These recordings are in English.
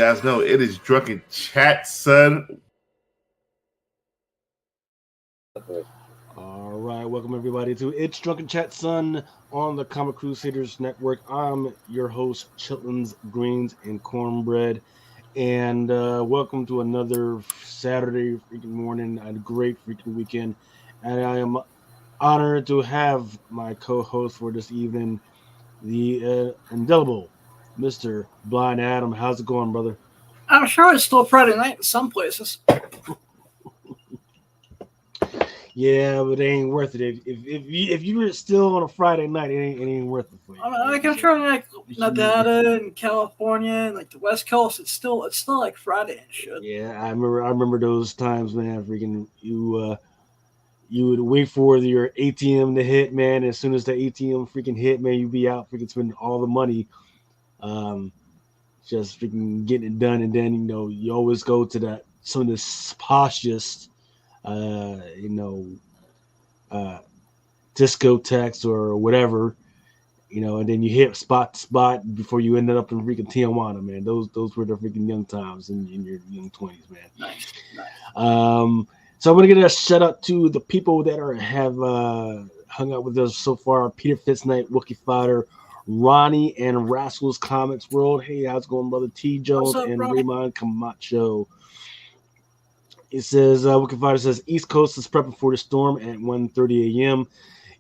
guys know it is Drunken Chat, son. All right, welcome everybody to It's Drunken Chat, son, on the Comic Crusaders Network. I'm your host, Chitlins, Greens, and Cornbread, and welcome to another Saturday freaking morning, a great freaking weekend, and I am honored to have my co-host for this evening, the indelible Mr. Blind Adam. How's it going, brother? I'm sure it's still Friday night in some places. Yeah, but it ain't worth it. If you were still on a Friday night, it ain't worth it for you. I'm sure like Nevada and California and like the West Coast, it's still like Friday and shit. Yeah, I remember those times, man. Freaking you would wait for your ATM to hit, man. As soon as the ATM freaking hit, man, you'd be out freaking spending all the money, just freaking getting it done. And then you always go to some of the poshest, discotheques or whatever, and then you hit spot to spot before you ended up in freaking Tijuana, man. Those were the freaking young times in your young 20s, man. Nice. So I'm gonna get a shout out to the people that have hung out with us so far: Peter Fitznight, Wookie Fighter, Ronnie, and Rascals Comics World. Hey, how's it going, brother? T Jones and Ronnie? Raymond Camacho. It says, Wookie Fighter says, East Coast is prepping for the storm at 1:30 a.m.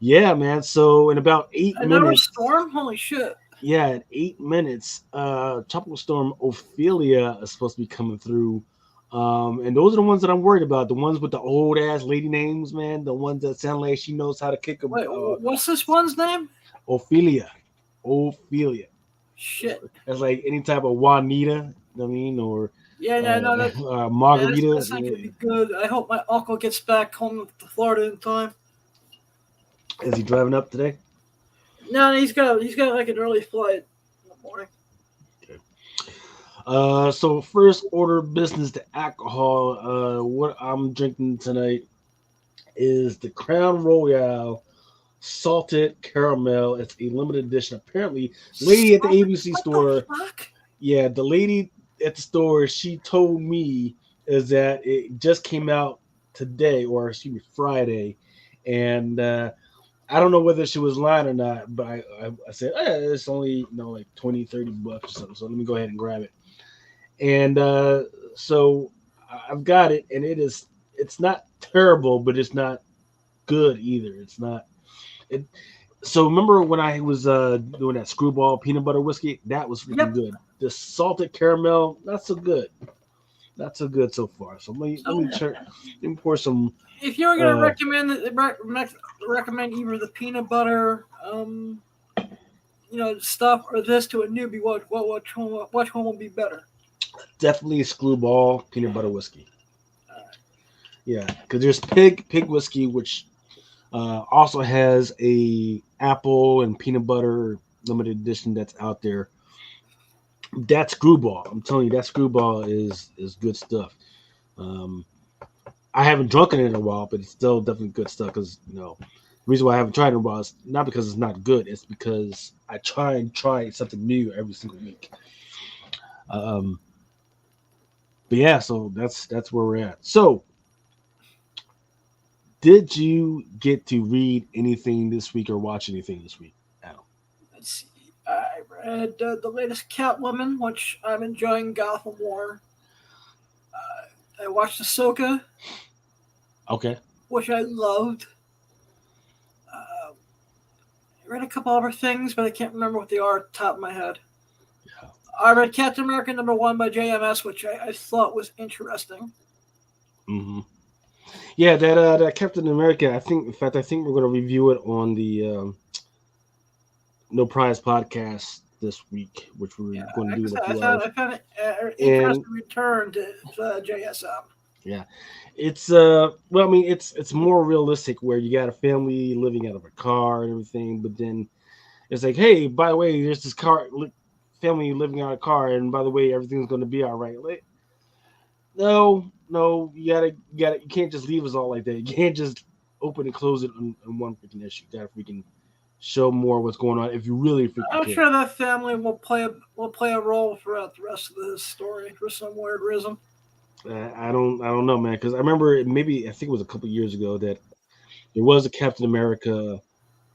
Yeah, man. So in about 8 minutes. Another storm? Holy shit. Yeah, in 8 minutes, Tropical Storm Ophelia is supposed to be coming through. And those are the ones that I'm worried about. The ones with the old ass lady names, man. The ones that sound like she knows how to kick a. Wait, what's this one's name? Ophelia. Shit. That's like any type of Juanita, or Margarita. That's not gonna be good. I hope my uncle gets back home to Florida in time. Is he driving up today? No, he's got like an early flight in the morning. Okay. So first order of business to alcohol. What I'm drinking tonight is the Crown Royale Salted Caramel. It's a limited edition. Apparently, lady at the ABC store. Yeah, the lady at the store, she told me is that it just came out today, or excuse me, Friday, and I don't know whether she was lying or not, but I said, it's only like $20-$30 or something, so let me go ahead and grab it. And so I've got it, and it's not terrible, but it's not good either. It's not it. So remember when I was doing that Screwball peanut butter whiskey? That was really good. The salted caramel, not so good. Not so good so far. So let me pour some. If you were going to recommend either the peanut butter, stuff or this to a newbie, which one would be better? Definitely Screwball peanut butter whiskey. Yeah, because there's pig whiskey, which also has a apple and peanut butter limited edition that's out there. That's Screwball. I'm telling you, that Screwball is good stuff. I haven't drunken it in a while, but it's still definitely good stuff. Because the reason why I haven't tried it in a while is not because it's not good. It's because I try something new every single week. But yeah, so that's where we're at. So, did you get to read anything this week or watch anything this week, Adam? Let's see. I read the latest Catwoman, which I'm enjoying. Gotham War. I watched Ahsoka. Okay. Which I loved. I read a couple other things, but I can't remember what they are at the top of my head. Yeah. I read Captain America #1 by JMS, which I thought was interesting. Mm-hmm. Yeah, that Captain America. I think we're going to review it on the No Prize podcast this week, which we're going to do in a few hours. I found it interesting return to JSM. Yeah, it's it's more realistic where you got a family living out of a car and everything, but then it's like, hey, by the way, there's this family living out of a car, and by the way, everything's going to be all right. Like, no, you can't just leave us all like that. You can't just open and close it on one freaking issue. You gotta freaking show more what's going on if you really freaking I'm care. sure that family will play a role throughout the rest of this story for some weird reason. I don't know, man, because I remember maybe I think it was a couple years ago that there was a Captain America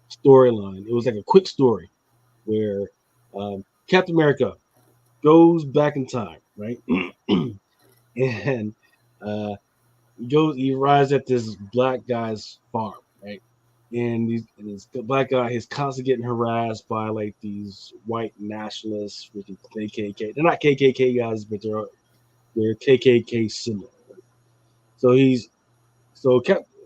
storyline. It was like a quick story where Captain America goes back in time, right? And uh, he arrives at this black guy's farm, right? And this black guy is constantly getting harassed by like these white nationalists, which is KKK. They're not KKK guys, but they're KKK similar. Right? So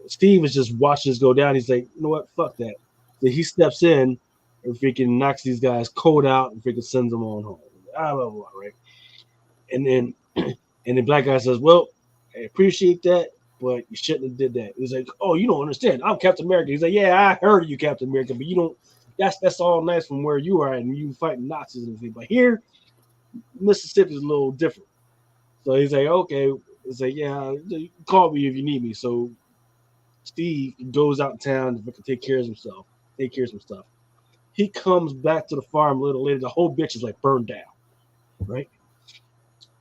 Steve is just watching this go down. He's like, you know what, fuck that. So he steps in and freaking knocks these guys cold out and freaking sends them on home. Blah, blah, blah, right? And then and the black guy says, well, I appreciate that, but you shouldn't have did that. He's like, oh, you don't understand. I'm Captain America. He's like, yeah, I heard you, Captain America, but you don't. That's all nice from where you are and you fighting Nazis and everything. But here, Mississippi is a little different. So he's like, okay. He's like, yeah, you can call me if you need me. So Steve goes out in town to take care of himself, take care of some stuff. He comes back to the farm a little later. The whole bitch is like burned down, right?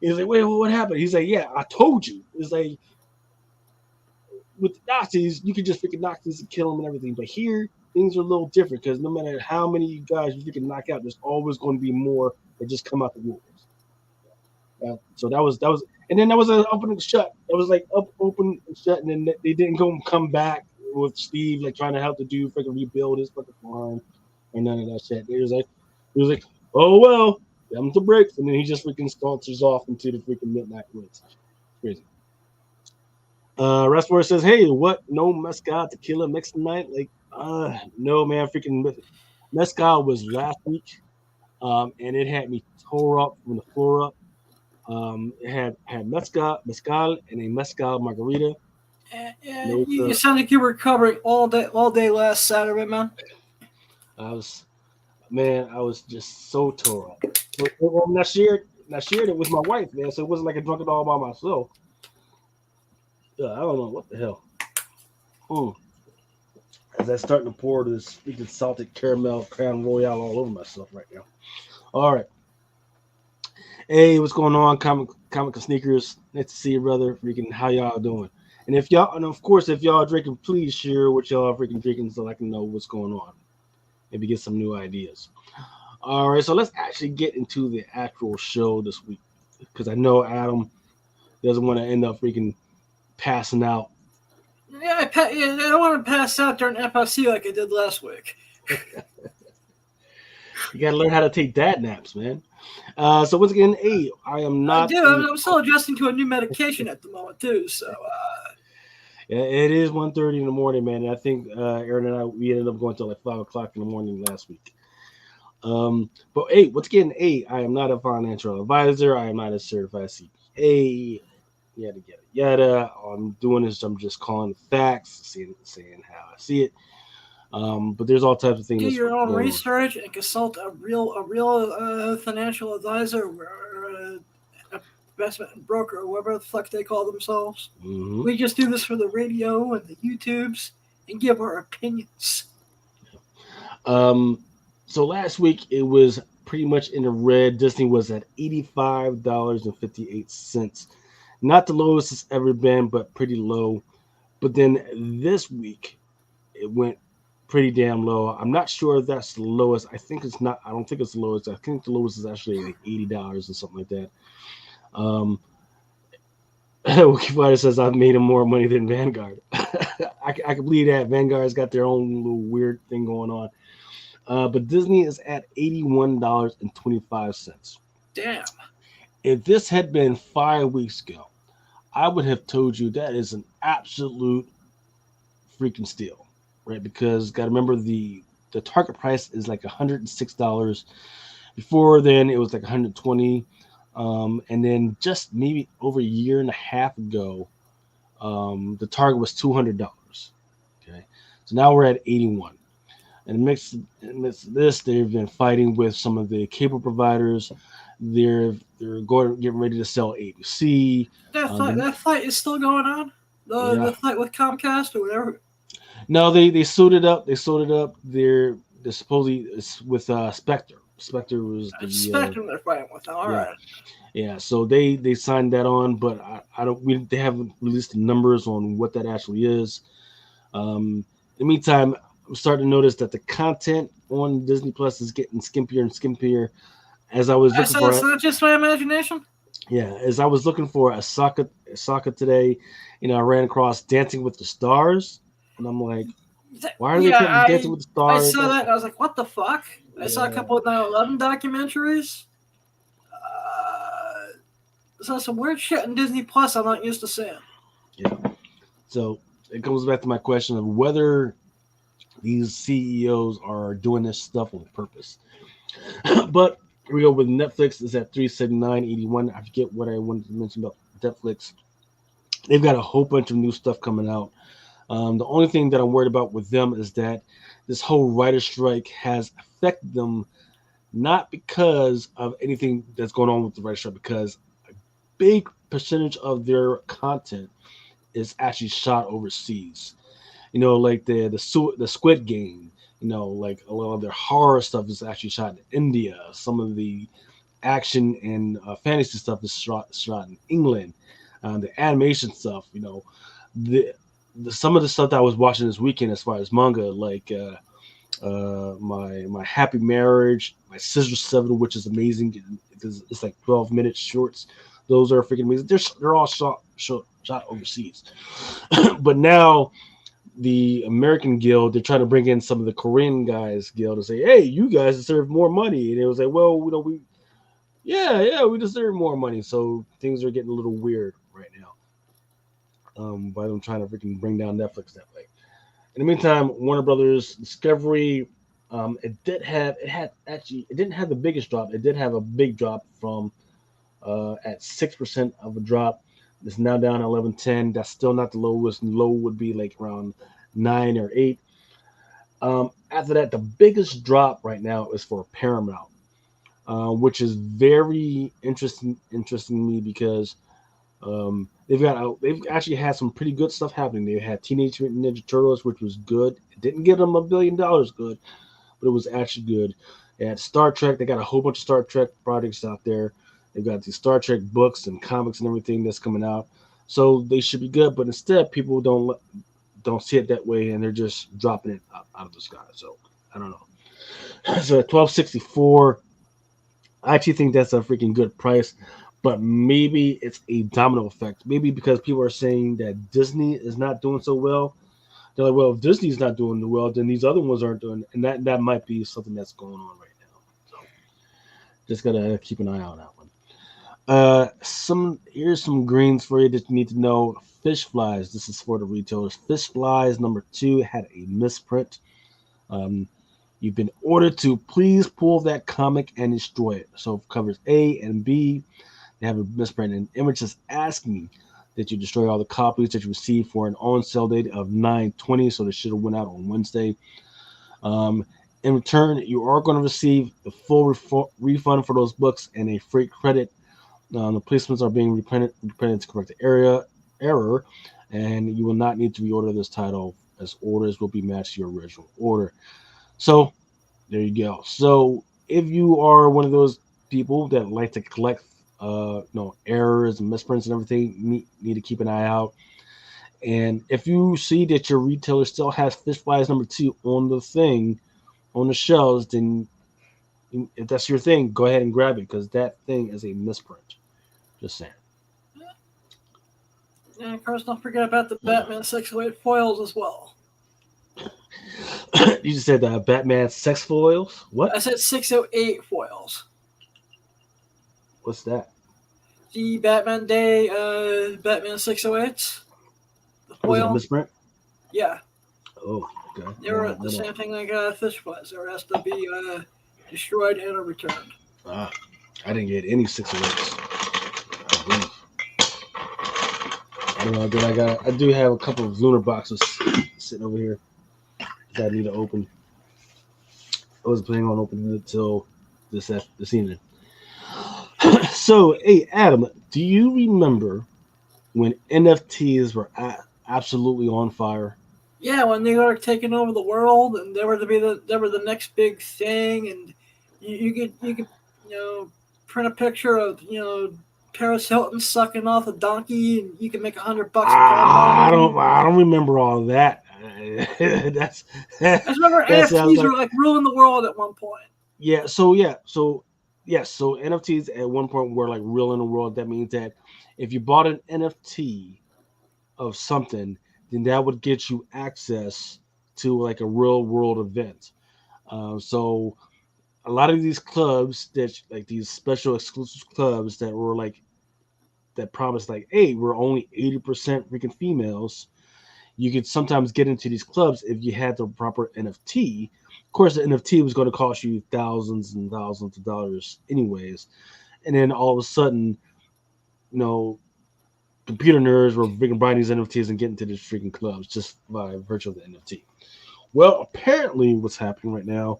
He's like, wait, what happened? He's like, yeah, I told you. It's like, with the Nazis, you could just freaking knock these and kill them and everything. But here, things are a little different because no matter how many guys you freaking knock out, there's always going to be more that just come out the woodworks. So that was, and then that was an open and shut. That was like open and shut, and then they didn't come back with Steve like trying to help the dude freaking rebuild his fucking farm or none of that shit. He was like, oh well, them the breaks, and then he just freaking saunters off into the freaking midnight woods. Crazy. Restmore says, hey, what? No mezcal tequila mixed tonight? Like, no, man. Freaking mezcal was last week, and it had me tore up from the floor up. It had mezcal, and a mezcal margarita. Yeah, you sound like you were recovering all day last Saturday, man. I was just so tore up. I shared it with my wife, man. So it wasn't like I drunk it all by myself. I don't know what the hell. As I'm starting to pour this freaking salted caramel Crown Royale all over myself right now. All right. Hey, what's going on, comic sneakers? Nice to see you, brother. Freaking, how y'all doing? And of course, if y'all drinking, please share what y'all freaking drinking so I can know what's going on. Maybe get some new ideas. All right, so let's actually get into the actual show this week because I know Adam doesn't want to end up freaking passing out. Yeah, I don't want to pass out during FLC like I did last week. You got to learn how to take dad naps, man. So once again, I am not. I'm still adjusting to a new medication at the moment too. So yeah, it is 1:30 in the morning, man. And I think Aaron and we ended up going till like 5 o'clock in the morning last week. But once again, I am not a financial advisor. I am not a certified CPA. Yada. I'm doing this. I'm just calling the facts, saying how I see it. But there's all types of things. Do your own research and consult a real financial advisor or investment broker or whatever the fuck they call themselves. Mm-hmm. We just do this for the radio and the YouTubes and give our opinions. So last week it was pretty much in the red. Disney was at $85.58. Not the lowest it's ever been, but pretty low. But then this week it went pretty damn low. I'm not sure if that's the lowest. I think it's not. I don't think it's the lowest. I think the lowest is actually like $80 or something like that. Wikipedia says I've made more money than Vanguard. I can believe that. Vanguard's got their own little weird thing going on. But Disney is at $81.25. Damn. If this had been 5 weeks ago, I would have told you that is an absolute freaking steal, right? Because got to remember the target price is like $106. Before then, it was like $120. And then just maybe over a year and a half ago, the target was $200. Okay, so now we're at 81. And amidst this, they've been fighting with some of the cable providers. They're getting ready to sell ABC. That fight is still going on. The fight with Comcast or whatever. No, they suited up. They're supposedly it's with Spectre. Spectre was the Spectrum they're fighting with. All yeah. right. Yeah, so they signed that on, but I don't. They haven't released the numbers on what that actually is. In the meantime, I'm starting to notice that the content on Disney Plus is getting skimpier and skimpier. As I was looking So for, it's not just my imagination. as I was looking for Ahsoka today, I ran across Dancing with the Stars, and I'm like, why are they putting Dancing with the I Stars? saw that and I was like, what the fuck? I saw a Yeah. couple of 9/11 documentaries. Saw some weird shit in Disney Plus I'm not used to seeing. Yeah. So it comes back to my question of whether these CEOs are doing this stuff on purpose. But here we go with Netflix. Is at $379.81. I forget what I wanted to mention about Netflix. They've got a whole bunch of new stuff coming out. The only thing that I'm worried about with them is that this whole writer strike has affected them, not because of anything that's going on with the writer strike, because a big percentage of their content is actually shot overseas. Like the Squid Game. Like a lot of their horror stuff is actually shot in India. Some of the action and fantasy stuff is shot in England. The animation stuff, the some of the stuff that I was watching this weekend as far as manga, like my Happy Marriage, my Scissor 7, which is amazing because it's like 12-minute shorts. Those are freaking amazing. They're all shot overseas. But now the American Guild, they're trying to bring in some of the Korean guys guild and say, hey, you guys deserve more money. And it was like, well, we deserve more money. So things are getting a little weird right now. By them trying to freaking bring down Netflix that way. In the meantime, Warner Brothers Discovery, it didn't have the biggest drop. It did have a big drop from at 6% of a drop. It's now down 11.10. That's still not the lowest. Low would be like around 9 or 8. After that, the biggest drop right now is for Paramount, which is very interesting to me because they've actually had some pretty good stuff happening. They had Teenage Mutant Ninja Turtles, which was good. It didn't get them $1 billion good, but it was actually good. They had Star Trek. They got a whole bunch of Star Trek projects out there. They've got these Star Trek books and comics and everything that's coming out, so they should be good. But instead, people don't see it that way, and they're just dropping it out of the sky. So I don't know. So at $12.64, I actually think that's a freaking good price. But maybe it's a domino effect. Maybe because people are saying that Disney is not doing so well. They're like, well, if Disney's not doing well, then these other ones aren't doing. And that might be something that's going on right now. So just gotta keep an eye on that one. Here's some greens for you that you need to know. Fish flies. This is for the retailers. Fish flies number 2 had a misprint. You've been ordered to please pull that comic and destroy it. So it covers A and B. They have a misprint, and Image is asking that you destroy all the copies that you received for an on-sale date of 9/20. So they should have went out on Wednesday. In return, you are going to receive the full refund for those books and a freight credit. The placements are being reprinted to correct the error, and you will not need to reorder this title as orders will be matched to your original order. So there you go. So if you are one of those people that like to collect errors and misprints and everything, need to keep an eye out. And if you see that your retailer still has Fish Flies number 2 on the shelves, then if that's your thing, go ahead and grab it because that thing is a misprint. Just saying. And of course, don't forget about the Batman 608 foils as well. You just said Batman sex foils? What? I said 608 foils. What's that? The Batman Day Batman 608s. The foil. Was it a misprint? Yeah. Oh, okay. They were the same thing like fish flies. They were asked to be destroyed and returned. I didn't get any 608s. I don't know, but I do have a couple of lunar boxes sitting over here that I need to open. I wasn't planning on opening it until this evening. So, hey, Adam, do you remember when NFTs were absolutely on fire? Yeah, when they were taking over the world, and they were the next big thing, and you could print a picture of Paris Hilton sucking off a donkey, and you can make $100 a pop I on. don't remember all of that. that's I just remember that sounds NFTs like were like ruling the world at one point. yeah. So NFTs at one point were like real in the world. That means that if you bought an NFT of something, then that would get you access to like a real world event. So a lot of these clubs that like these special exclusive clubs that were like that promised like, hey, we're only 80% freaking females. You could sometimes get into these clubs if you had the proper NFT. Of course, the NFT was going to cost you thousands and thousands of dollars, anyways. And then all of a sudden, you know, computer nerds were freaking buying these NFTs and getting to these freaking clubs just by virtue of the NFT. Well, apparently, what's happening right now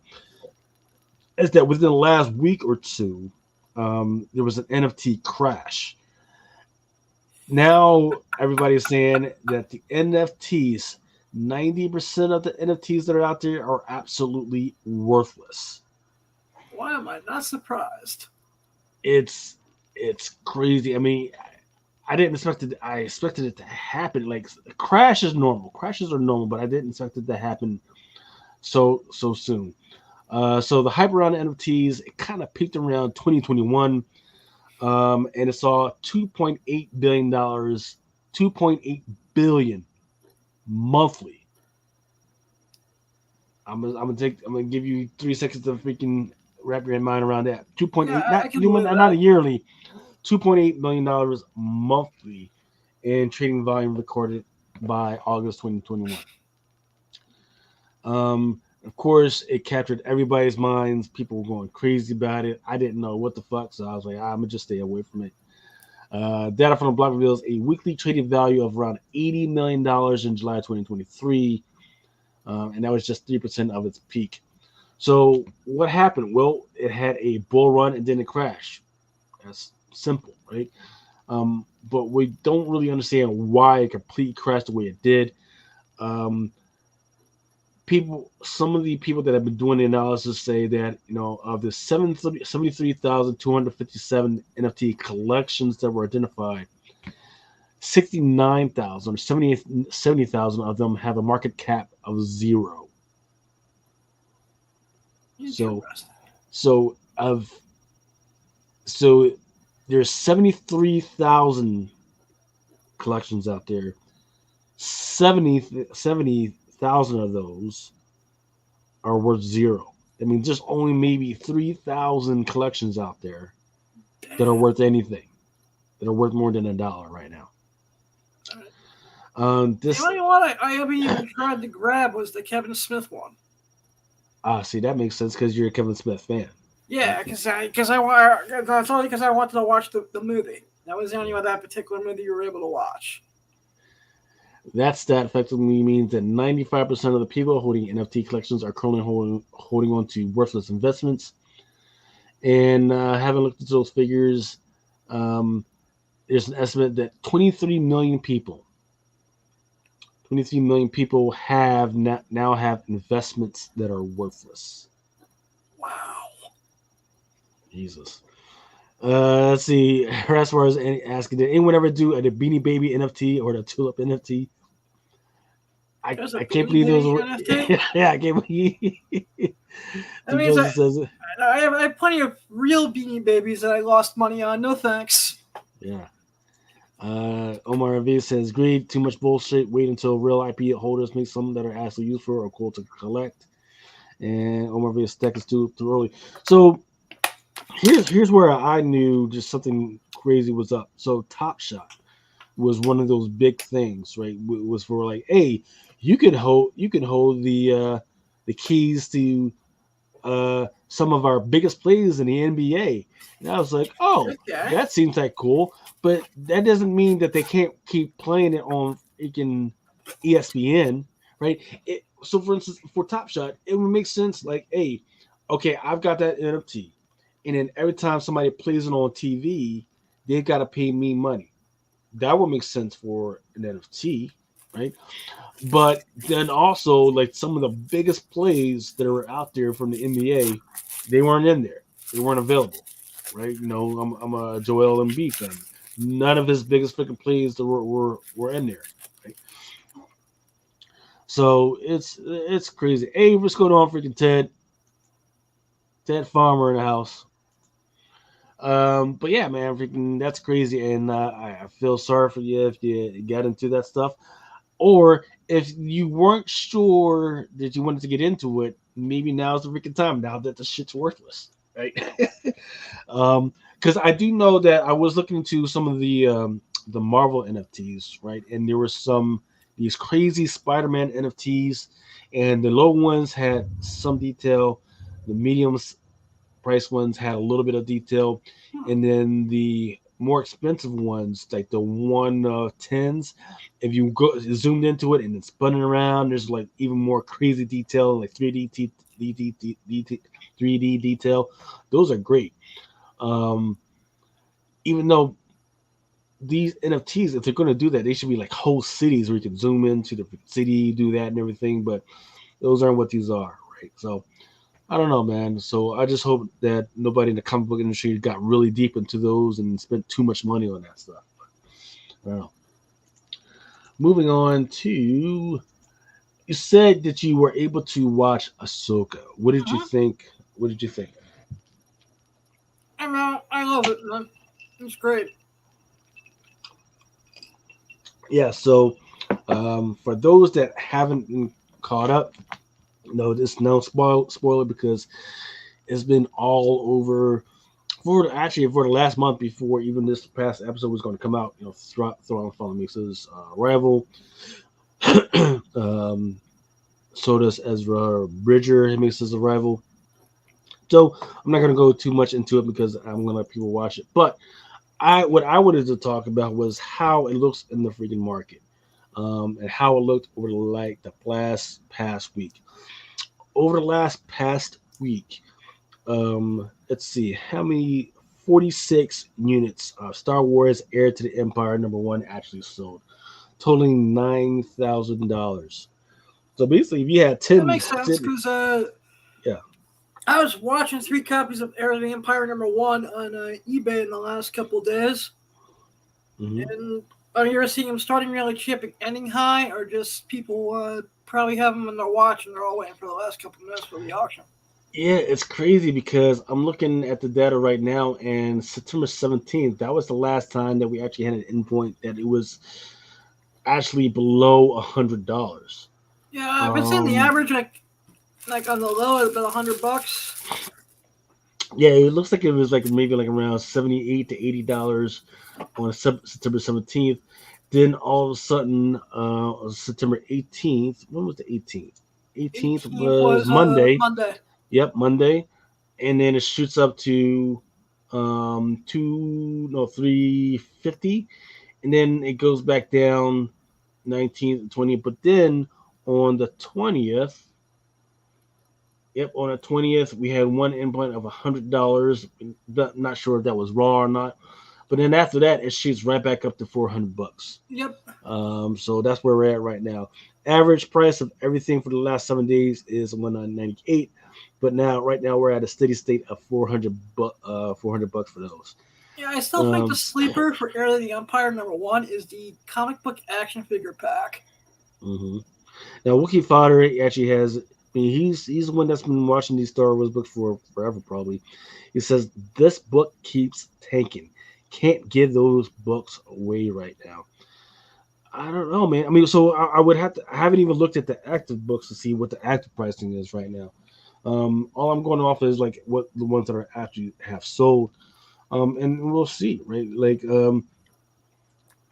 is that within the last week or two, there was an NFT crash. Now everybody's saying that the NFTs, 90% of the NFTs that are out there are absolutely worthless. Why am I not surprised? It's crazy. I mean, I didn't expect it. I expected it to happen. Like crash is normal. Crashes are normal, but I didn't expect it to happen so soon. So the hype around NFTs it kind of peaked around 2021, and it saw $2.8 billion, 2.8 billion monthly. I'm gonna give you 3 seconds to freaking wrap your mind around that. 2.8, Yeah, I not can believe not a that. yearly, $2.8 million monthly, and trading volume recorded by August 2021. Of course, it captured everybody's minds. People were going crazy about it. I didn't know what the fuck, so I was like, I'm gonna just stay away from it. Data from the block reveals a weekly trading value of around $80 million in July 2023, and that was just 3% of its peak. So what happened? Well, it had a bull run and then it crashed. That's simple, right? But we don't really understand why it completely crashed the way it did. Um, some of the people that have been doing the analysis say that of the 73,257 NFT collections that were identified, 69,000 or 70,000 of them have a market cap of zero. So Interesting. so of so there's 73,000 collections out there. 70,000 of those are worth zero. I mean, just only maybe 3,000 collections out there that are worth anything, that are worth more than $1 right now. The only one I ever even tried to grab was the Kevin Smith one. See, that makes sense because you're a Kevin Smith fan. Yeah, because I that's only because I wanted to watch the movie. That was the only one that particular movie you were able to watch. That stat effectively means that 95% of the people holding NFT collections are currently holding on to worthless investments. And having looked at those figures, there's an estimate that 23 million people have now have investments that are worthless. Wow. Jesus. Let's see. As far as asking, did anyone ever do the Beanie Baby NFT or the Tulip NFT? I can't believe those were. Yeah, I can't believe. That means I have plenty of real Beanie Babies that I lost money on. No thanks. Yeah. Omar Ravi says, "Greed, too much bullshit. Wait until real IP holders make something that are actually useful or cool to collect." And Omar Ravi stack is too early. So here's where I knew just something crazy was up. So Top Shot was one of those big things, right? It was for like, hey, you can hold the keys to some of our biggest plays in the NBA. And I was like, oh, Okay. that seems like cool. But that doesn't mean that they can't keep playing it on freaking ESPN, right? So, for instance, for Top Shot, it would make sense like, hey, okay, I've got that NFT. And then every time somebody plays it on TV, they've got to pay me money. That would make sense for an NFT, right? But then also, like some of the biggest plays that are out there from the NBA, they weren't in there. They weren't available, right? You know, I'm a Joel Embiid fan. None of his biggest freaking plays that were in there, right? So it's crazy. Hey, what's going on, freaking Ted Farmer in the house? But yeah, man, freaking that's crazy, and I feel sorry for you if you got into that stuff, or if you weren't sure that you wanted to get into it. Maybe now's the freaking time. Now that the shit's worthless, right? Because I do know that I was looking into some of the Marvel NFTs, right, and there were some these crazy Spider-Man NFTs, and the low ones had some detail, the mediums price ones had a little bit of detail, and then the more expensive ones, like the 110s, if you go zoomed into it and it's spinning around, there's like even more crazy detail, like 3D detail. Those are great. Um, Even though these NFTs, if they're going to do that, they should be like whole cities where you can zoom into the city, do that and everything. But those aren't what these are, right? So I don't know, man. So I just hope that nobody in the comic book industry got really deep into those and spent too much money on that stuff. I don't know. Moving on to, you said that you were able to watch Ahsoka. What did you Uh-huh. think? What did you think? I know, I love it, man. It's great. Yeah. So for those that haven't been caught up, no, this no spoiler because it's been all over for the last month before even this past episode was going to come out. You know, Thrawn Fallen Mix's Arrival. um, so does Ezra Bridger. He makes his arrival. So I'm not going to go too much into it because I'm going to let people watch it. But what I wanted to talk about was how it looks in the freaking market, and how it looked over like the last past week. Over the last past week, let's see how many 46 units of Star Wars Heir to the Empire #1 actually sold, totaling $9,000. So basically, if you had That 10, makes sense 10 because yeah. I was watching 3 copies of Heir to the Empire #1 on eBay in the last couple of days, Hmm. and are you seeing them starting really cheap and ending high, or just people probably have them in their watch and they're all waiting for the last couple of minutes for the auction? Yeah, it's crazy because I'm looking at the data right now, and September 17th, that was the last time that we actually had an endpoint that it was actually below $100. Yeah, I've been seeing the Um, average like on the low at about $100. yeah, it looks like it was like maybe like around $78 to $80 on September 17th. Then all of a sudden, on September 18th, when was the 18th? 18th 18th was was Monday. Monday. Yep, Monday. And then it shoots up to two no 350, and then it goes back down 19th and 20th. But then on the 20th, yep, on the 20th, we had one endpoint of $100. Not sure if that was raw or not. But then after that, it shoots right back up to $400. Yep. So that's where we're at right now. Average price of everything for the last 7 days is 198, but now right now we're at a steady state of 400 bucks for those. Yeah, I still think the Um, sleeper for Heir to the Empire #1 is the comic book action figure pack. mhm. Now Wookie Fodder actually has. I mean, he's the one that's been watching these Star Wars books for forever, probably. He says this book keeps tanking. Can't give those books away right now. I don't know, man. I mean, so I would have to. I haven't even looked at the active books to see what the active pricing is right now. All I'm going off is like what the ones that are actually have sold. And we'll see, right? Like,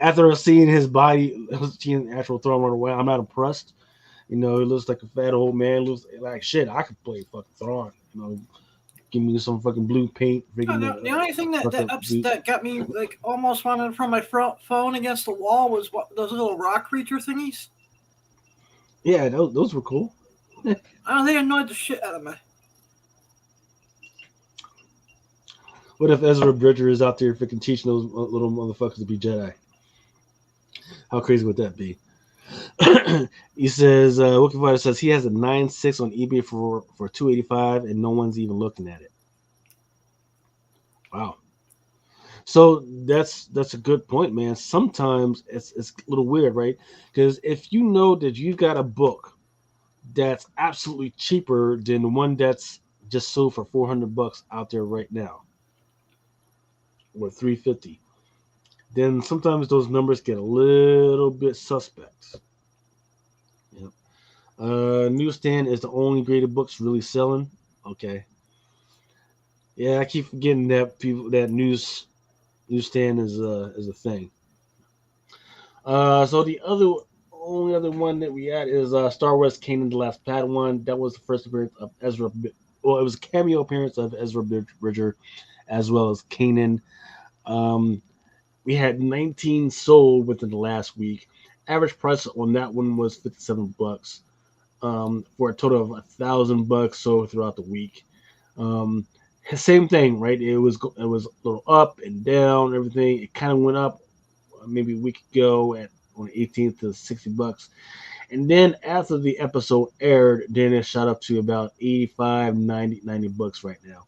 after seeing his body, seeing the actual Thrawn run away, I'm not impressed. You know, he looks like a fat old man. Looks like shit. I could play fucking Thrawn. You know, give me some fucking blue paint, freaking The only thing fucking suit. that got me like almost wanted from my phone against the wall was what those little rock creature thingies. Yeah, those were cool. I don't think annoyed the shit out of me. What if Ezra Bridger is out there freaking teaching those little motherfuckers to be Jedi? How crazy would that be? He says, Wookie Fighter says he has a 9.6 on eBay for $285, and no one's even looking at it. Wow. So that's a good point, man. Sometimes it's a little weird, right? Because if you know that you've got a book that's absolutely cheaper than the one that's just sold for $400 out there right now, or $350, then sometimes those numbers get a little bit suspect. Yep. Newsstand is the only graded books really selling. Okay. Yeah, I keep forgetting that newsstand is a thing. So the only other one that we had is Star Wars Kanan the Last Padawan. That was the first appearance of Ezra. Well, it was a cameo appearance of Ezra Bridger, as well as Kanan. We had 19 sold within the last week. Average price on that one was $57, for a total of $1,000 sold throughout the week. Same thing, right? It was a little up and down, everything. It kind of went up maybe a week ago on the 18th to $60, and then after the episode aired, then it shot up to about 85, $90 right now.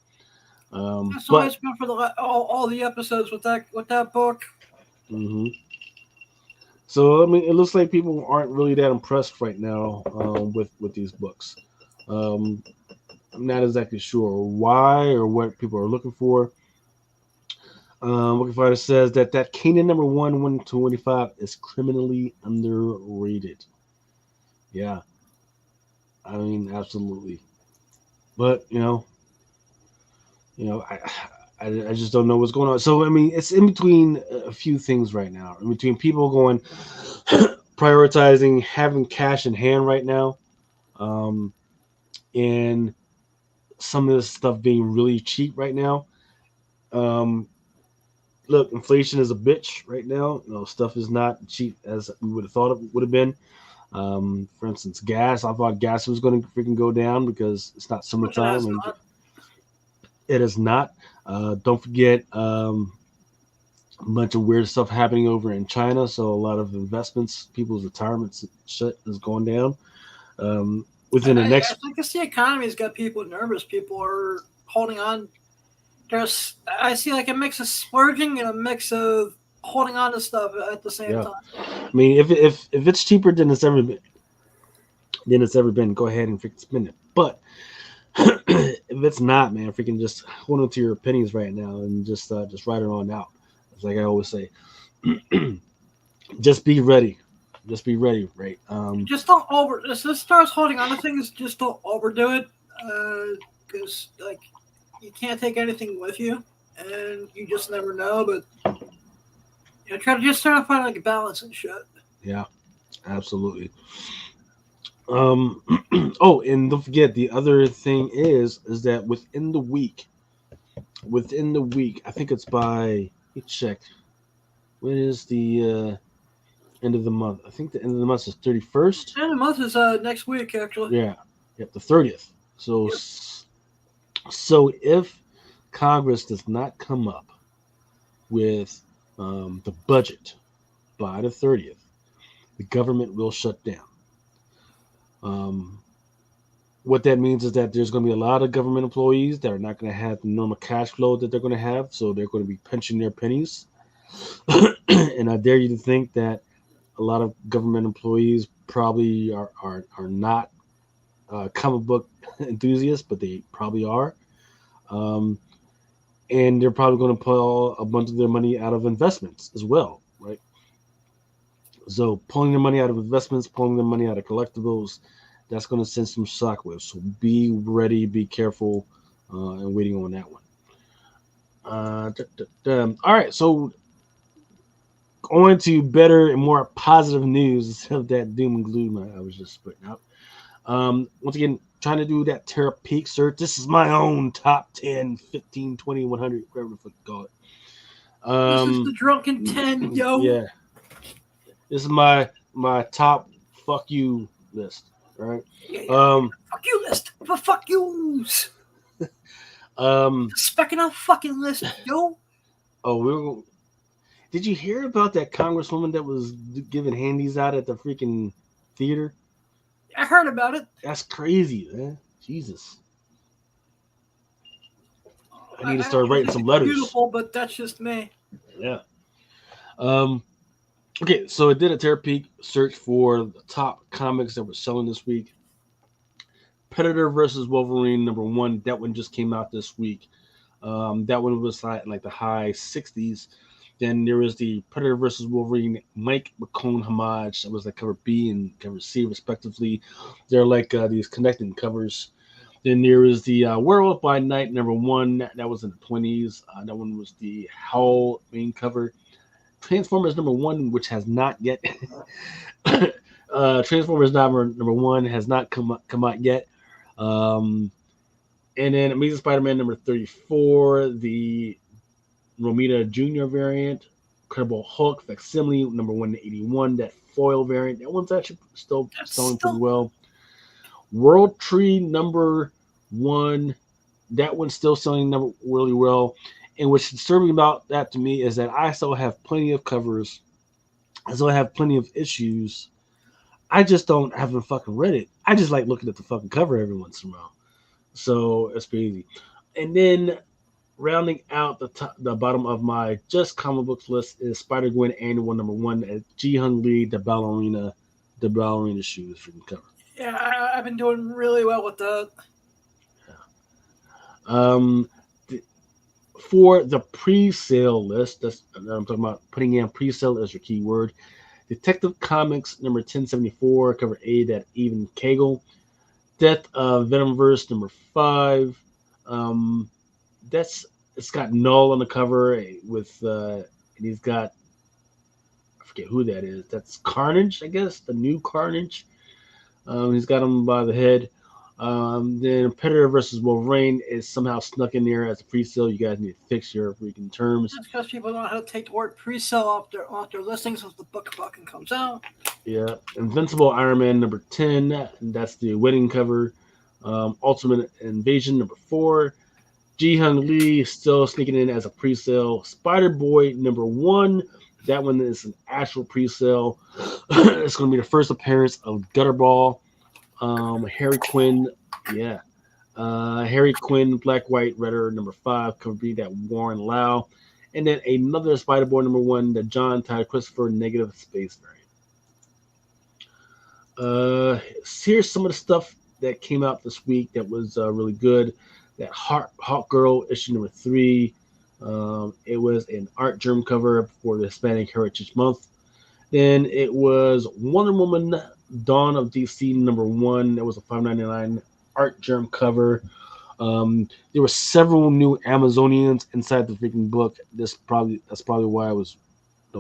That's always been for all the episodes with that book. Mm-hmm. So I mean, it looks like people aren't really that impressed right now with these books. I'm not exactly sure why or what people are looking for. Looking Fighter says that Kanan number 125 is criminally underrated. Yeah, I mean, absolutely. But I just don't know what's going on. So I mean, it's in between a few things right now. In between people going prioritizing having cash in hand right now, and some of this stuff being really cheap right now. Um, Look, inflation is a bitch right now. Stuff is not cheap as we would have thought it would have been. For instance, gas. I thought gas was going to freaking go down because it's not summertime, and it is not. Don't forget, a bunch of weird stuff happening over in China. So a lot of investments, people's retirements shit is going down. Within the next, I think the economy's got people nervous. People are holding on. I see like a mix of splurging and a mix of holding on to stuff at the same time. I mean, if it's cheaper than it's ever been, go ahead and freaking spend it. But if it's not, man, freaking just hold on to your pennies right now and just write it on out. It's like I always say, just be ready. Just be ready, right? Just don't If this starts holding on to things, just don't overdo it, because like you can't take anything with you, and you just never know. But try to find like a balance and shit. Yeah, absolutely. Oh, and don't forget the other thing is that within the week, I think it's by. Let me check. When is the end of the month? I think the end of the month is 31st. End of the month is next week, actually. Yeah, the 30th. So, Yep. So if Congress does not come up with the budget by the 30th, the government will shut down. What that means is that there's going to be a lot of government employees that are not going to have the normal cash flow that they're going to have, so they're going to be pinching their pennies. And I dare you to think that a lot of government employees probably are not comic book enthusiasts, but they probably are. And they're probably going to pull a bunch of their money out of investments as well, right? So pulling their money out of investments, pulling their money out of collectibles, that's going to send some shockwaves. So be ready, be careful, and waiting on that one. All right, so going to better and more positive news instead of that doom and gloom I was just putting out. Once again, trying to do that Terra Peak search. This is my own top 10, 15, 20, 100, whatever the fuck you call it. This is the Drunken 10, yo. Yeah. This is my top fuck you list, right? Yeah. Fuck you list for fuck yous. Specking out fucking list, yo. Oh, Did you hear about that congresswoman that was giving handies out at the freaking theater? I heard about it. That's crazy, man. Jesus. I need to I start don't writing think some it's letters. beautiful, but that's just me. Yeah. Okay, so it did a Terapeak search for the top comics that were selling this week. Predator versus Wolverine #1. That one just came out this week. That one was like the high 60s. Then there was the Predator versus Wolverine Mike McCone homage. That was like cover B and cover C, respectively. They're like these connecting covers. Then there is the Werewolf by Night #1. That was in the 20s. That one was the Howl main cover. Transformers #1, which has not yet. Transformers #1 has not come out yet. And then Amazing Spider-Man #34, the Romita Jr. variant, Incredible Hulk facsimile #181, that foil variant. That one's actually still selling pretty well. World Tree #1, that one's still selling really well. And what's disturbing about that to me is that I still have plenty of covers. I still have plenty of issues. I just haven't fucking read it. I just like looking at the fucking cover every once in a while. So it's crazy. And then rounding out the bottom of my just comic books list is Spider-Gwen Annual #1 at Ji Hung Lee, the ballerina shoes from the cover. Yeah, I've been doing really well with that. For the pre-sale list, I'm talking about putting in pre-sale as your keyword. Detective Comics #1074, cover A, that Even Cagle. Death of Venomverse #5. It's got Null on the cover with and he's got, I forget who that is. That's Carnage, I guess, the new Carnage. He's got him by the head. Then Predator versus Wolverine is somehow snuck in there as a pre-sale. You guys need to fix your freaking terms. That's because people don't know how to take the word pre-sale off their listings once the book fucking comes out. Yeah. Invincible Iron Man #10. That's the wedding cover. Ultimate Invasion #4. Ji Hung Lee still sneaking in as a pre-sale. Spider-Boy #1. That one is an actual pre-sale. It's going to be the first appearance of Gutterball. Harry Quinn, yeah. Harry Quinn, Black White Redder #5, could be that Warren Lau. And then another Spider-Boy #1, the John Ty Christopher Negative Space variant. Here's some of the stuff that came out this week that was really good. That Hawk Girl issue #3. It was an art germ cover for the Hispanic Heritage Month. Then it was Wonder Woman Dawn of DC #1. That was a $5.99 art germ cover. There were several new Amazonians inside the freaking book. That's probably why I was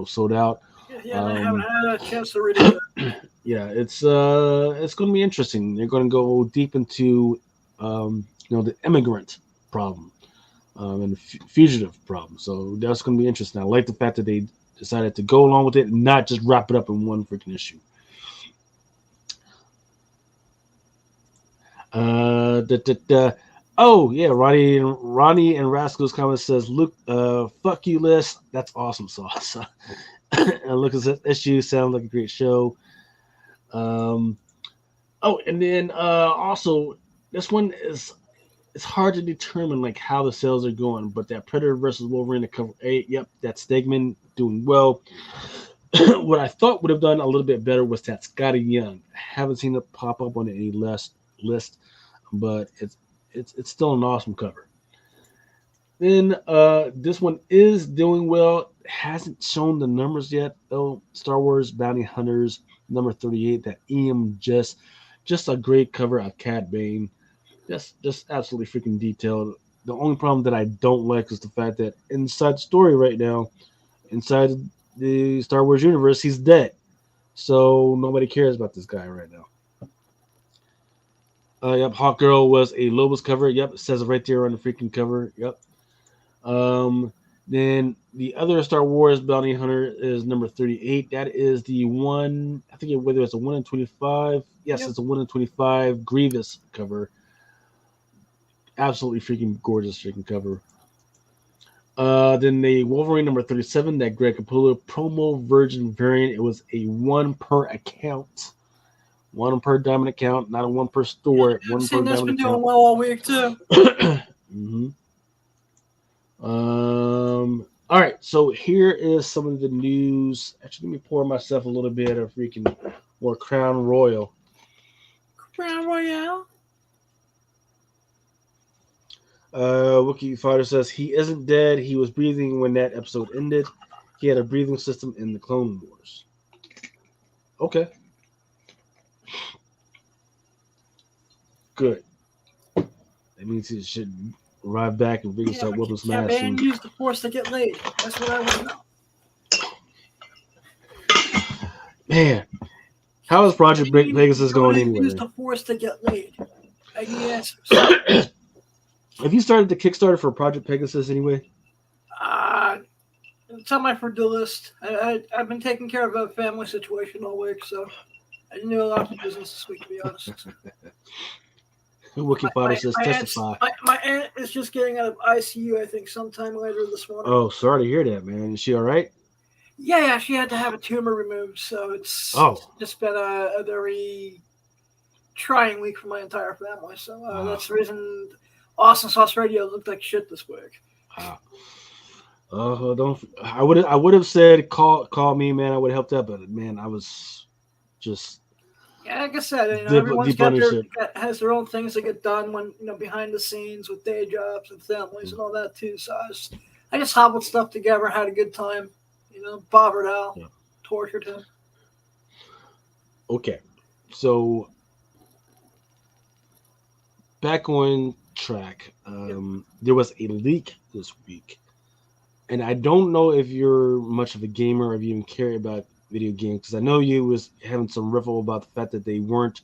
sold out. Yeah, I haven't had a chance to read it yet. Yeah, it's going to be interesting. They're going to go deep into the immigrant problem and the fugitive problem. So that's going to be interesting. I like the fact that they decided to go along with it and not just wrap it up in one freaking issue. Oh yeah, Ronnie and Rascal's comment says, "Look, fuck you, Liz. That's awesome sauce." And look at this issue. Sounds like a great show. And then also this one it's hard to determine like how the sales are going, but that Predator versus Wolverine at cover 8, yep, that Stegman doing well. What I thought would have done a little bit better was that Scotty Young. I haven't seen it pop up on any list, but it's still an awesome cover. Then this one is doing well. It hasn't shown the numbers yet though. Star Wars Bounty Hunters #38. That EM just a great cover of Cad Bane. Just absolutely freaking detailed. The only problem that I don't like is the fact that inside the story right now, inside the Star Wars universe, he's dead. So nobody cares about this guy right now. Yep, Hawkgirl was a Lobos cover. Yep, it says it right there on the freaking cover. Yep. Then the other Star Wars Bounty Hunter is #38. That is the one, I think whether it's a 1 in 25. Yes, yep. It's a 1 in 25 Grievous cover. Absolutely freaking gorgeous freaking cover. Then the Wolverine number 37, that Greg Capullo promo virgin variant. It was a 1 per account. 1 per diamond account, not a 1 per store. I've 1 per seen that's been diamond doing account. well all week too. Mm-hmm. All right, so here is some of the news. Actually, let me pour myself a little bit of freaking more Crown Royal. Crown Royale. Wiki Fighter says he isn't dead. He was breathing when that episode ended. He had a breathing system in the Clone Wars. Okay. Good. That means he should arrive back and bring start whooping some ass. And use the Force to get laid. That's what I want to know. Man, how is Project Pegasus going anyway? Use the Force to get laid. I need answers. Have you started the Kickstarter for Project Pegasus anyway? It's on my for-do list. I've been taking care of a family situation all week, so I didn't do a lot of business this week, to be honest. Wiki Fighter says testify. My aunt is just getting out of ICU, I think, sometime later this morning. Oh, sorry to hear that, man. Is she all right? Yeah, she had to have a tumor removed, so it's just been a very trying week for my entire family. So that's the reason Awesome Sauce Radio looked like shit this week. Don't. I would have said call me, man. I would have helped out, but man, I was just. Yeah, like I said, everyone's has their own things that get done when behind the scenes with day jobs and families and all that too. So I just hobbled stuff together, had a good time. Bothered Al, tortured him. Okay, so back on track. There was a leak this week, and I don't know if you're much of a gamer or if you even care about video games, because I know you was having some riffle about the fact that they weren't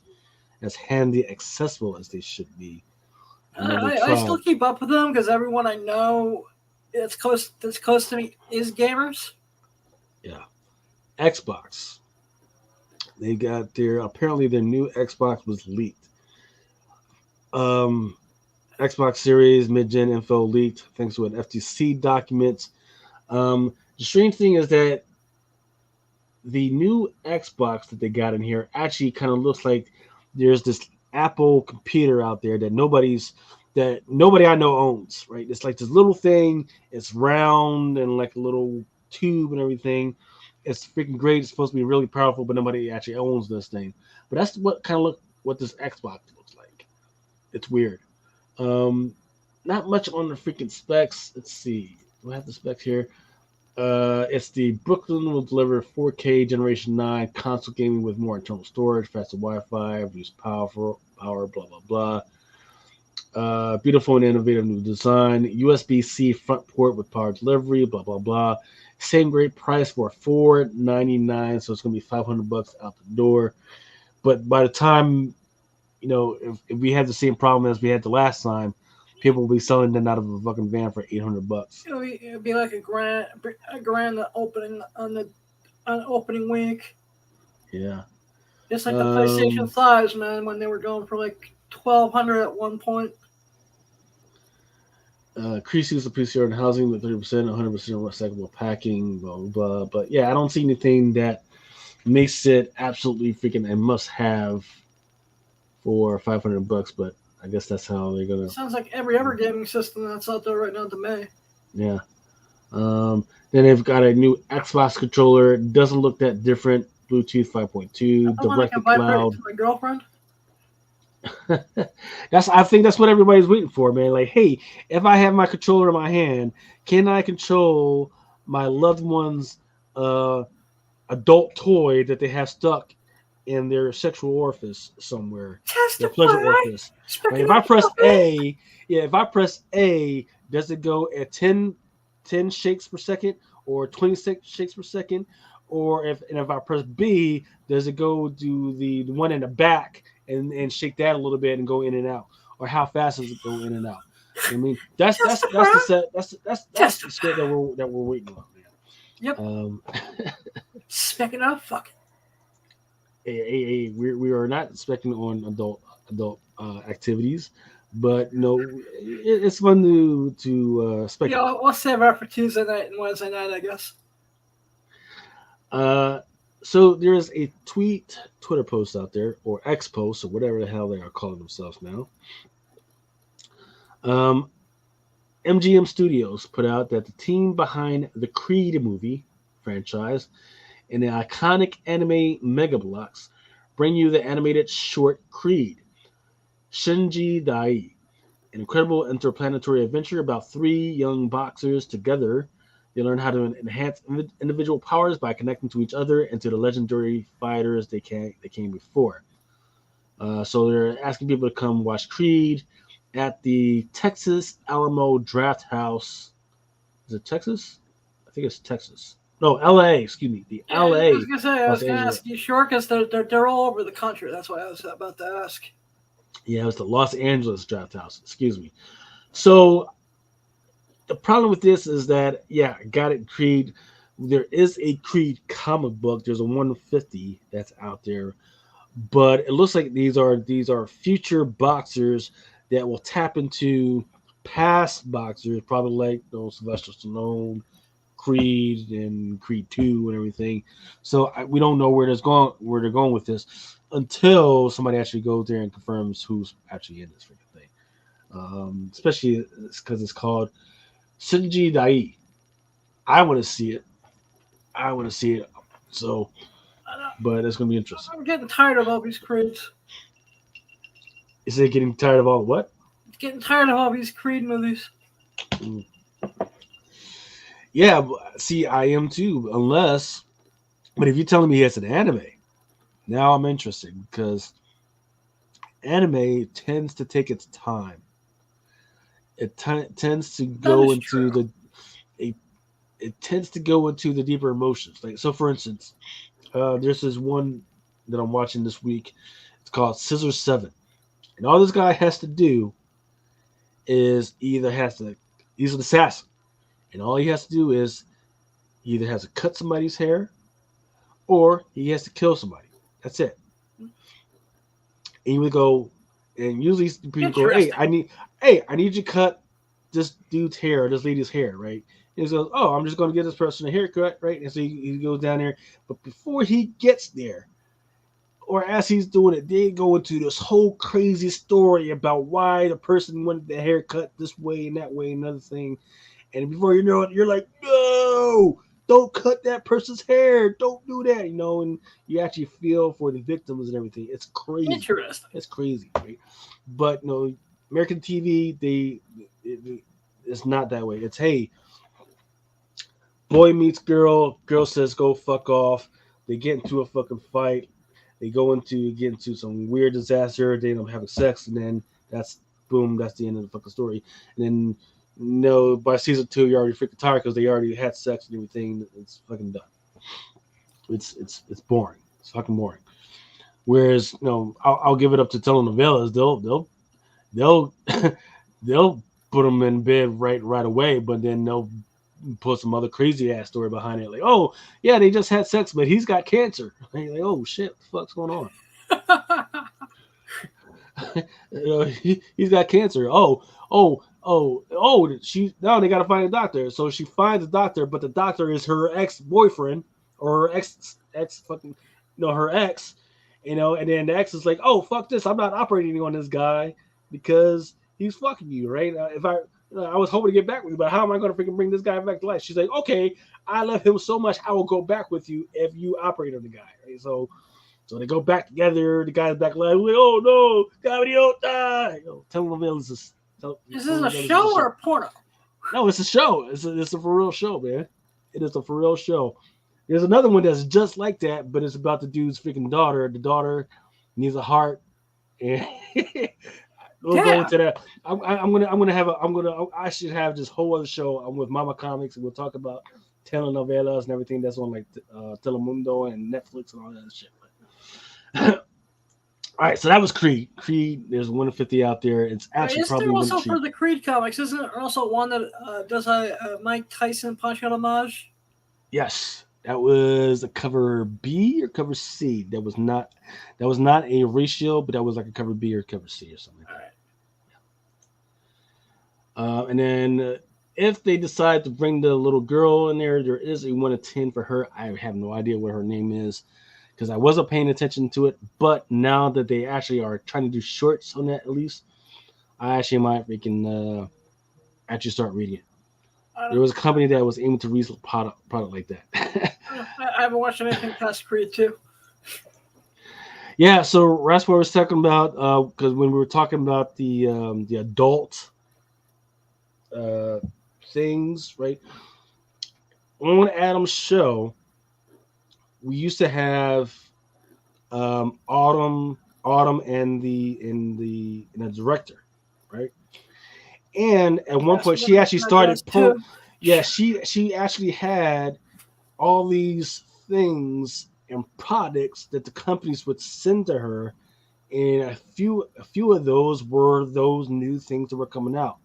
as handy accessible as they should be. I still keep up with them because everyone I know that's close to me is gamers. Yeah. Xbox. They got apparently their new Xbox was leaked. Xbox Series mid-gen info leaked thanks to an FTC document. The strange thing is that the new Xbox that they got in here actually kind of looks like there's this Apple computer out there that nobody I know owns, right? It's like this little thing. It's round and like a little tube and everything. It's freaking great. It's supposed to be really powerful, but nobody actually owns this thing. But that's what this Xbox looks like. It's weird. Not much on the freaking specs. Let's see. Do I have the specs here? It's the Brooklyn will deliver 4K Generation 9 console gaming with more internal storage, faster Wi-Fi, reduced power, blah, blah, blah. Beautiful and innovative new design. USB-C front port with power delivery, blah, blah, blah. Same great price for $499, so it's going to be $500 out the door. But by the time, if we had the same problem as we had the last time, people will be selling them out of a fucking van for $800. It'll be like a grand opening on opening week. Yeah. Just like the PlayStation 5s, man, when they were going for like $1,200 at one point. Increase use of PCR and housing with 30%, 100% recyclable packing, blah, blah, blah. But yeah, I don't see anything that makes it absolutely freaking a must-have for $500. But I guess that's how they're gonna. Sounds like every other gaming system that's out there right now to me. Yeah. Then they've got a new Xbox controller. It doesn't look that different. Bluetooth 5.2, direct to cloud. My girlfriend. I think that's what everybody's waiting for, man. Like, hey, if I have my controller in my hand, can I control my loved one's adult toy that they have stuck in their sexual orifice somewhere? Their pleasure orifice. Like, if I press A, does it go at 10 shakes per second or 26 shakes per second? Or if I press B, does it go to the one in the back and shake that a little bit and go in and out? Or how fast does it go in and out? I mean, that's the script that we're waiting on, man. Yep. Speaking of, fuck it. We are not expecting on adult activities. But it's fun to speculate. Yeah, we'll save that for Tuesday night and Wednesday night, I guess. So there's a Twitter post out there, or X post, or whatever the hell they are calling themselves now. MGM Studios put out that the team behind the Creed movie franchise and the iconic anime Mega Bloks bring you the animated short Creed, Shinji Dai, an incredible interplanetary adventure about three young boxers together. They learn how to enhance individual powers by connecting to each other and to the legendary fighters they came before. So they're asking people to come watch Creed at the Texas Alamo Draft House. Is it Texas? I think it's Texas. No, LA. Excuse me, the Yeah, I was LA, gonna say, I Los was gonna Angeles. ask you sure because they're all over the country. That's why I was about to ask. Yeah, it was the Los Angeles Draft House. Excuse me. So the problem with this is that I got it. Creed. There is a Creed comic book. There's a 150 that's out there, but it looks like these are future boxers that will tap into past boxers, probably like Sylvester Stallone, Creed, and Creed 2 and everything. So we don't know where they're going with this until somebody actually goes there and confirms who's actually in this freaking thing. Especially because it's called Shinji Dai. I want to see it. I want to see it. So, but it's going to be interesting. I'm getting tired of all these Creeds. Is it getting tired of all the what? Getting tired of all these Creed movies. Mm. Yeah, see, I am too. But if you're telling me it's an anime, now I'm interested because anime tends to take its time. It tends to That go is into true. it tends to go into the deeper emotions. Like so, for instance, there's this one that I'm watching this week. It's called Scissor Seven, and all this guy has to do is he's an assassin, and all he has to do is he either has to cut somebody's hair or he has to kill somebody. That's it. And you would go, and usually people go, Interesting. hey, I need you to cut this dude's hair, or this lady's hair, right? And he goes, oh, I'm just going to get this person a haircut, right? And so he goes down there, but before he gets there, or as he's doing it, they go into this whole crazy story about why the person wanted the haircut this way and that way, another thing. And before you know it, you're like, no, don't cut that person's hair. Don't do that, and you actually feel for the victims and everything. It's crazy. Interesting. It's crazy, right? But American TV, it's not that way. It's hey, boy meets girl, girl says go fuck off. They get into a fucking fight. They get into some weird disaster. They end up having sex, and then that's boom. That's the end of the fucking story. And then by season 2, you're already freaking tired because they already had sex and everything. It's fucking done. It's boring. It's fucking boring. Whereas I'll give it up to telenovelas. They'll they'll put them in bed right away, but then they'll put some other crazy ass story behind it, like, oh yeah, they just had sex, but he's got cancer. And you're like, oh shit, what the fuck's going on? He's got cancer. She now they gotta find a doctor. So she finds a doctor, but the doctor is her ex-boyfriend or her ex fucking her ex, and then the ex is like, oh fuck this, I'm not operating on this guy because he's fucking you, right? If I was hoping to get back with you, but how am I going to freaking bring this guy back to life? She's like, okay, I love him so much, I will go back with you if you operate on the guy, right? So they go back together. The guy's back alive. Like, oh no, Gabriota. Telenovelas Is this a show or a porno? No, it's a show. It's a for real show, man. It is a for real show. There's another one that's just like that, but it's about the dude's freaking daughter. The daughter needs a heart, and we'll go into that. I should have this whole other show. I'm with Mama Comics, and we'll talk about telenovelas and everything that's on like Telemundo and Netflix and all that shit. All right, so that was Creed. Creed, there's 150 out there. It's actually Is probably there also cheap. for the Creed comics? Isn't there also one that does a Mike Tyson punch out homage? Yes, that was a cover B or cover C. That was not a ratio, but that was like a cover B or cover C or something. All right. And then if they decide to bring the little girl in there, there is a 1 to 10 for her. I have no idea what her name is because I wasn't paying attention to it. But now that they actually are trying to do shorts on that, at least, I actually might freaking actually start reading it. There was a company that was aiming to release a product like that. I haven't watched anything past Creed 2. Yeah, so that's what I was talking about because when we were talking about the adult things, right? On Adam's show, we used to have Autumn and the director, right? And at one point, she actually started. She actually had all these things and products that the companies would send to her, and a few of those were those new things that were coming out.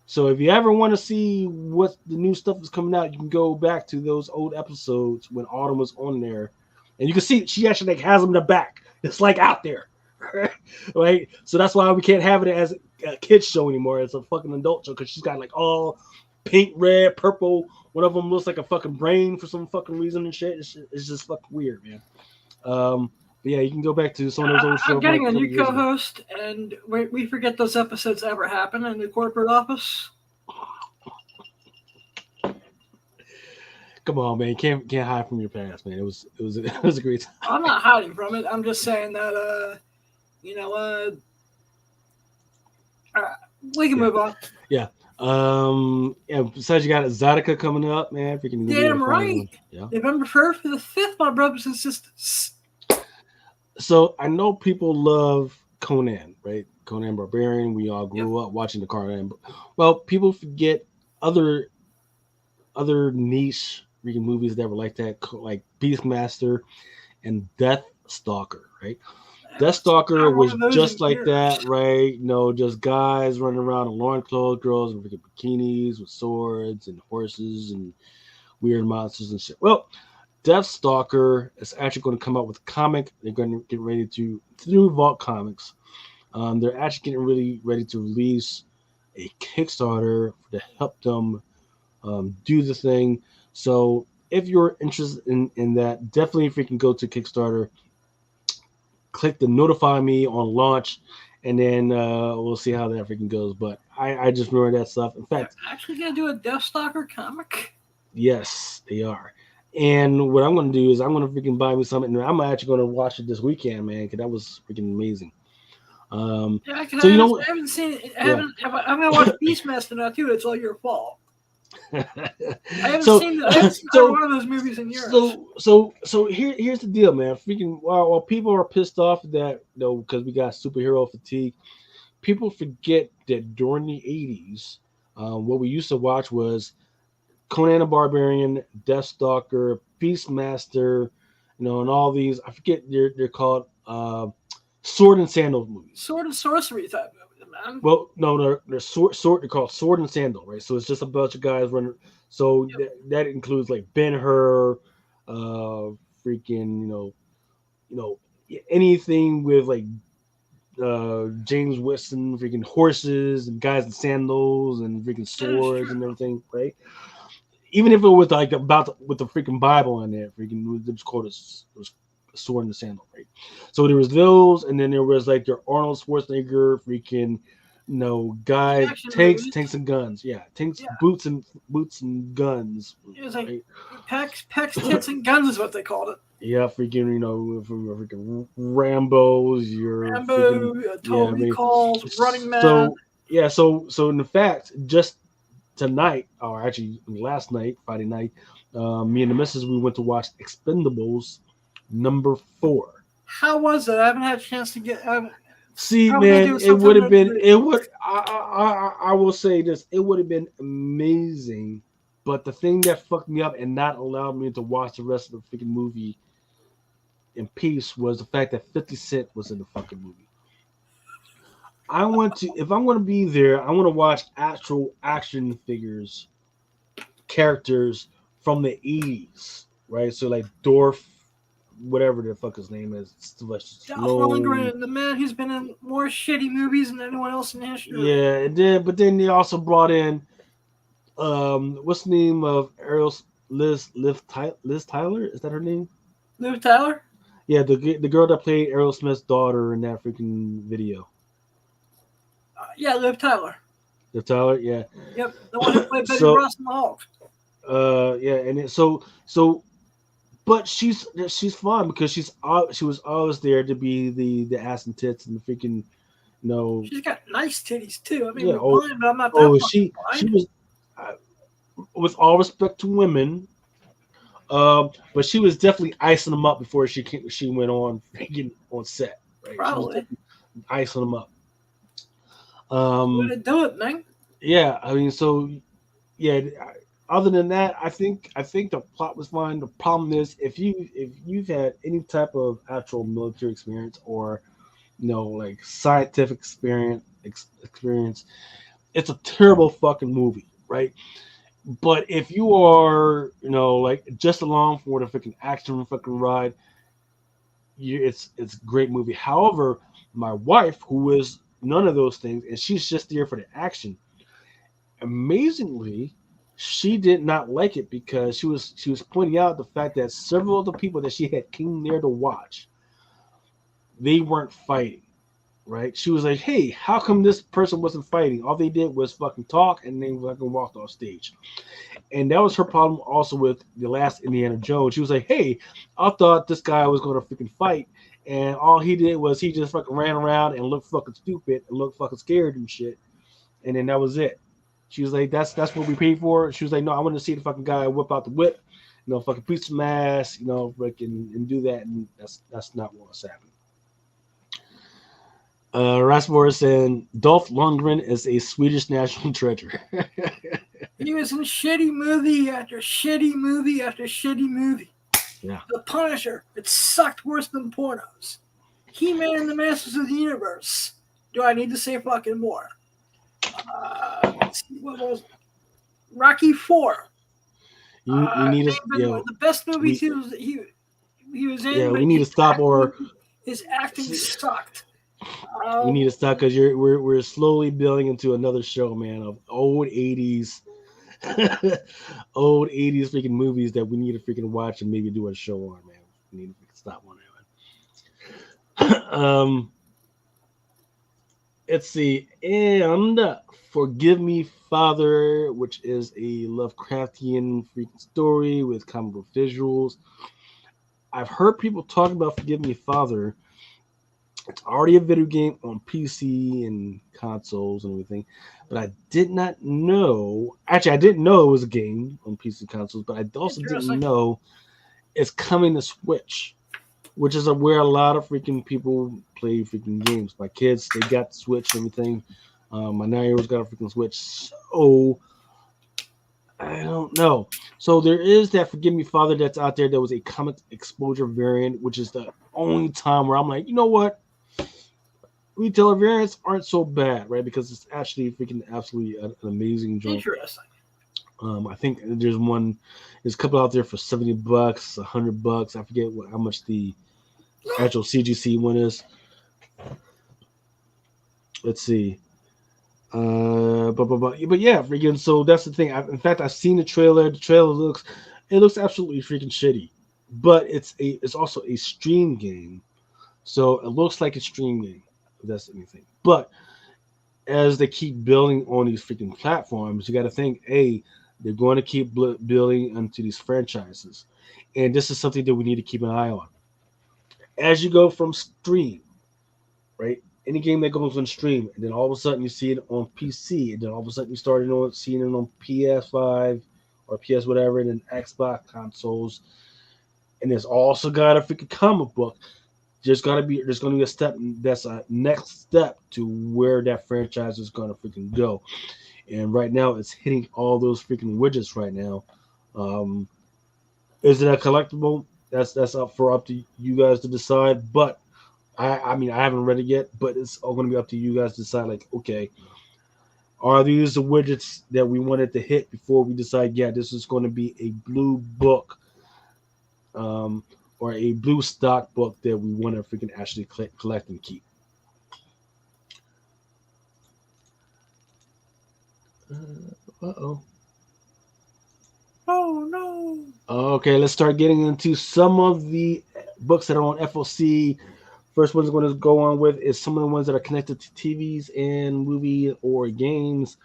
So if you ever want to see what the new stuff is coming out, you can go back to those old episodes when Autumn was on there, and you can see she actually has them in the back. It's like out there, right? So that's why we can't have it as a kids show anymore. It's a fucking adult show because she's got like all pink, red, purple. One of them looks like a fucking brain for some fucking reason and shit. It's just fucking weird, man. But yeah, you can go back to some of those old shows. I'm getting a new co-host, and we forget those episodes ever happen in the corporate office. Come on, man! You can't hide from your past, man. It was a great time. I'm not hiding from it. I'm just saying that we can move on. Yeah. Besides, you got Exotica coming up, man. Freaking damn right. Yeah. November 1st to the 5th, my brothers and sisters. So I know people love Conan, right? Conan Barbarian. We all grew up watching the Conan. Well, people forget other niche freaking movies that were like that, like Beastmaster and Deathstalker, right? Deathstalker was just like that, right? You know, just guys running around in loincloths, girls in freaking bikinis with swords and horses and weird monsters and shit. Well, Deathstalker is actually going to come out with a comic. They're going to get ready to through Vault Comics. They're actually getting really ready to release a Kickstarter to help them do the thing. So if you're interested in that, definitely freaking go to Kickstarter. Click the notify me on launch, and then we'll see how that freaking goes. But I just remember that stuff. In fact, they're actually gonna do a Deathstalker comic. Yes, they are. And what I'm gonna do is I'm gonna freaking buy me something. And I'm actually gonna watch it this weekend, man, because that was freaking amazing. Yeah, because I haven't seen it. I'm gonna watch Beastmaster now too. It's all your fault. I haven't seen one of those movies in years. So here's the deal, man. Freaking while people are pissed off that because we got superhero fatigue, people forget that during the 80s, what we used to watch was Conan the Barbarian, Deathstalker, Beastmaster, and all these. I forget they're called sword and sandal movies. Sword and sorcery type movies, man. Well, no, they're sword. They're called sword and sandal, right? So it's just a bunch of guys running. So that includes like Ben-Hur, freaking anything with like James Weston, freaking horses and guys in sandals and freaking swords and everything, right? Even if it was like with the freaking Bible in there, freaking it was called a sword and the sandal, right? So there was those, and then there was like their Arnold Schwarzenegger, freaking guys, tanks and guns, boots and guns. It was like pecs, tits, and guns is what they called it. Yeah, freaking freaking Rambo's, Total Recalls, Running Man. So in fact, just tonight, or actually last night, Friday night, me and the missus, we went to watch Expendables number 4. How was it? I haven't had a chance to get. See, man, it would have been. It would. I will say this. It would have been amazing, but the thing that fucked me up and not allowed me to watch the rest of the freaking movie in peace was the fact that 50 Cent was in the fucking movie. If I'm going to be there, I want to watch actual action figures, characters from the 80s, right? So like Dorf, whatever the fuck his name is. Dolph Lundgren, the man who's been in more shitty movies than anyone else in history. Yeah, but then they also brought in what's the name of Errol's Liz Tyler? Is that her name? Liv Tyler? Yeah, the girl that played Errol Smith's daughter in that freaking video. Yeah, Liv Tyler. Liv Tyler, yeah. Yep, the one who played Betty Ross in the Hulk. Yeah, and but she's fine because she was always there to be the ass and tits and the freaking She's got nice titties too. I mean, yeah, we're blind, but I'm not that she blind. was with all respect to women, but she was definitely icing them up before she went on freaking on set. Right? Probably icing them up. Way to do it, man. Yeah, I mean, so yeah. Other than that, I think the plot was fine. The problem is if you've had any type of actual military experience or like scientific experience, it's a terrible fucking movie, right? But if you are like just along for the freaking action fucking ride, it's a great movie. However, my wife, who is none of those things, and she's just there for the action, amazingly, she did not like it because she was pointing out the fact that several of the people that she had came there to watch, they weren't fighting, right? She was like, hey, how come this person wasn't fighting? All they did was fucking talk and they fucking walked off stage. And that was her problem also with the last Indiana Jones. She was like, hey, I thought this guy was going to freaking fight, and all he did was he just fucking ran around and looked fucking stupid and looked fucking scared and shit. And then that was it. She was like, that's what we paid for. She was like, no, I want to see the fucking guy whip out the whip, fucking beat some ass, freaking and do that. And that's not what's happening. Rasmus saying Dolph Lundgren is a Swedish national treasure. He was in shitty movie after shitty movie after shitty movie. Yeah. The Punisher, it sucked worse than pornos. He-Man and the Masters of the Universe. Do I need to say fucking more? Let's see, what was Rocky 4? You need to, the best movies he was in. Yeah, we need to stop his acting sucked. We need to stop because we're slowly building into another show, man, of old 80s freaking movies that we need to freaking watch and maybe do a show on, man. We need to stop one anyway. Let's see, and Forgive Me, Father, which is a Lovecraftian freaking story with comic book visuals. I've heard people talk about Forgive Me, Father. It's already a video game on PC and consoles and everything, but I did not know. Actually, I didn't know it was a game on PC and consoles, but I also didn't know it's coming to Switch, which is where a lot of freaking people play freaking games. My kids, they got the Switch and everything. My 9-year-old's got a freaking Switch. So I don't know. So there is that Forgive Me, Father that's out there. There was a comic exposure variant, which is the only time where I'm like, you know what? Retailer variants aren't so bad, right? Because it's actually freaking absolutely an amazing joint. Interesting. I think there's a couple out there for $70, $100. I forget how much the actual CGC one is. Let's see. But yeah, freaking. So that's the thing. In fact, I've seen the trailer. The trailer looks absolutely freaking shitty, but it's also a stream game, so it looks like a stream game. If that's anything. But as they keep building on these freaking platforms, you got to think, hey, they're going to keep building into these franchises, and this is something that we need to keep an eye on. As you go from stream, right? Any game that goes on stream, and then all of a sudden you see it on PC, and then all of a sudden you start seeing it on PS5 or PS whatever, and then Xbox consoles, and there's also got a freaking comic book. There's going to be a step that's a next step to where that franchise is going to freaking go, and right now it's hitting all those freaking widgets right now. Is it a collectible? That's up to you guys to decide. But I mean, I haven't read it yet, but it's all going to be up to you guys to decide. Like, okay, are these the widgets that we wanted to hit before we decide? Yeah, this is going to be a blue book. or a blue stock book that we want to freaking actually collect and keep. Uh-oh. Oh no. Okay, let's start getting into some of the books that are on FOC. First one's going to go on with is some of the ones that are connected to TVs and movies or games.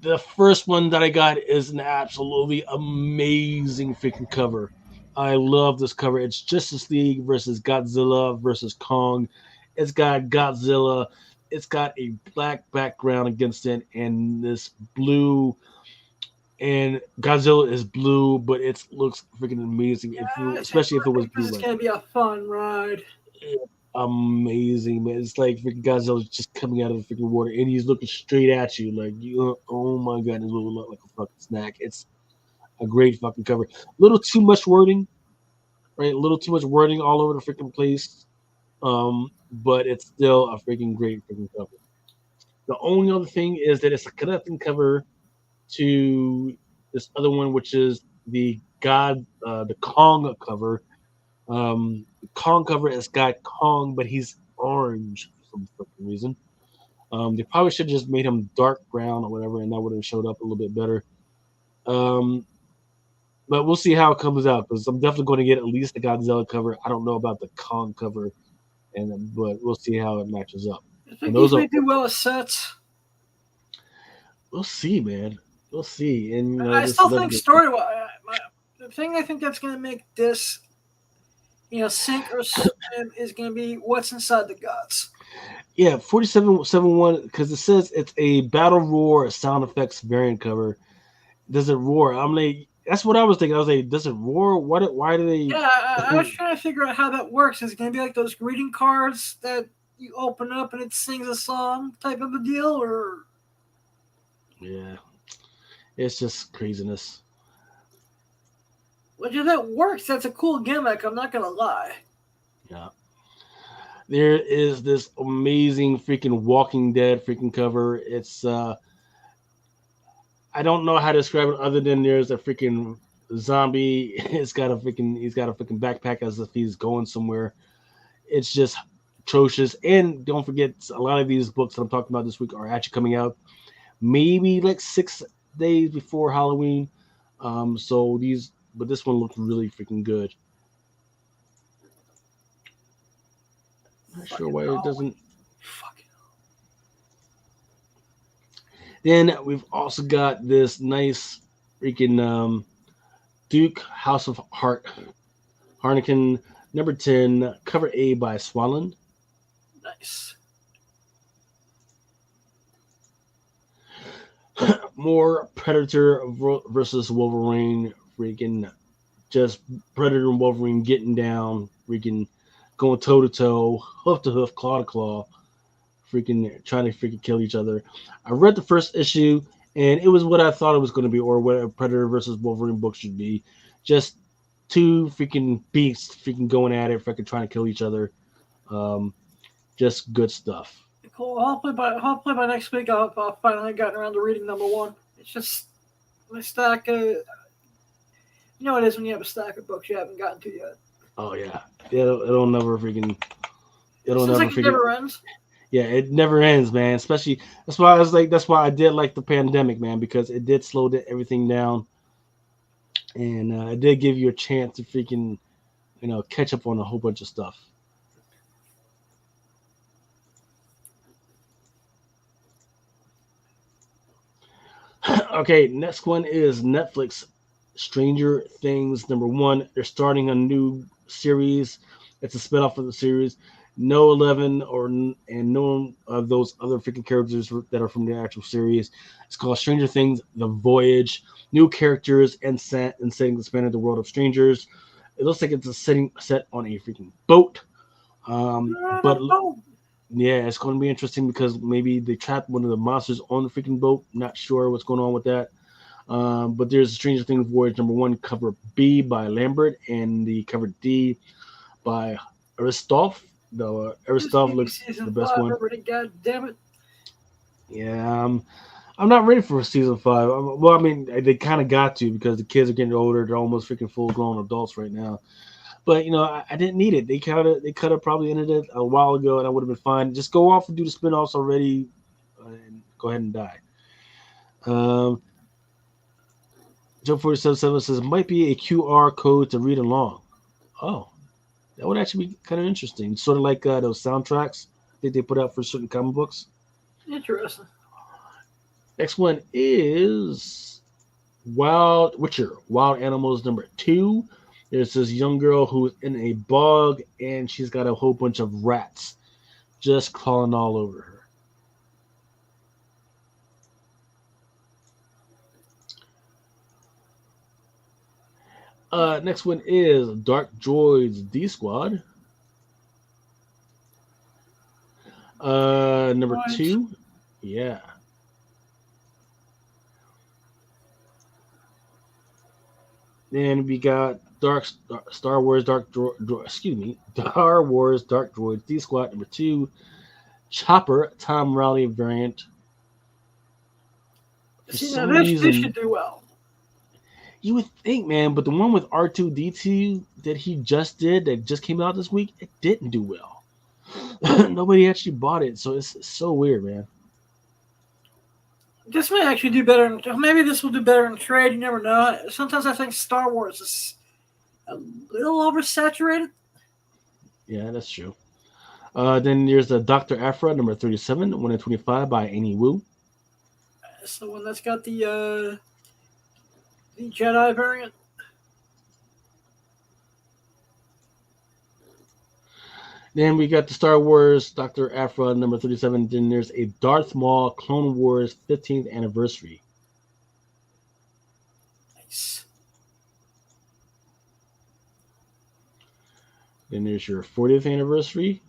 The first one that I got is an absolutely amazing freaking cover. I love this cover. It's Justice League versus Godzilla versus Kong. It's got Godzilla. It's got a black background against it and this blue. And Godzilla is blue, but it looks freaking amazing. Especially if it was blue. This is gonna be a fun ride. Amazing, man. It's like freaking Godzilla's just coming out of the freaking water and he's looking straight at you like you. Oh my god, it will look like a fucking snack. It's a great fucking cover. Little too much wording, right? A little too much wording all over the freaking place. But it's still a freaking great freaking cover. The only other thing is that it's a connecting cover to this other one, which is the Kong cover. The Kong cover has got Kong, but he's orange for some fucking reason. They probably should have just made him dark brown or whatever, and that would have showed up a little bit better. But we'll see how it comes out because I'm definitely going to get at least the Godzilla cover. I don't know about the Kong cover, but we'll see how it matches up. I think these may do well as sets. We'll see, man. We'll see. And I still think story-wise, the thing I think that's going to make this, sink or swim is going to be what's inside the guts. Yeah, 4771 because it says it's a Battle Roar sound effects variant cover. Does it roar? I'm like, that's what I was thinking. I was like, does it roar? Why do they? Yeah, I was trying to figure out how that works. Is it going to be like those greeting cards that you open up and it sings a song type of a deal, or? Yeah, it's just craziness. Well, if that works, that's a cool gimmick. I'm not gonna lie. Yeah. There is this amazing freaking Walking Dead freaking cover. It's I don't know how to describe it other than there's a freaking zombie. He's got a freaking backpack as if he's going somewhere. It's just atrocious. And don't forget, a lot of these books that I'm talking about this week are actually coming out maybe like 6 days before Halloween. But this one looks really freaking good. Not sure why it doesn't. Then we've also got this nice freaking Duke House of Harnican number 10, cover A by Swalland. Nice. More Predator versus Wolverine. Freaking just Predator and Wolverine getting down. Freaking going toe to toe, hoof to hoof, claw to claw. Freaking trying to freaking kill each other. I read the first issue and it was what I thought it was going to be, or what a Predator versus Wolverine book should be. Just two freaking beasts freaking going at it, freaking trying to kill each other. Just good stuff. Cool. Hopefully by next week I'll finally gotten around to reading number 1. It's just my stack of, you know what it is when you have a stack of books you haven't gotten to yet. Oh yeah, it'll never freaking. It'll never like freaking. It never ends. Yeah, it never ends, man. Especially that's why I did like the pandemic, man, because it did slow everything down, and it did give you a chance to freaking, catch up on a whole bunch of stuff. Okay, next one is Netflix Stranger Things number 1. They're starting a new series. It's a spinoff of the series. No 11 and none of those other freaking characters that are from the actual series. It's called Stranger Things: The Voyage. New characters and setting expanded the world of strangers. It looks like it's a setting set on a freaking boat. Yeah, it's going to be interesting because maybe they trapped one of the monsters on the freaking boat. Not sure what's going on with that. But there's Stranger Things Voyage number 1, cover B by Lambert, and the cover D by Aristolph. The Aristolph looks the best one. God damn it. Yeah, I'm not ready for season 5. Well, I mean, they kind of got to because the kids are getting older. They're almost freaking full-grown adults right now. But I didn't need it. They could have probably ended it a while ago, and I would have been fine. Just go off and do the spinoffs already, and go ahead and die. Joe 477 says might be a QR code to read along. Oh, that would actually be kind of interesting. Sort of like those soundtracks that they put out for certain comic books. Interesting. Next one is Wild Animals number 2. There's this young girl who's in a bog, and she's got a whole bunch of rats just crawling all over her. Next one is Dark Droids D Squad. Number 2. Yeah. Then we got Star Wars Dark Droids D Squad number 2. Chopper Tom Riley variant. See, now this should do well. You would think, man, but the one with R2D2 that he just did, that just came out this week, it didn't do well. Nobody actually bought it, so it's so weird, man. This may actually do better. Maybe this will do better in trade. You never know. Sometimes I think Star Wars is a little oversaturated. Yeah, that's true. Then there's the Dr. Aphra, number 37, 1 in 25 by Annie Wu. That's the one that's got the Jedi variant. Then we got the Star Wars Dr. Aphra, number 37. Then there's a Darth Maul Clone Wars 15th anniversary. Nice. Then there's your 40th anniversary.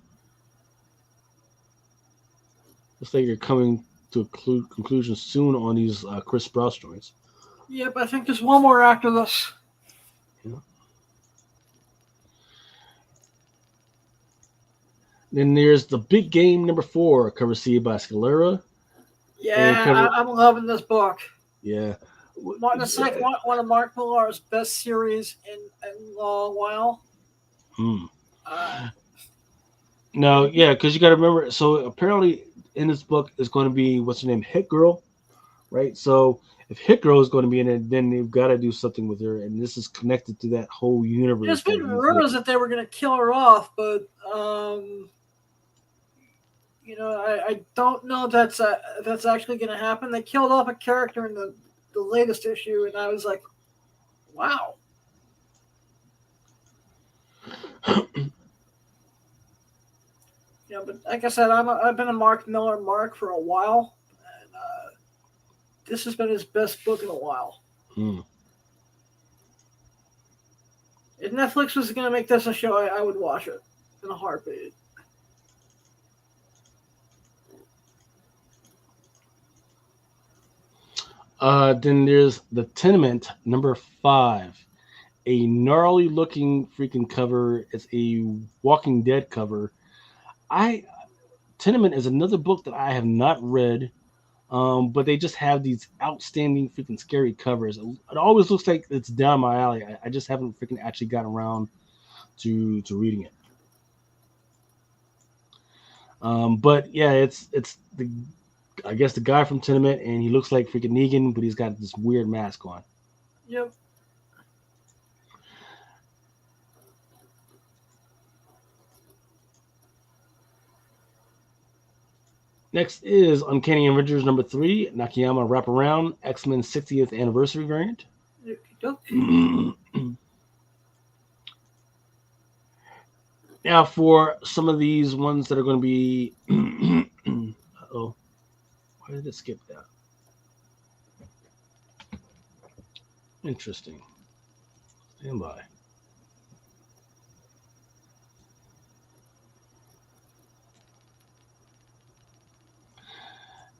Looks like you're coming to a conclusion soon on these Chris Sprouse joints. Yep, I think there's one more after this. Yeah. Then there's the Big Game number 4, cover C by Scalera. Yeah, I'm loving this book. Yeah. It's like one of Mark Millar's best series in a long while. No, yeah, because you got to remember. So apparently in this book is going to be, what's her name, Hit Girl, right? So if Hit Girl is going to be in it, then they've got to do something with her, and this is connected to that whole universe. There's been rumors that they were going to kill her off, but I don't know that's actually going to happen. They killed off a character in the latest issue, and I was like, wow. But like I said, I've been a Mark Millar mark for a while, and this has been his best book in a while. If Netflix was going to make this a show, I would watch it in a heartbeat. Then there's the Tenement number 5, a gnarly looking freaking cover. It's a Walking Dead cover. Tenement is another book that I have not read, but they just have these outstanding freaking scary covers. It always looks like it's down my alley. I just haven't freaking actually gotten around to reading it. But yeah, it's I guess the guy from Tenement, and he looks like freaking Negan, but he's got this weird mask on. Yep. Next is Uncanny Avengers number 3, Nakayama Wraparound, X-Men 60th Anniversary variant. Now for some of these ones that are going to be... Uh-oh. Why did it skip that? Interesting. Stand by.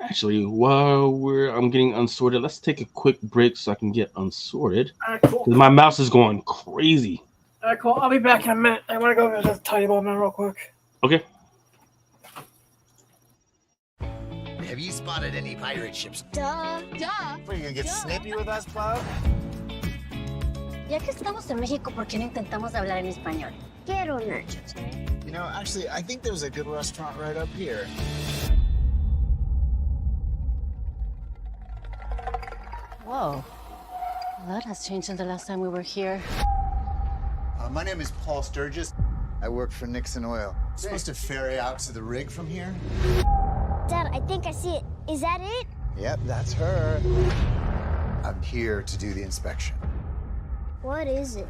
Actually, while I'm getting unsorted, let's take a quick break so I can get unsorted. All right, cool. My mouse is going crazy. All right, cool. I'll be back in a minute. I want to go to the tiny ball man real quick. Okay. Have you spotted any pirate ships? Duh. What, are you gonna get snippy with us, Cloud? Ya que estamos en México, ¿por qué no intentamos hablar en español? Quiero nachos. You know, actually, I think there's a good restaurant right up here. Whoa. Well, that has changed since the last time we were here. My name is Paul Sturgis. I work for Nixon Oil. Supposed to ferry out to the rig from here? Dad, I think I see it. Is that it? Yep, that's her. I'm here to do the inspection. What is it?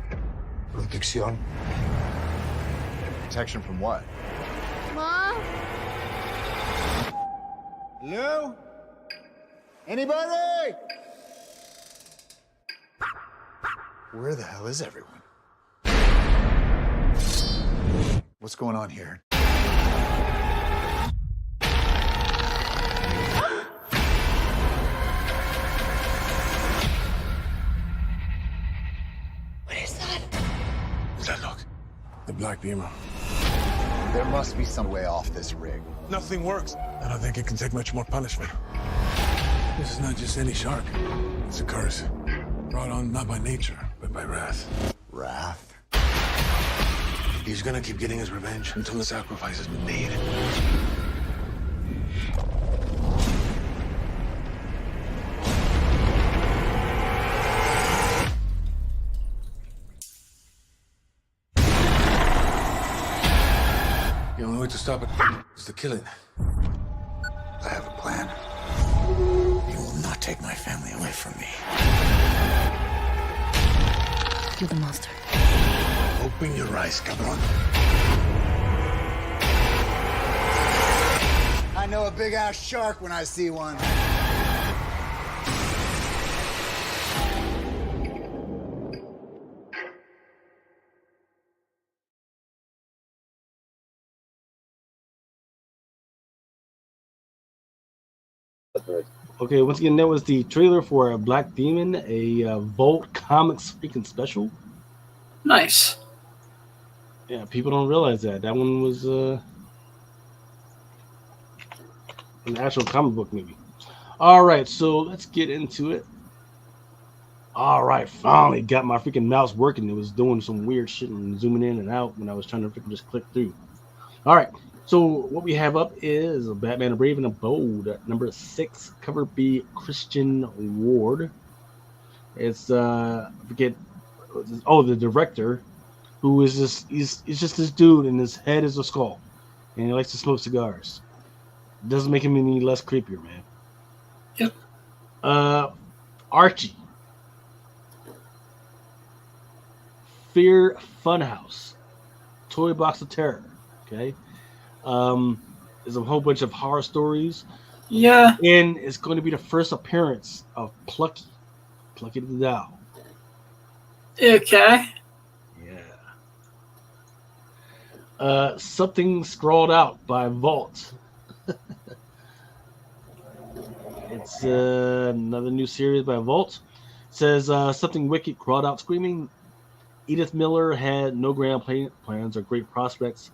Protección. Protection from what? Mom? Hello? Anybody? Where the hell is everyone? What's going on here? What is that? What's that look? The Black Beamer. There must be some way off this rig. Nothing works. I don't think it can take much more punishment. This is not just any shark. It's a curse. Brought on not by nature, but by wrath. Wrath? He's gonna keep getting his revenge until the sacrifice has been made. The only way to stop it is to kill it. I have a plan. You will not take my family away from me. You're the monster. Open your eyes, cabron. I know a big-ass shark when I see one. Okay, once again, that was the trailer for Black Demon, a Volt Comics freaking special. Nice. Yeah, people don't realize that. That one was an actual comic book movie. All right, so let's get into it. All right, finally got my freaking mouse working. It was doing some weird shit and zooming in and out when I was trying to freaking just click through. All right, so what we have up is a Batman, a Brave and a Bold, number 6, cover B, Christian Ward. It's I forget. Oh, the director, who is this? He's just this dude, and his head is a skull, and he likes to smoke cigars. Doesn't make him any less creepier, man. Yep. Archie, Fear Funhouse, Toy Box of Terror. Okay, there's a whole bunch of horror stories. Yeah. And it's going to be the first appearance of Plucky the Doll. Okay. Yeah. Something Scrawled Out by Vault. It's another new series by Vault. It says something wicked crawled out screaming. Edith Miller had no grand plans or great prospects.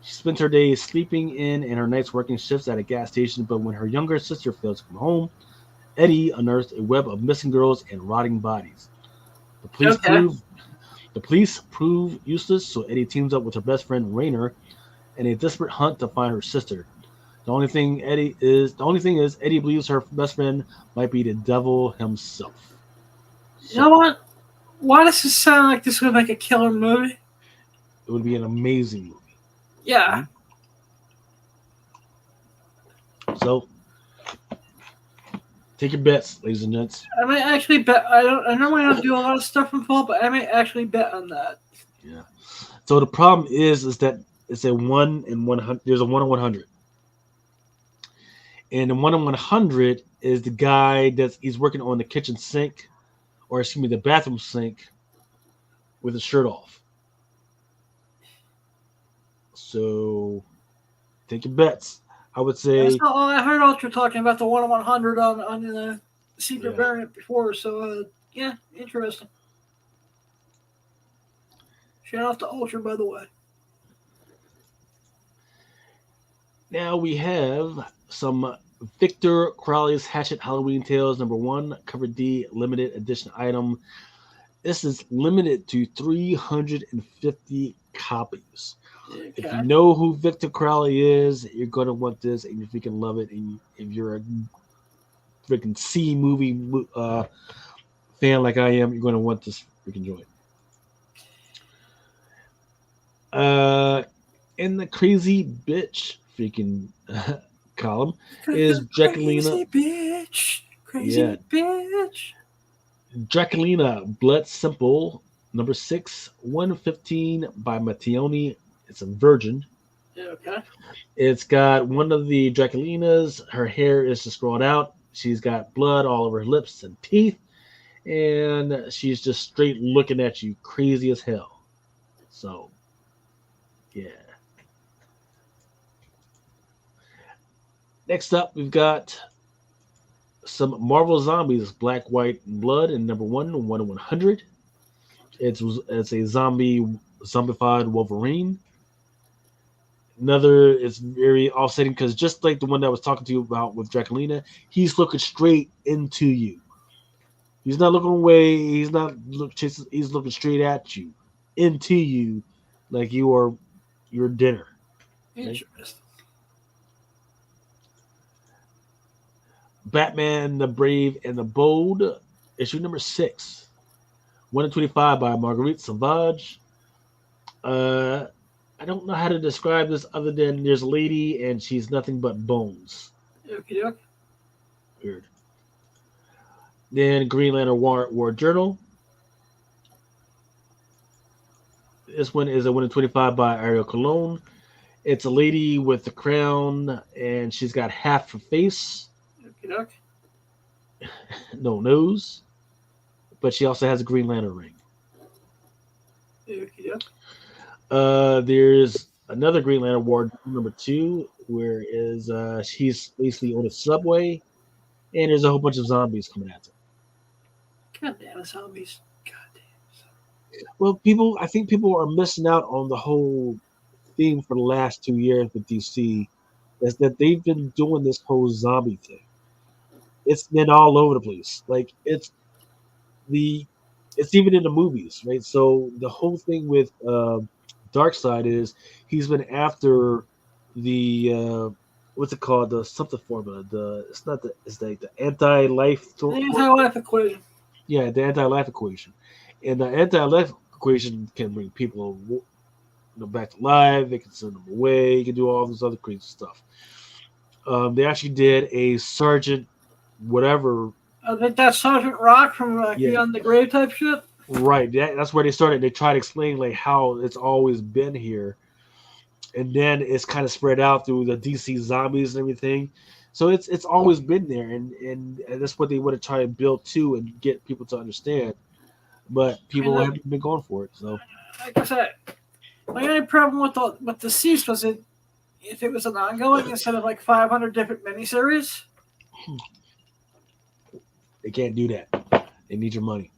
She spent her days sleeping in and her nights working shifts at a gas station, but when her younger sister failed to come home, Eddie unearthed a web of missing girls and rotting bodies. The police prove useless, so Eddie teams up with her best friend Rainer in a desperate hunt to find her sister. The only thing is Eddie believes her best friend might be the devil himself. You know what? Why does this sound like this would make a killer movie? It would be an amazing movie. Yeah. So, take your bets, ladies and gents. I may actually bet. I normally don't do a lot of stuff from Paul, but I may actually bet on that. Yeah. So the problem is that it's a 1 in 100. There's a 1 in 100, and the 1 in 100 is the guy he's working on the kitchen sink, or excuse me, the bathroom sink, with his shirt off. So, take your bets. I would say. I heard Ultra talking about the 1 in 100 on the secret variant before. So, yeah, interesting. Shout out to Ultra, by the way. Now we have some Victor Crowley's Hatchet Halloween Tales #1, cover D, limited edition item. This is limited to 350 copies. If Okay. you know who Victor Crowley is, you're gonna want this, and if you can love it, and if you're a freaking C movie fan like I am, you're gonna want this freaking joint. In the crazy bitch freaking column is Crazy Draculina. bitch. Crazy Yeah, bitch. Draculina Blood Simple number 6, 115 by Mattioni. It's a virgin. Okay. It's got one of the Draculinas. Her hair is just grown out. She's got blood all over her lips and teeth, and she's just straight looking at you, crazy as hell. So, yeah. Next up, we've got some Marvel Zombies, Black, White, and Blood, and number 1 in 100. It's a zombified Wolverine. Another is very offsetting because just like the one that I was talking to you about with Draculina, he's looking straight into you. He's not looking away. He's not chasing. He's looking straight at you, into you, like you are your dinner. Interesting. Batman: The Brave and the Bold, issue number 6, 1 in 25 by Marguerite Sauvage. I don't know how to describe this other than there's a lady and she's nothing but bones. Okay. Weird. Then Green Lantern War Journal. This one is a 1 in 25 by Ariel Colon. It's a lady with a crown and she's got half her face, Okay. no nose, but she also has a Green Lantern ring. Okay. There's another Green Lantern War number 2, where she's basically on a subway, and there's a whole bunch of zombies coming at her. God damn zombies. God damn. Well, I think people are missing out on the whole theme for the last 2 years with DC, is that they've been doing this whole zombie thing. It's been all over the place. Like it's even in the movies, right? So the whole thing with Darkseid is he's been after the what's it called, the something formula, it's like the anti-life The anti-life equation. Yeah, the anti-life equation, and the anti-life equation can bring people back to life. They can send them away. You can do all this other crazy stuff. They actually did a Sergeant whatever. I think that's Sergeant Rock from Beyond the Grave type shit. Right, that's where they started. They tried to explain like how it's always been here, and then it's kind of spread out through the DC zombies and everything. So it's always been there, and that's what they want to try and build to and get people to understand. But people haven't been going for it. So, like I said, my only problem with the Cease was if it was an ongoing instead of like 500 different miniseries. They can't do that. They need your money.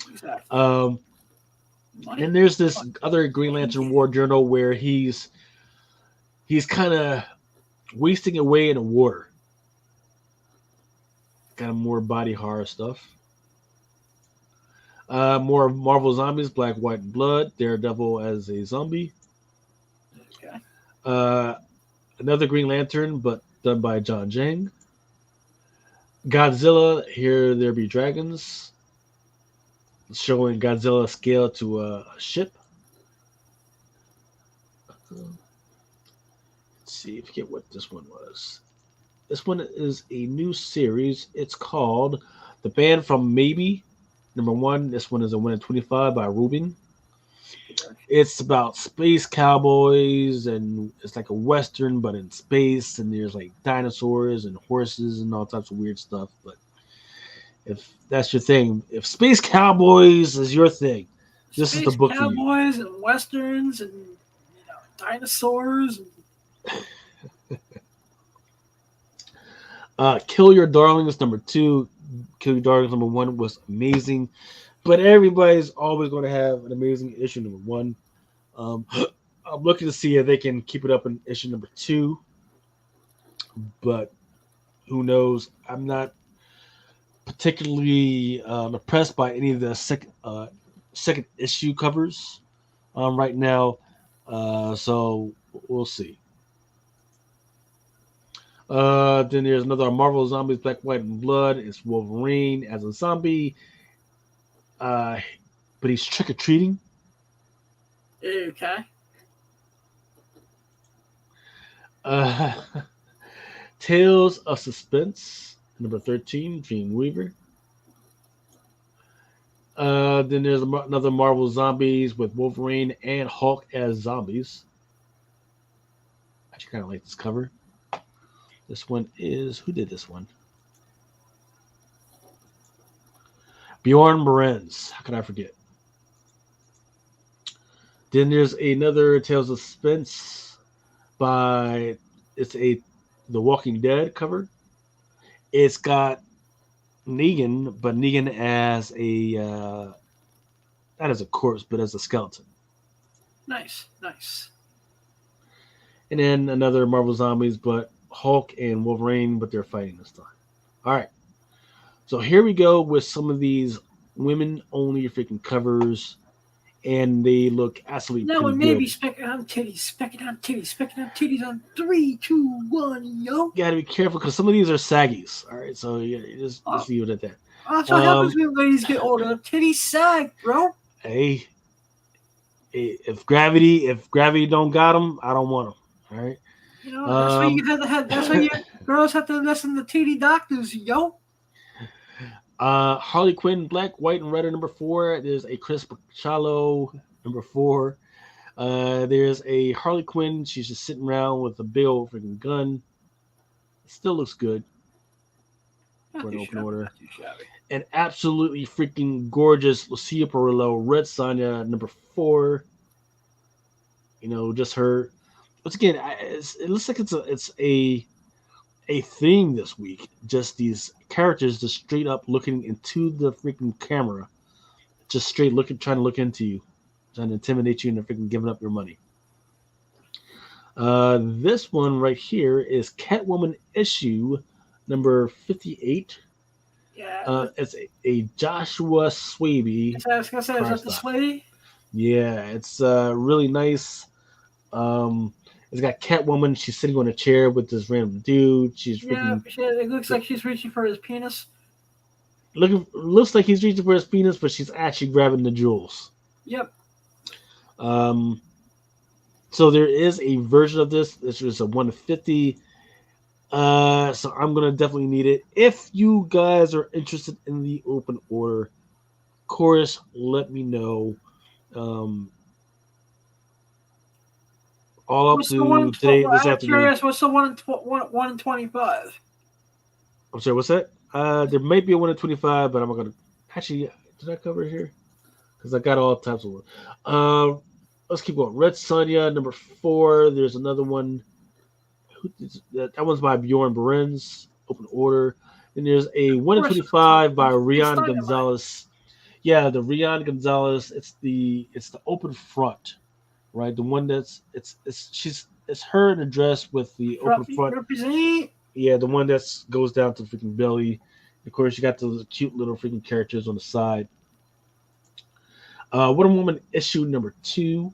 Exactly. And there's this other Green Lantern War Journal where he's kind of wasting away in the water. Kind of more body horror stuff. More Marvel Zombies, Black, White, and Blood. Daredevil as a zombie. Okay. Another Green Lantern, but done by John Jang. Godzilla, Here There Be Dragons. Showing Godzilla scale to a ship. Let's see, I forget what this one was. This one is a new series. It's called The Band from Maybe, number 1. This one is a 1 in 25 by Rubin. It's about space cowboys, and it's like a Western, but in space, and there's like dinosaurs and horses and all types of weird stuff. But if that's your thing, if space cowboys is your thing, this is the book for you. Cowboys and westerns and dinosaurs. Kill Your Darlings number 2. Kill Your Darlings number 1 was amazing, but everybody's always going to have an amazing issue number 1. I'm looking to see if they can keep it up in issue number 2, but who knows? I'm not particularly impressed by any of the second issue covers right now. So we'll see. Then there's another Marvel Zombies Black, White, and Blood. It's Wolverine as a zombie. But he's trick-or-treating. Okay. Tales of Suspense, number 13, Dreamweaver. Then there's another Marvel Zombies with Wolverine and Hulk as zombies. I actually kind of like this cover. This one is, who did this one? Bjorn Morenz. How could I forget? Then there's another Tales of Suspense by, The Walking Dead cover. It's got Negan, but Negan as not as a corpse, but as a skeleton. Nice. And then another Marvel Zombies, but Hulk and Wolverine, but they're fighting this time. All right. So here we go with some of these women-only freaking covers, and they look absolutely Now pretty and maybe good. specking on titties on 3, 2, 1, yo. You gotta be careful because some of these are saggies. All right, so yeah, just leave it at that. That's what happens when ladies get older. Titties sag, bro. Hey, if gravity don't got them, I don't want them. All right. You know, that's why you have to have. That's why you girls have to listen to titty doctors, yo. Harley Quinn, Black, White, and Red are number 4. There's a Chris Bachalo, number 4. There's a Harley Quinn. She's just sitting around with a big old freaking gun. It still looks good for an open order. An absolutely freaking gorgeous Lucia Perillo, Red Sonja, number 4. You know, just her. Once again, it looks like it's a theme this week. Just these characters just straight up looking into the freaking camera, just straight looking, trying to look into you, trying to intimidate you into freaking giving up your money. This one right here is Catwoman issue number 58. Yeah. It's a Joshua Swaby. I was gonna say, is that the Swaby? Yeah, it's really nice. It's got Catwoman. She's sitting on a chair with this random dude. It looks like she's reaching for his penis. Looks like he's reaching for his penis, but she's actually grabbing the jewels. Yep. So there is a version of this. This is a 150. So I'm gonna definitely need it. If you guys are interested in the open order, of course, let me know. All up to today, this afternoon. Curious, what's the 1 in 25? I'm sorry, what's that? There might be a 1 in 25, but I'm not gonna. Actually, did I cover it here? Because I got all types of one. Let's keep going. Red Sonja, number 4. There's another one. That one's by Bjorn Berens, open order. And there's a 1 in 25 by Rian Gonzalez. Yeah, the Rian Gonzalez. It's the open front, right? The one that's it's her in a dress with the open front. Represent. Yeah, the one that goes down to the freaking belly. Of course, you got those cute little freaking characters on the side. Wonder Woman issue number 2.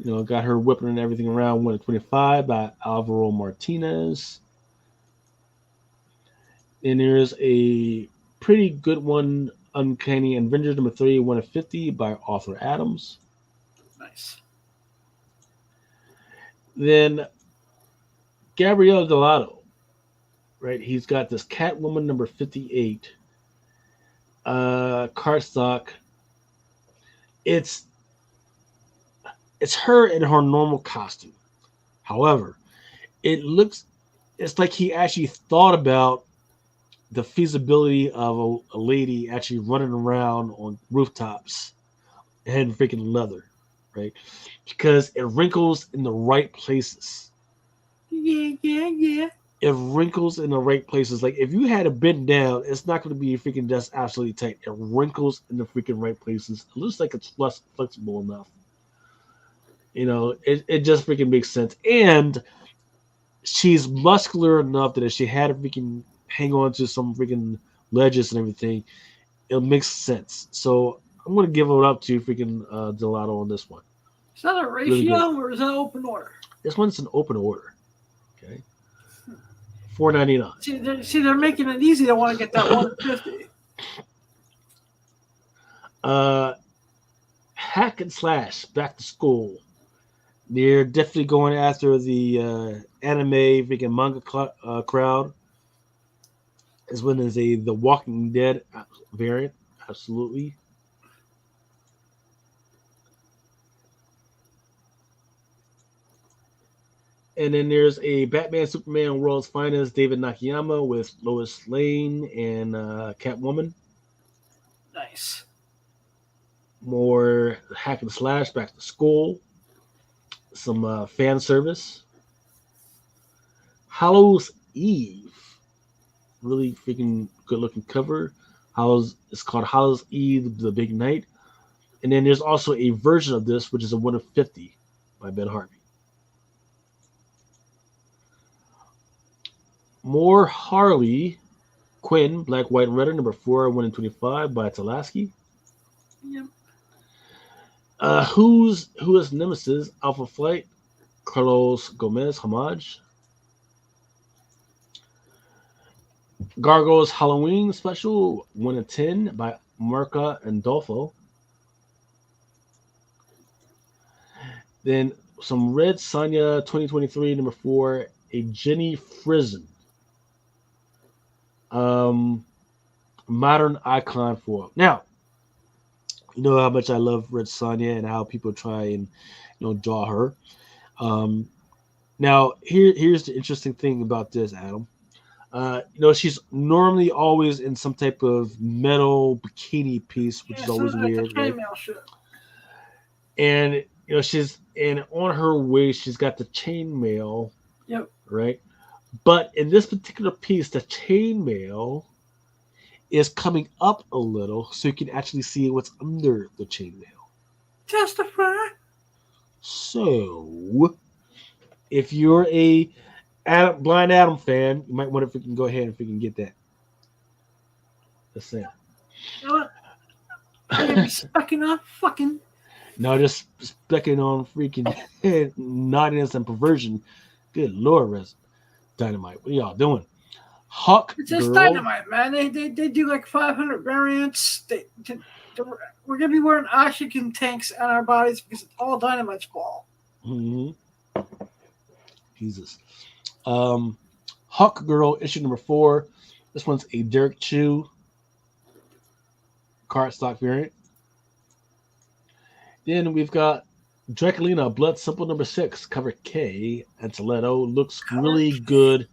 You know, got her whipping and everything around. 1 in 25 by Alvaro Martinez. And there's a pretty good one, Uncanny Avengers number 3, 1 in 50 by Arthur Adams. Nice. Then Gabriel Delado, right? He's got this Catwoman number 58 cardstock. It's her in her normal costume. However, it's like he actually thought about the feasibility of a lady actually running around on rooftops and freaking leather, right? Because it wrinkles in the right places. Yeah. It wrinkles in the right places. Like if you had it bent down, it's not going to be freaking just absolutely tight. It wrinkles in the freaking right places. It looks like it's less flexible enough. You know, it just freaking makes sense. And she's muscular enough that if she had a freaking hang on to some freaking ledges and everything. It makes sense. So I'm gonna give it up to freaking Gelato on this one. Is that a ratio or is that open order? This one's an open order. Okay. $4.99. They're making it easy to want to get that 150. Hack and Slash Back to School. They're definitely going after the anime freaking manga crowd, as well as the Walking Dead variant. Absolutely. And then there's a Batman Superman World's Finest David Nakayama with Lois Lane and Catwoman. Nice. More Hack and Slash Back to School. Some fan service. Hallows Eve. Really freaking good looking cover. It's called Hallows Eve, The Big Night. And then there's also a version of this, which is a 1 of 50 by Ben Harvey. More Harley Quinn, Black, White, and Red, number 4, 1 in 25 by Talaski. Yep. Who is Nemesis? Alpha Flight, Carlos Gomez, Homage. Gargoyles Halloween Special, 1 in 10 by Marca and Dolfo. Then some Red Sonja 2023, number 4, a Jenny Frizen. Modern icon for now. You know how much I love Red Sonja and how people try and draw her. Now here's the interesting thing about this, Adam. She's normally always in some type of metal bikini piece, which is always weird, right? And she's on her waist, she's got the chainmail. Yep. Right. But in this particular piece, the chainmail is coming up a little, so you can actually see what's under the chainmail. Testify. So, if you're a Blind Adam fan, you might want to freaking go ahead and freaking get that. Just saying. You know what? I'm gonna be specking on fucking. No, just specking on freaking naughtiness and perversion. Good Lord, Res Dynamite. What are y'all doing? Hawk It's just Girl. Dynamite, man. They do like 500 variants. We're gonna be wearing oxygen tanks on our bodies because it's all Dynamite's fault. Mm-hmm. Jesus. Hawk Girl issue number 4. This one's a Derek Chew cardstock variant. Then we've got Draculina Blood Simple number 6, cover K, and Toledo. Looks really good.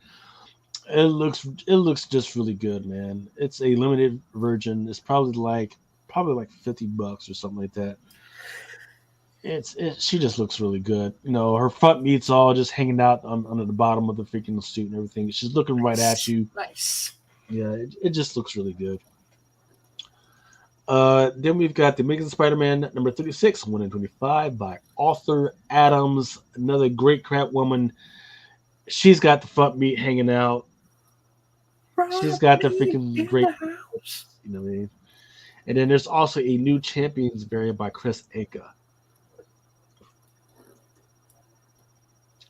It looks just really good, man. It's a limited version. It's probably like $50 or something like that. She just looks really good. Her front meat's all just hanging out under the bottom of the freaking suit and everything. She's looking right at you. Nice. Yeah, it just looks really good. Then we've got the Amazing Spider-Man number 36, 1 in 25 by Arthur Adams. Another great crap woman. She's got the front meat hanging out. She's got the freaking great, you know what I mean? And then there's also a new Champions variant by Chris Anka.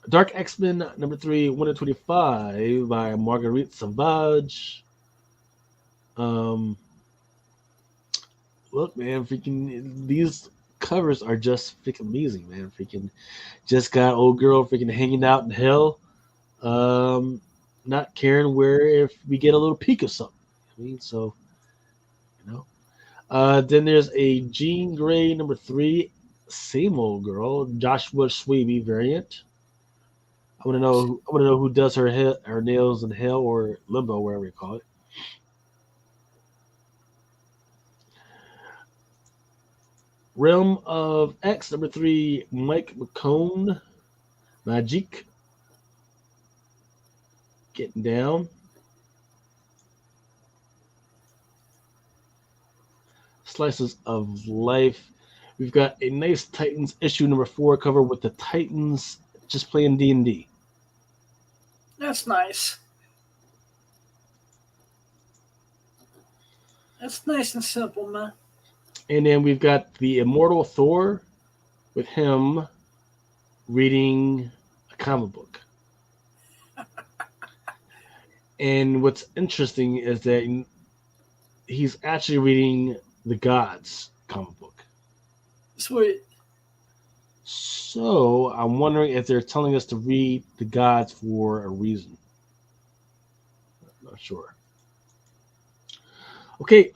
Dark X-Men number 3, 1 in 25 by Marguerite Sauvage. Look, man, freaking these covers are just freaking amazing, man. Freaking just got old girl freaking hanging out in hell. Not caring where if we get a little peek of something. I mean, so then there's a Jean Grey number 3, same old girl, Joshua Swaby variant. I want to know who does her nails in hell or limbo, wherever you call it. Realm of X number 3, Mike McCone, Magic. Getting down. Slices of Life. We've got a nice Titans issue number 4 cover with the Titans just playing D&D. That's nice. That's nice and simple, man. And then we've got the Immortal Thor with him reading a comic book. And what's interesting is that he's actually reading the Gods comic book. Sweet. So I'm wondering if they're telling us to read the Gods for a reason. I'm not sure. Okay,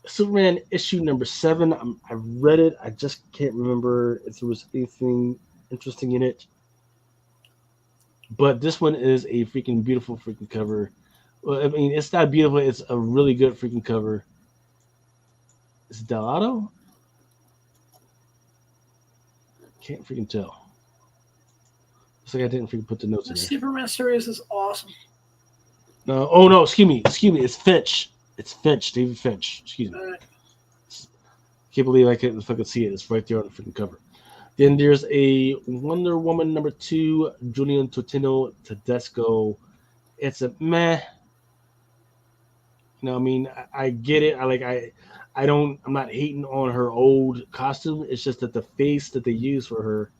Superman issue number 7. I read it. I just can't remember if there was anything interesting in it. But this one is a freaking beautiful freaking cover. Well, I mean, it's not beautiful. It's a really good freaking cover. Is it Delgado? Can't freaking tell. Looks like I didn't freaking put the notes The in there. Superman series is awesome. No, oh no, excuse me. It's Finch. It's Finch, David Finch. Excuse me. Can't believe I couldn't fucking see it. It's right there on the freaking cover. Then there's a Wonder Woman number 2, Julian Totino Tedesco. It's a meh. You know, I mean, I get it. I'm not hating on her old costume. It's just that the face that they use for her.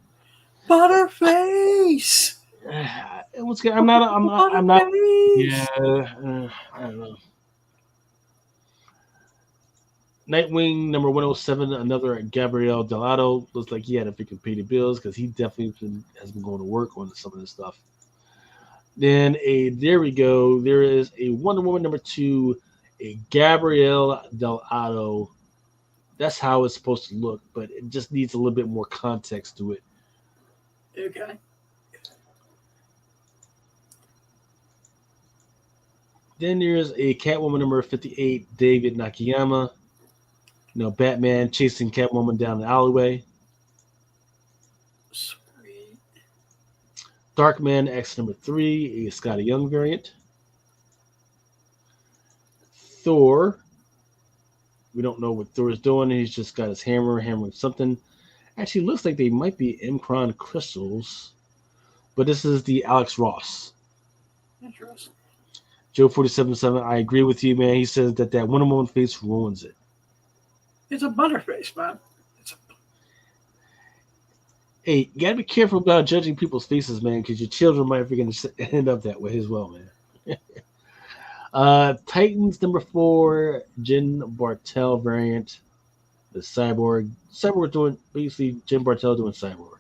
Butterface. It was good. I'm not. Yeah, I don't know. Nightwing number 107, another Gabriel Delgado. Looks like he had to freaking pay the bills because he definitely has been going to work on some of this stuff. Then there we go. There is a Wonder Woman number 2, a Gabriel Delgado. That's how it's supposed to look, but it just needs a little bit more context to it. Okay. Then there's a Catwoman number 58, David Nakayama. Batman chasing Catwoman down the alleyway. Sweet. Darkman X number 3, a Scotty Young variant. Thor. We don't know what Thor is doing. He's just got his hammering something. Actually, looks like they might be Imcron crystals. But this is the Alex Ross. Interesting. Joe 47.7, I agree with you, man. He says that Wonder Woman face ruins it. It's a butterface, man. Hey, you gotta be careful about judging people's faces, man, because your children might freaking end up that way as well, man. Titans number 4, Jen Bartel variant. The Cyborg. Cyborg doing, basically, Jen Bartel doing Cyborg.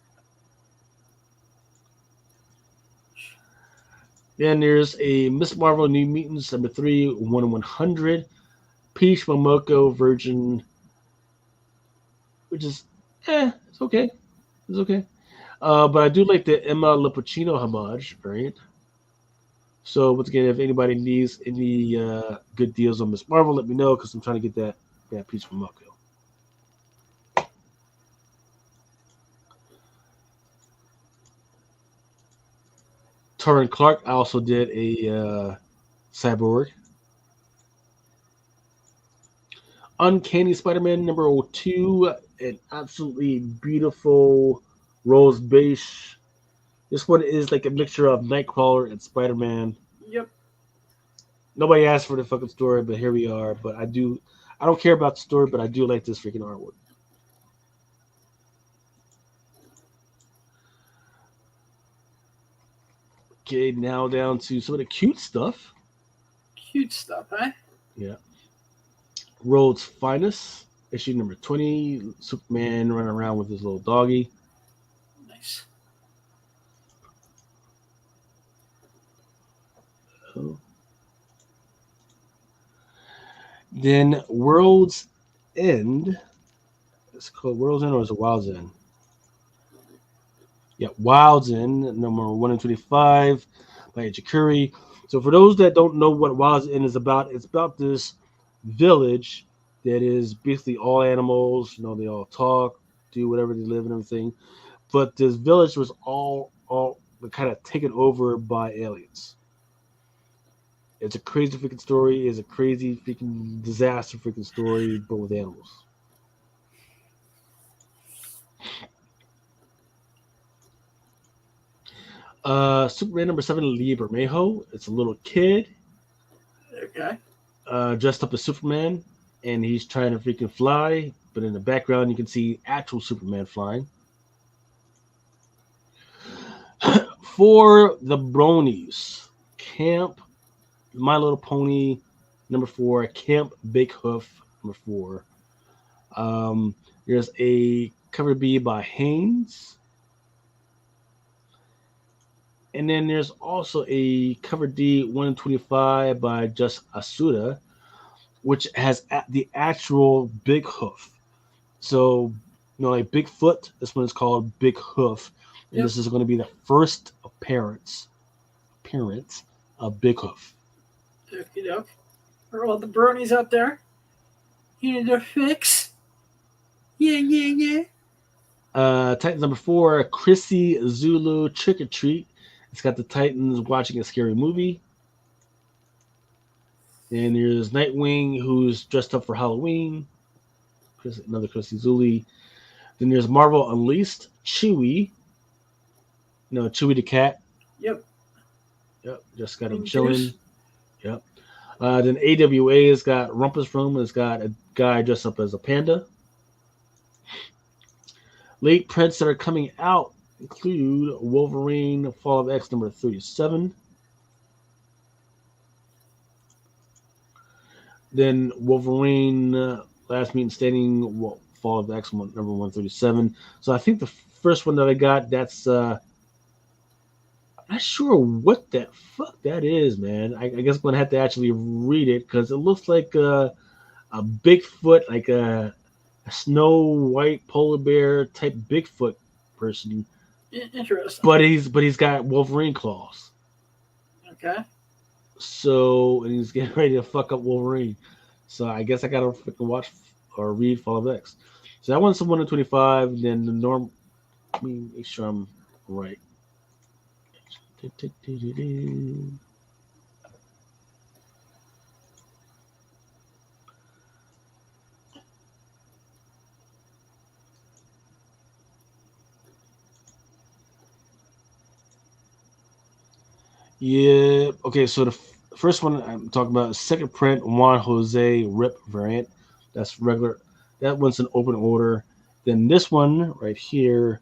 Then there's a Miss Marvel New Mutants number 3, 1/100. Peach Momoko Virgin, which is, it's okay. It's okay. But I do like the Emma Lupacino homage variant. So once again, if anybody needs any good deals on Miss Marvel, let me know because I'm trying to get that Peach Momoko. Torrin Clark also did a Cyborg. Uncanny Spider-Man number 2, an absolutely beautiful rose beige. This one is like a mixture of Nightcrawler and Spider-Man. Yep. Nobody asked for the fucking story, but here we are. But I don't care about the story, but I do like this freaking artwork. Okay, now down to some of the cute stuff. Cute stuff, eh? Yeah. World's Finest, issue number 20. Superman running around with his little doggy. Nice. Oh. Then World's End. It's called World's End, or is it Wild's End? Yeah, Wild's End, number 125 by Jakuri. So for those that don't know what Wild's End is about, it's about this village that is basically all animals. They all talk, do whatever they live and everything. But this village was all kind of taken over by aliens. It's a crazy freaking story. It's a crazy freaking disaster freaking story, but with animals. Superman number 7, Lee Bermejo. It's a little kid. Okay. dressed up as Superman, and he's trying to freaking fly. But in the background, you can see actual Superman flying. For the bronies, Camp My Little Pony number 4, Camp Big Hoof number 4. There's a cover B by Haynes. And then there's also a cover D 1 in 25 by Just Asuda, which has the actual Big Hoof. So, like Bigfoot, this one is called Big Hoof. And This is going to be the first appearance of Big Hoof. Okie doke. For all the bronies out there, you need a fix. Yeah. Titans number 4, Chrissy Zulu Trick or Treat. It's got the Titans watching a scary movie. And there's Nightwing, who's dressed up for Halloween. Another Chrissy Zulu. Then there's Marvel Unleashed, Chewie. Chewie the cat. Yep. Just got him chilling. Yep. Then AWA has got Rumpus Room. It's got a guy dressed up as a panda. Late prints that are coming out include Wolverine Fall of X number 37. Then Wolverine Last Meeting Standing Fall of X number 137. So I think the first one that I got, that's I'm not sure what the fuck that is, man. I guess I'm gonna have to actually read it because it looks like a Bigfoot, like a Snow White polar bear type Bigfoot person. Interesting. But he's got Wolverine claws. Okay. So, and he's getting ready to fuck up Wolverine. So I guess I gotta freaking watch or read Fall of X. So that one's 1 in 25. Then the norm. Let me make sure I'm right. Yeah. Okay. So the first one I'm talking about is second print Juan Jose Rip variant. That's regular. That one's an open order. Then this one right here.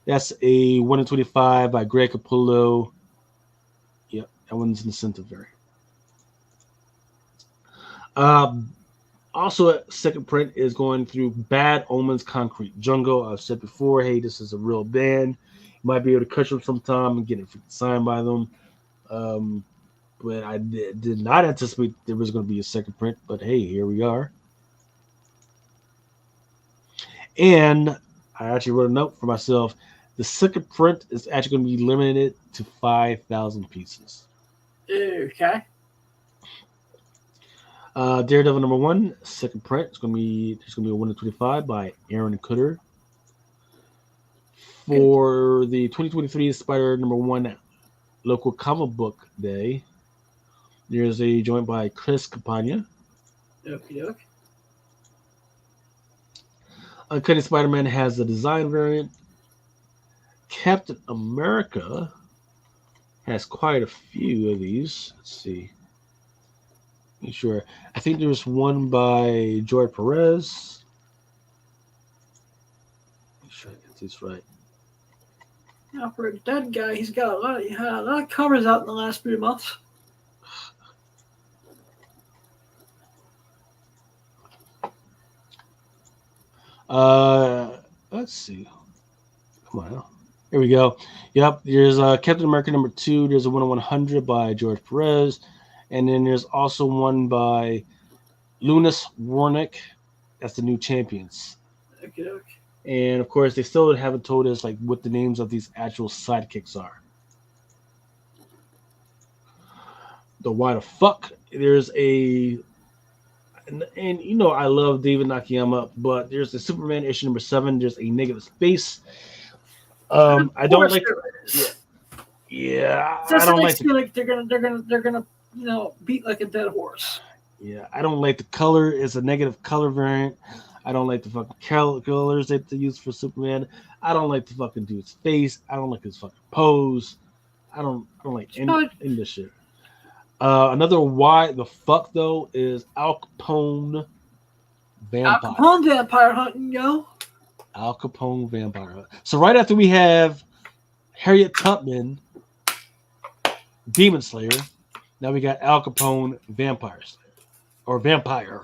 That's a 1 in 25 by Greg Capullo. Yep, that one's an incentive variant. Also, second print is going through Bad Omens Concrete Jungle. I've said before, hey, this is a real band. You might be able to catch them sometime and get it signed by them. But I did not anticipate there was going to be a second print. But hey, here we are. And I actually wrote a note for myself. The second print is actually going to be limited to 5,000 pieces. Okay. Daredevil number 1, second print. There's going to be a 1 in 25 by Aaron Cutter. For the 2023 Spider number 1 local comic book day, there's a joint by Chris Campagna. Okay. Uncanny Spider-Man has a design variant. Captain America has quite a few of these. Let's see. Make sure. I think there's one by Joy Perez. Make sure I get these right. Now for a dead guy, he's got a lot of covers out in the last few months. Let's see. Come on. Here we go. Yep. There's Captain America number 2. There's a 1 in 100 by George Perez. And then there's also one by Lunas Warnick. That's the new champions. Okay. And of course, they still haven't told us like what the names of these actual sidekicks are. The why the fuck? There's a and you know I love David Nakayama, but there's the Superman issue number 7. There's a negative space. I don't like. Yeah, I don't like. Like they're gonna beat like a dead horse. Yeah, I don't like the color. It's a negative color variant. I don't like the fucking colors that they use for Superman. I don't like the fucking dude's face. I don't like his fucking pose. I don't like any of this shit. Another why the fuck though is Al Capone Al vampire. Capone vampire hunting, yo. Al Capone vampire. So right after we have Harriet Tubman, Demon Slayer, now we got Al Capone vampire slayer or vampire.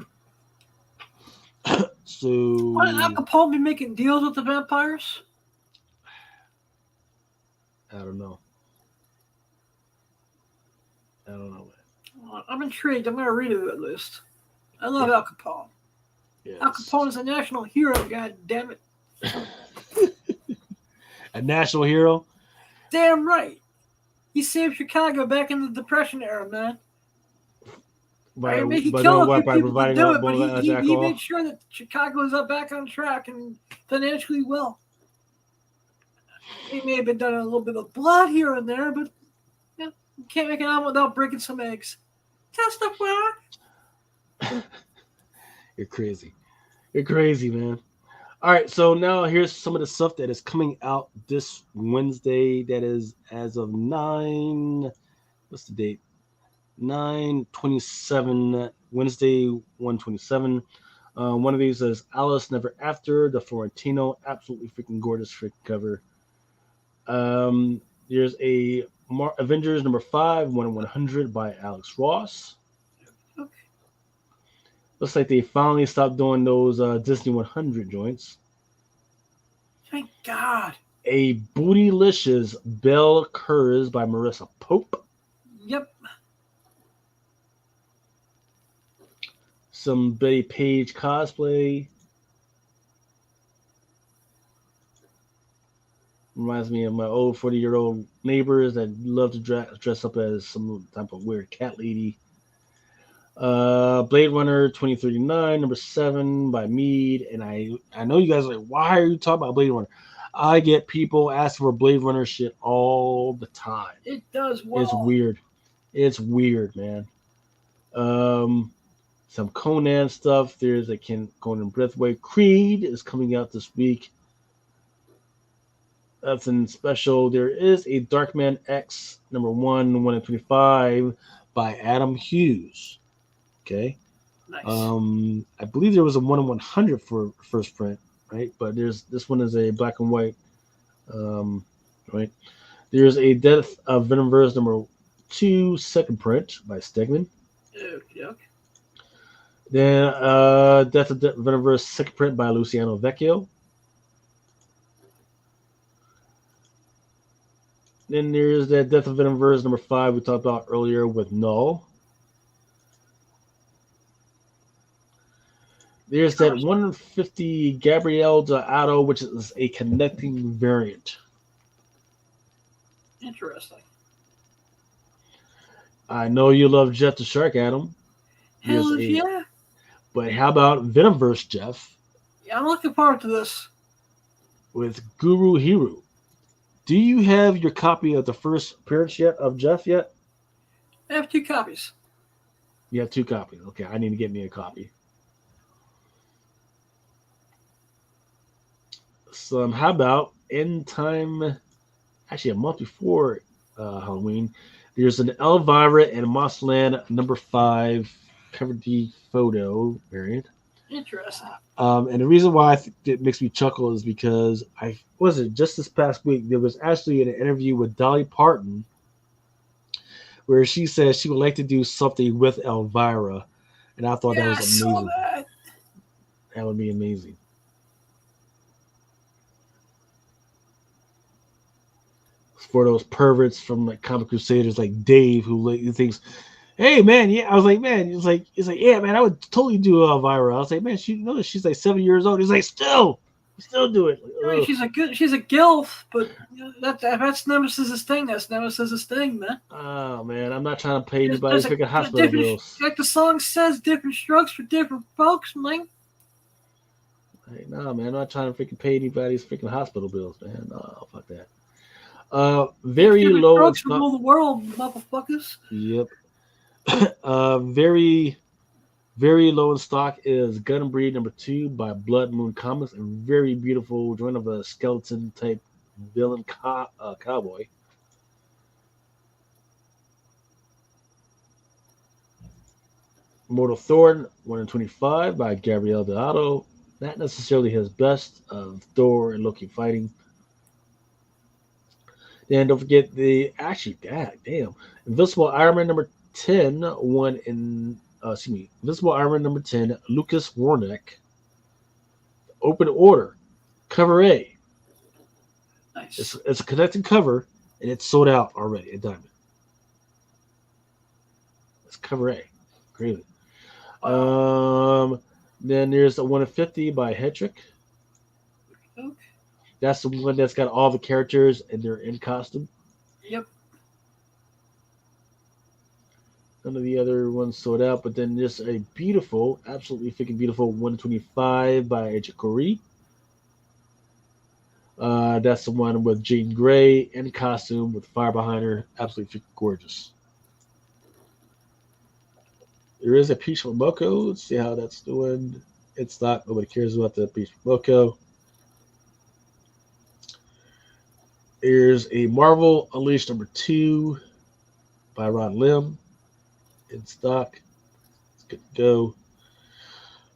So Why did Al Capone be making deals with the vampires? I don't know. Man. I'm intrigued. I'm going to read it at least. I love Al Capone. Yes. Al Capone is a national hero, god damn it. A national hero? Damn right. He saved Chicago back in the Depression era, man. By he killed a few people to providing do it, but he alcohol? made sure that Chicago was up back on track and financially well. He may have been done a little bit of blood here and there, but you can't make an omelet without breaking some eggs. Testify. You're crazy. You're crazy, man. All right, so now here's some of the stuff that is coming out this Wednesday. That is as of 9. What's the date? 9/27. Wednesday, 1/27. One of these is Alice Never After, the Florentino. Absolutely freaking gorgeous freaking cover. There's a Avengers number 5, 1/100 by Alex Ross. Okay. Looks like they finally stopped doing those Disney 100 joints. Thank God. A Bootylicious Belle Curse by Marissa Pope. Yep. Some Betty Page cosplay. Reminds me of my old 40-year-old neighbors that love to dress up as some type of weird cat lady. Blade Runner 2039, number 7 by Mead. And I know you guys are like, why are you talking about Blade Runner? I get people asking for Blade Runner shit all the time. It does well. It's weird. It's weird, man. Some Conan stuff. There's a Conan Breathway. Creed is coming out this week. Nothing special. There is a Darkman X number 1, 1/25 by Adam Hughes. Okay. Nice. I believe there was a 1/100 for first print, right? But this one is a black and white. Right. There's a Death of Venomverse number 2, second print by Stegman. Yuck. Then Death of Venomverse second print by Luciano Vecchio. Then there's that Death of Venomverse number 5 we talked about earlier with Null. There's that 150 Gabrielle D'Otto, which is a connecting variant. Interesting. I know you love Jeff the Shark, Adam. Hell yeah. But how about Venomverse Jeff? Yeah, I'm looking forward to this. With Guru Hero. Do you have your copy of the first appearance yet of Jeff yet? I have 2 copies. You have 2 copies. Okay, I need to get me a copy. So how about End Time? Actually, a month before Halloween, there's an Elvira and Mossland number 5 cover D photo variant. Interesting. And the reason why it makes me chuckle is because just this past week there was actually an interview with Dolly Parton where she says she would like to do something with Elvira, and I thought that was amazing. That would be amazing. For those perverts from like Comic Crusaders like Dave who thinks, hey man, yeah, I was like, man, he's like, yeah, man, I would totally do Elvira. I was like, man, she's like 7 years old. He's like, still do it. Like, she's a gilf, but that's Nemesis's thing. That's Nemesis's thing, man. Oh man, I'm not trying to pay anybody freaking hospital bills. Like the song says, different strokes for different folks, man. Hey, no, man, I'm not trying to freaking pay anybody's freaking hospital bills, man. No, fuck that. Very low. Strokes rule the world, motherfuckers. Yep. Very, very low in stock is Gun and Breed number 2 by Blood Moon Comics, a very beautiful joint of a skeleton type villain cowboy. Immortal Thor 1 in 25 by Gabriel Deodato. Not necessarily his best of Thor and Loki fighting. Then don't forget damn. Invincible Iron Man number 10, Invincible Iron Man number 10, Lucas Warnock. Open Order, cover A. Nice. It's a connected cover, and it's sold out already at Diamond. It's cover A. Great. Then there's the 1 in 50 by Hedrick. Okay. That's the one that's got all the characters and they're in costume. Yep. None of the other ones sold out, but then there's a beautiful, absolutely freaking beautiful 125 by Ejikori. That's the one with Jean Grey in costume with fire behind her. Absolutely freaking gorgeous. There is a Peach from Moko. Let's see how that's doing. It's not. Nobody cares about the Peach from Moko. There's a Marvel Unleashed number 2 by Ron Lim in stock. It's good to go.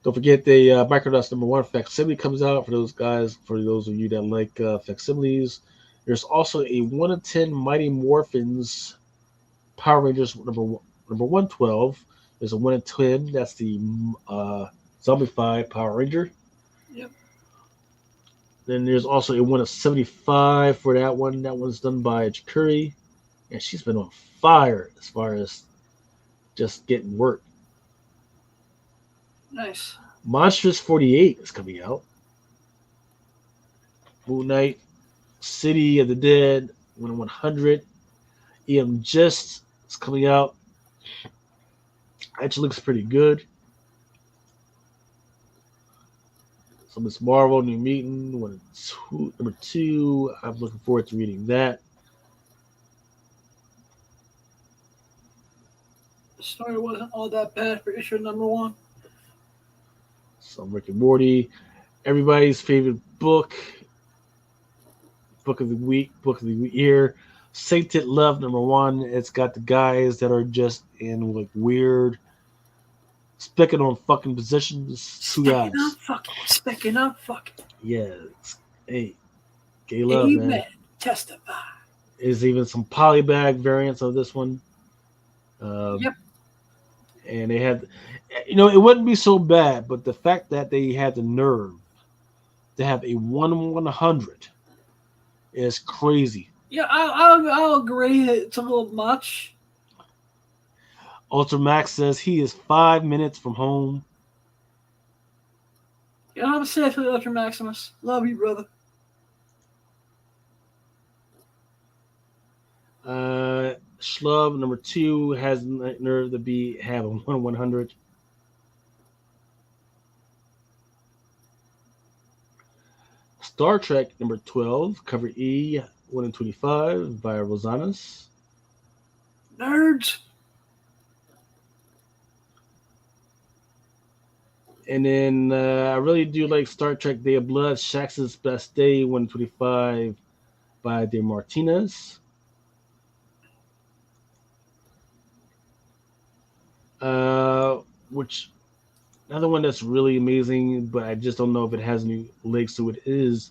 Don't forget the Microdose number 1 facsimile comes out for those guys, for those of you that like facsimiles. There's also a 1 in 10 Mighty Morphins Power Rangers number 112. There's a 1 in 10. That's the Zombified Power Ranger. Yep. Then there's also a 1 of 75 for that one. That one's done by Chikuri. And she's been on fire as far as just getting work. Nice. Monstrous 48 is coming out. Moon Knight, City of the Dead, 1 in 100. EM Gist is coming out. Actually looks pretty good. So Miss Marvel, New Mutant, number 2. I'm looking forward to reading that. The story wasn't all that bad for issue number 1. Some Rick and Morty. Everybody's favorite book. Book of the week, book of the year. Sainted Love number 1. It's got the guys that are just in like weird specking on fucking positions. 2 guys. Specking up fucking. Yeah. Hey. Gay love, Amen. man. Testify. There's even some polybag variants of this one. Yep. And they had, it wouldn't be so bad, but the fact that they had the nerve to have a 1/100 is crazy. Yeah, I'll agree. It's a little much. Ultramax says he is 5 minutes from home. You know, I'm sad for the Ultra Maximus. Love you, brother. Schlub number 2 has nerve to have a 1/100. Star Trek number 12, cover E, 1 in 25 by Rosanas. Nerds. And then I really do like Star Trek Day of Blood, Shax's Best Day, 1 in 25 by De Martinez. Which another one that's really amazing, but I just don't know if it has any legs to it, is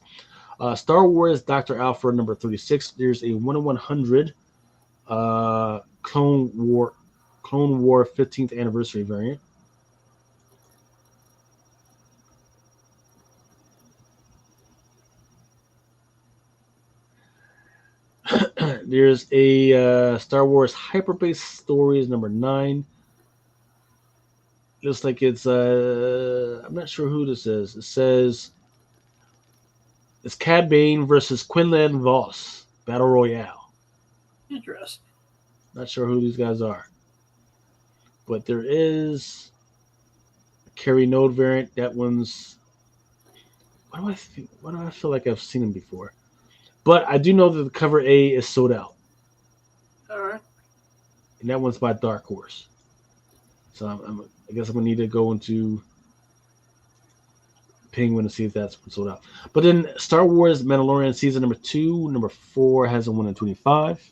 Star Wars Dr. Alpha number 36. There's a 1 in 100 Clone War 15th anniversary variant. There's a Star Wars Hyperbase Stories number 9. Looks like it's I'm not sure who this is. It says it's Cad Bane versus Quinlan Voss Battle Royale. Interesting. Not sure who these guys are, but there is a Carrie Node variant. That one's why do I feel like I've seen him before? But I do know that the cover A is sold out. All right. And that one's by Dark Horse. So I guess I'm going to need to go into Penguin to see if that's sold out. But then Star Wars Mandalorian Season number 2, number 4 has a 1 in 25.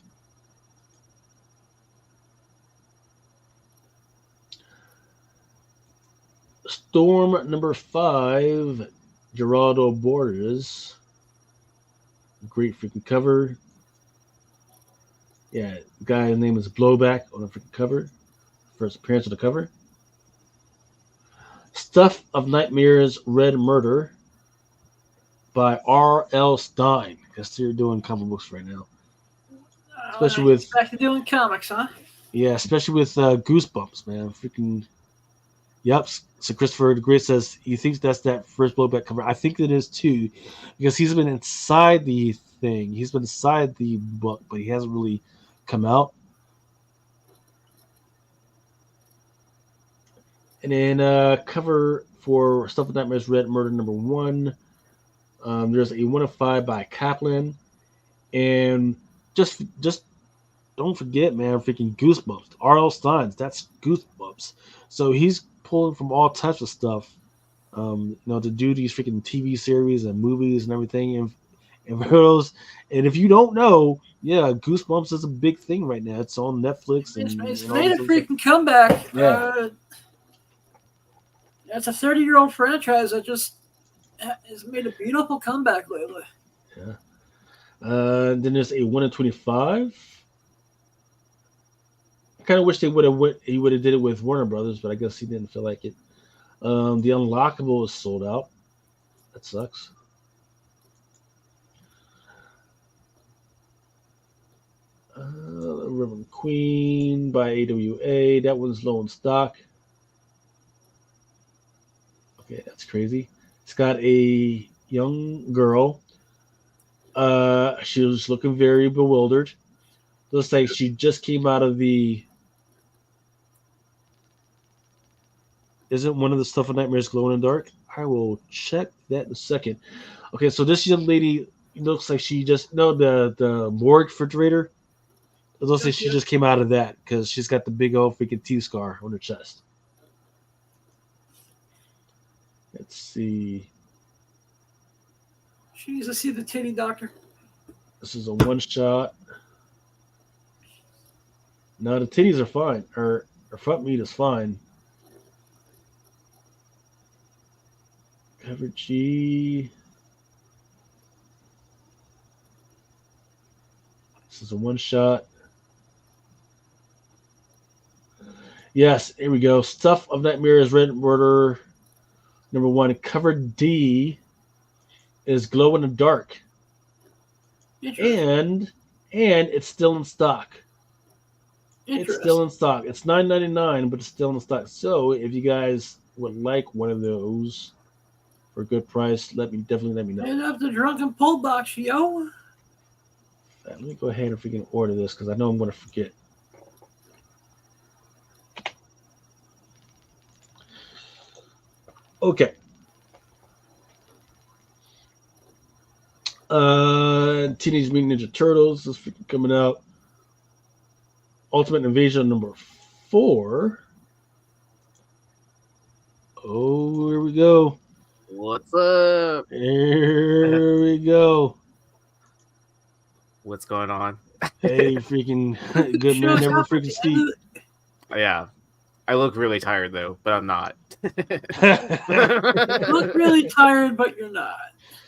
Storm number 5, Geraldo Borges. Great freaking cover. Yeah, the guy's name is Blowback on the freaking cover. First appearance on the cover. Stuff of Nightmares, Red Murder by R.L. Stein. I guess they're doing comic books right now. Especially with back to doing comics, huh? Yeah, especially with Goosebumps, man. Freaking yep. So Christopher the Great says he thinks that's that first Blowback cover. I think it is too, because he's been inside the thing. He's been inside the book, but he hasn't really come out. And then cover for Stuff with Nightmares, Red Murder number 1. There's a 1 of 5 by Kaplan, and just don't forget, man, freaking Goosebumps. R.L. Stein's, that's Goosebumps. So he's pulling from all types of stuff, to do these freaking TV series and movies and everything. And for those, and if you don't know, yeah, Goosebumps is a big thing right now. It's on Netflix. It's made a freaking comeback. Yeah. It's a 30-year-old franchise that just has made a beautiful comeback lately. Yeah. Then there's a 1 in 25. I kind of wish he would have did it with Warner Brothers, but I guess he didn't feel like it. The Unlockable is sold out. That sucks. Reverend Queen by AWA. That one's low in stock. Okay, that's crazy. It's got a young girl. She was looking very bewildered. Looks like she just came out of the. Isn't one of the Stuff of Nightmares glow in the dark? I will check that in a second. Okay, so this young lady looks like she just the morgue refrigerator. It looks like she just came out of that because she's got the big old freaking T scar on her chest. Let's see. She needs to see the titty doctor. This is a one shot. No, the titties are fine. Her front meat is fine. Cover G. This is a one shot. Yes, here we go. Stuff of Nightmares, Red Murder, number 1. Cover D is glow in the dark, and it's still in stock. It's still in stock. It's $9.99, but it's still in stock. So if you guys would like one of those for a good price, definitely let me know. And up the Drunken pull box, yo. Let me go ahead and freaking order this because I know I'm going to forget. Okay. Teenage Mutant Ninja Turtles is freaking coming out. Ultimate Invasion number 4. Oh, here we go. What's up? Here we go. What's going on? Hey, freaking good man, never freaking speak. Yeah. I look really tired though, but I'm not. You look really tired, but you're not.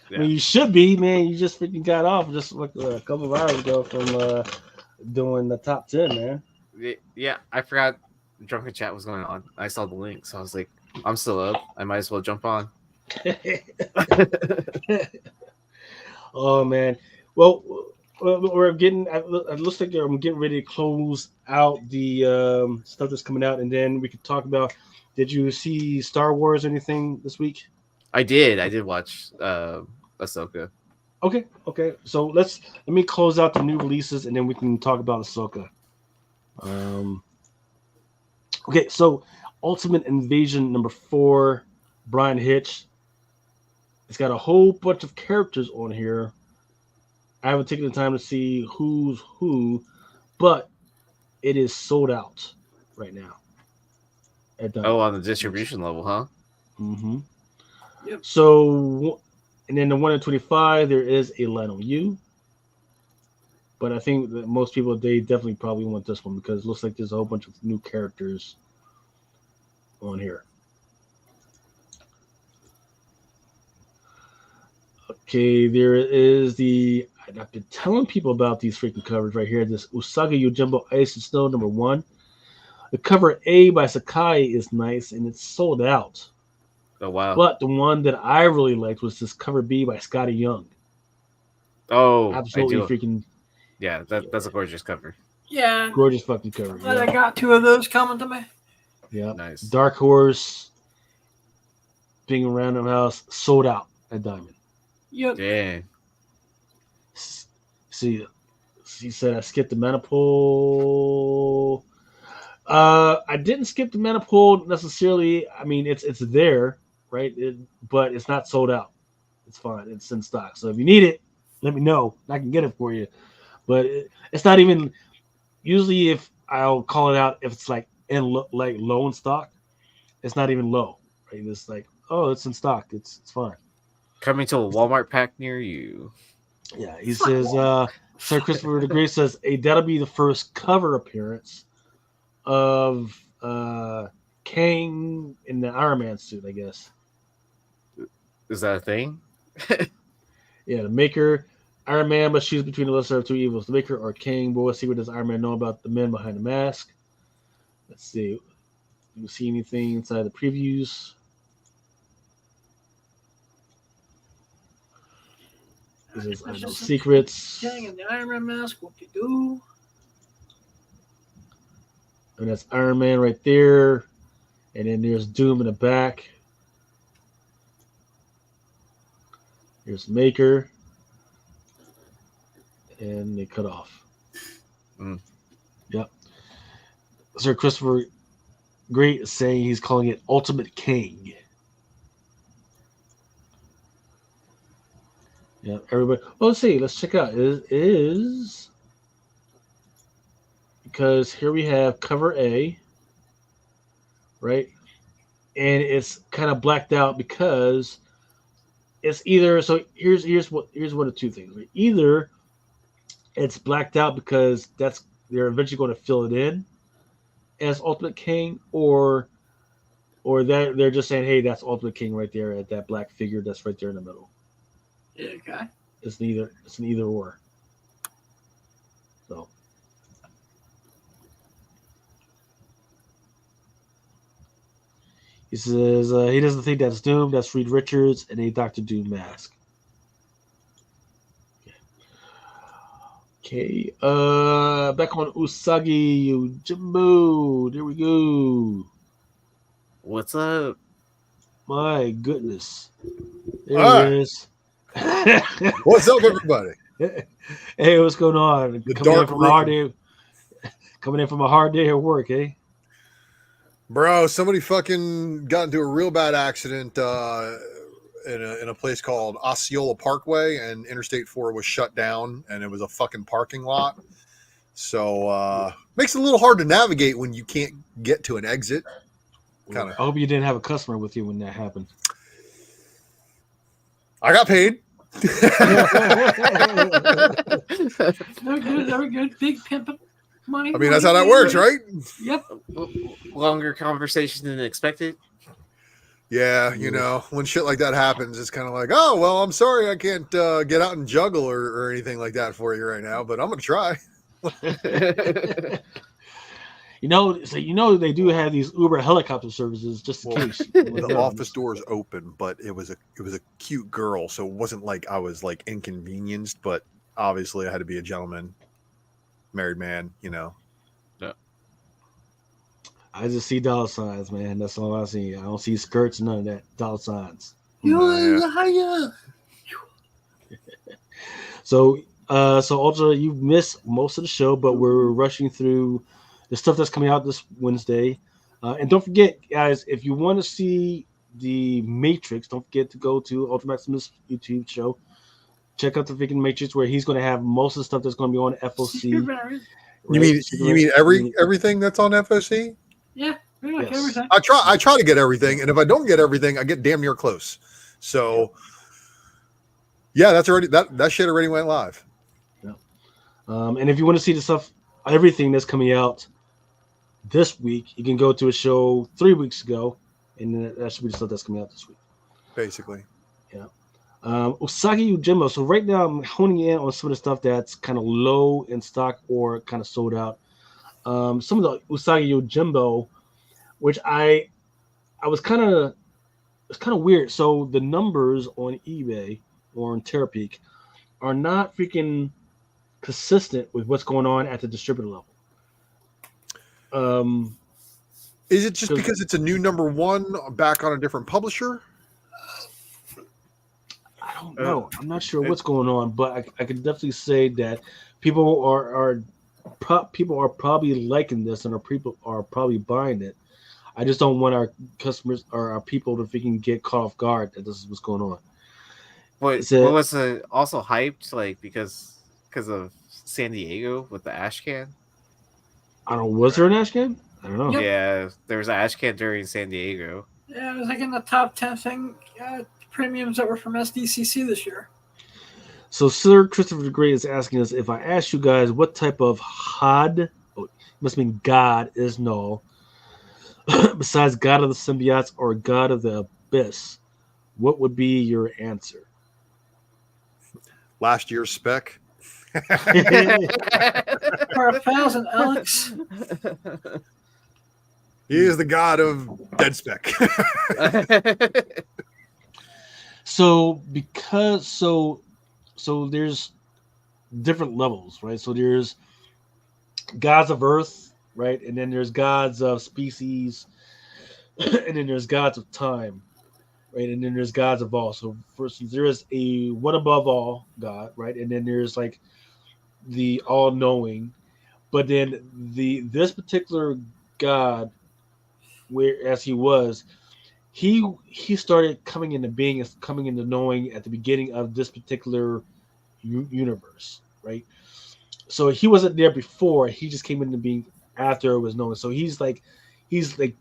Yeah. Well, you should be, man. You just freaking got off just like a couple of hours ago from doing the top 10, man. Yeah, I forgot Drunken Chat was going on. I saw the link, so I was like, I'm still up. I might as well jump on. Oh, man. Well, we're getting. It looks like I'm getting ready to close out the stuff that's coming out, and then we could talk about. Did you see Star Wars or anything this week? I did watch Ahsoka. Okay. So let me close out the new releases, and then we can talk about Ahsoka. Okay, so Ultimate Invasion number 4, Brian Hitch. It's got a whole bunch of characters on here. I haven't taken the time to see who's who, but it is sold out right now. On the distribution level, huh? Mm-hmm. Yep. So, and then the 1 in 25, there is a Lano U. But I think that most people, they definitely probably want this one because it looks like there's a whole bunch of new characters on here. Okay, there is the. I've been telling people about these freaking covers right here. This Usagi Yojimbo Ice and Snow #1. The cover A by Sakai is nice, and it's sold out. Oh wow. But the one that I really liked was this cover B by Scotty Young. Oh, Absolutely I do. freaking Yeah, that's a gorgeous cover. Yeah. gorgeous fucking cover. I got 2 of those coming to me. Yeah. Nice. Dark Horse, being a random house, sold out at Diamond. Yep. Dang. See, she said I skipped the Maniple. I didn't skip the Maniple necessarily. I mean, it's there, right? But it's not sold out. It's fine. It's in stock. So if you need it, let me know. I can get it for you. But it's not even. Usually, if I'll call it out, if it's like low in stock, it's not even low, right? It's like, oh, it's in stock. It's fine. Coming to a Walmart pack near you. Yeah, he says. Sir Christopher the Great says, that'll be the first cover appearance of Kang in the Iron Man suit, I guess. Is that a thing? Yeah, the Maker, Iron Man, but choose between the lesser of 2 evils. The Maker or Kang. But what secret does Iron Man know about the men behind the mask? Let's see. Do you see anything inside the previews? This is I know secrets. Kang and the Iron Man mask, what you do? And that's Iron Man right there. And then there's Doom in the back. Here's Maker. And they cut off. Yep. Sir Christopher Great is saying he's calling it Ultimate King. Yeah, everybody. Well, let's see. Let's check out. It is because here we have cover A, right? And it's kind of blacked out because it's either. So here's one of 2 things. Right? Either it's blacked out because they're eventually going to fill it in as Ultimate King, or that they're just saying, hey, that's Ultimate King right there at that black figure that's right there in the middle. Okay. It's an either or. So he says he doesn't think that's Doom. That's Reed Richards and a Dr. Doom mask. Okay. Back on Usagi Yojimbo. There we go. What's up? My goodness. There All it is. What's up, everybody? Hey, what's going on? The Coming dark in from a hard day at work, eh? Bro, somebody fucking got into a real bad accident in a place called Osceola Parkway, and Interstate 4 was shut down, and it was a fucking parking lot. So makes it a little hard to navigate when you can't get to an exit. I hope you didn't have a customer with you when that happened. I got paid. Very good. Big pimp money. I mean, that's how that works, right? Yep. Longer conversation than expected. Yeah, you know, when shit like that happens, it's kind of like, oh, well, I'm sorry I can't get out and juggle or anything like that for you right now, but I'm going to try. They do have these Uber helicopter services just in case. The office doors open, but it was a cute girl, so it wasn't like I was like inconvenienced, but obviously I had to be a gentleman, married man, you know. Yeah. I just see dollar signs, man. That's all I see. I don't see skirts, none of that. Dollar signs. So Ultra, you missed most of the show, but we're rushing through the stuff that's coming out this Wednesday. And don't forget, guys, if you want to see the Matrix, don't forget to go to Ultra Maximus YouTube show. Check out the freaking Matrix, where he's going to have most of the stuff that's going to be on FOC. Right? You mean everything that's on FOC? Yeah, pretty much everything. I try to get everything, and if I don't get everything, I get damn near close. So yeah, that shit already went live. Yeah. And if you want to see the stuff, everything that's coming out this week, you can go to a show 3 weeks ago, and that should be the stuff that's coming out this week. Basically. Yeah. Usagi Yojimbo. So right now I'm honing in on some of the stuff that's kind of low in stock or kind of sold out. Some of the Usagi Yojimbo, which I was kind of it's kind of weird. So the numbers on eBay or on Terapeak are not freaking consistent with what's going on at the distributor level. Is it just because it's a new number one back on a different publisher? I don't know. I'm not sure what's going on, but I can definitely say that people are probably liking this and people are probably buying it. I just don't want our customers or our people to freaking get caught off guard that this is what's going on. What was also hyped like because of San Diego with the ash can? I don't know. Was there an ash can? I don't know. Yep. Yeah, there was an ash can during San Diego. Yeah, it was like in the top 10 thing premiums that were from SDCC this year. So Sir Christopher the Great is asking us if I ask you guys what type of HOD, must mean God, is null, besides God of the Symbiotes or God of the Abyss, what would be your answer? Last year's spec. For 1,000, Alex. He is the god of dead spec. So there's different levels, right? So there's gods of Earth, right? And then there's gods of species, and then there's gods of time, right? And then there's gods of all. So first there is a one above all God, right? And then there's like the all-knowing, but then this particular God, whereas he started coming into being, coming into knowing at the beginning of this particular universe, right? So he wasn't there before; he just came into being after it was known. So he's like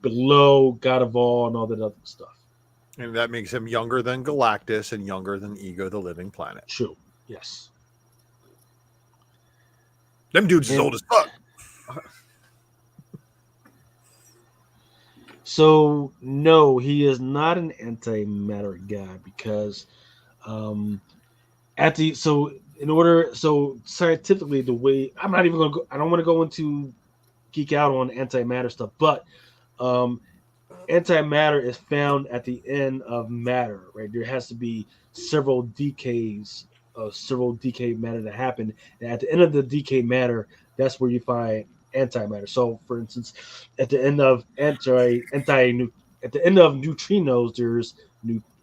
below God of all and all that other stuff. And that makes him younger than Galactus and younger than Ego the Living Planet. True. Yes. Them dudes is old as fuck. So no, he is not an antimatter guy because scientifically the way I don't want to go into geek out on antimatter stuff, but antimatter is found at the end of matter, right? There has to be several decays matter that happen, and at the end of the decay matter, that's where you find antimatter. So, for instance, at the end of neutrinos, there's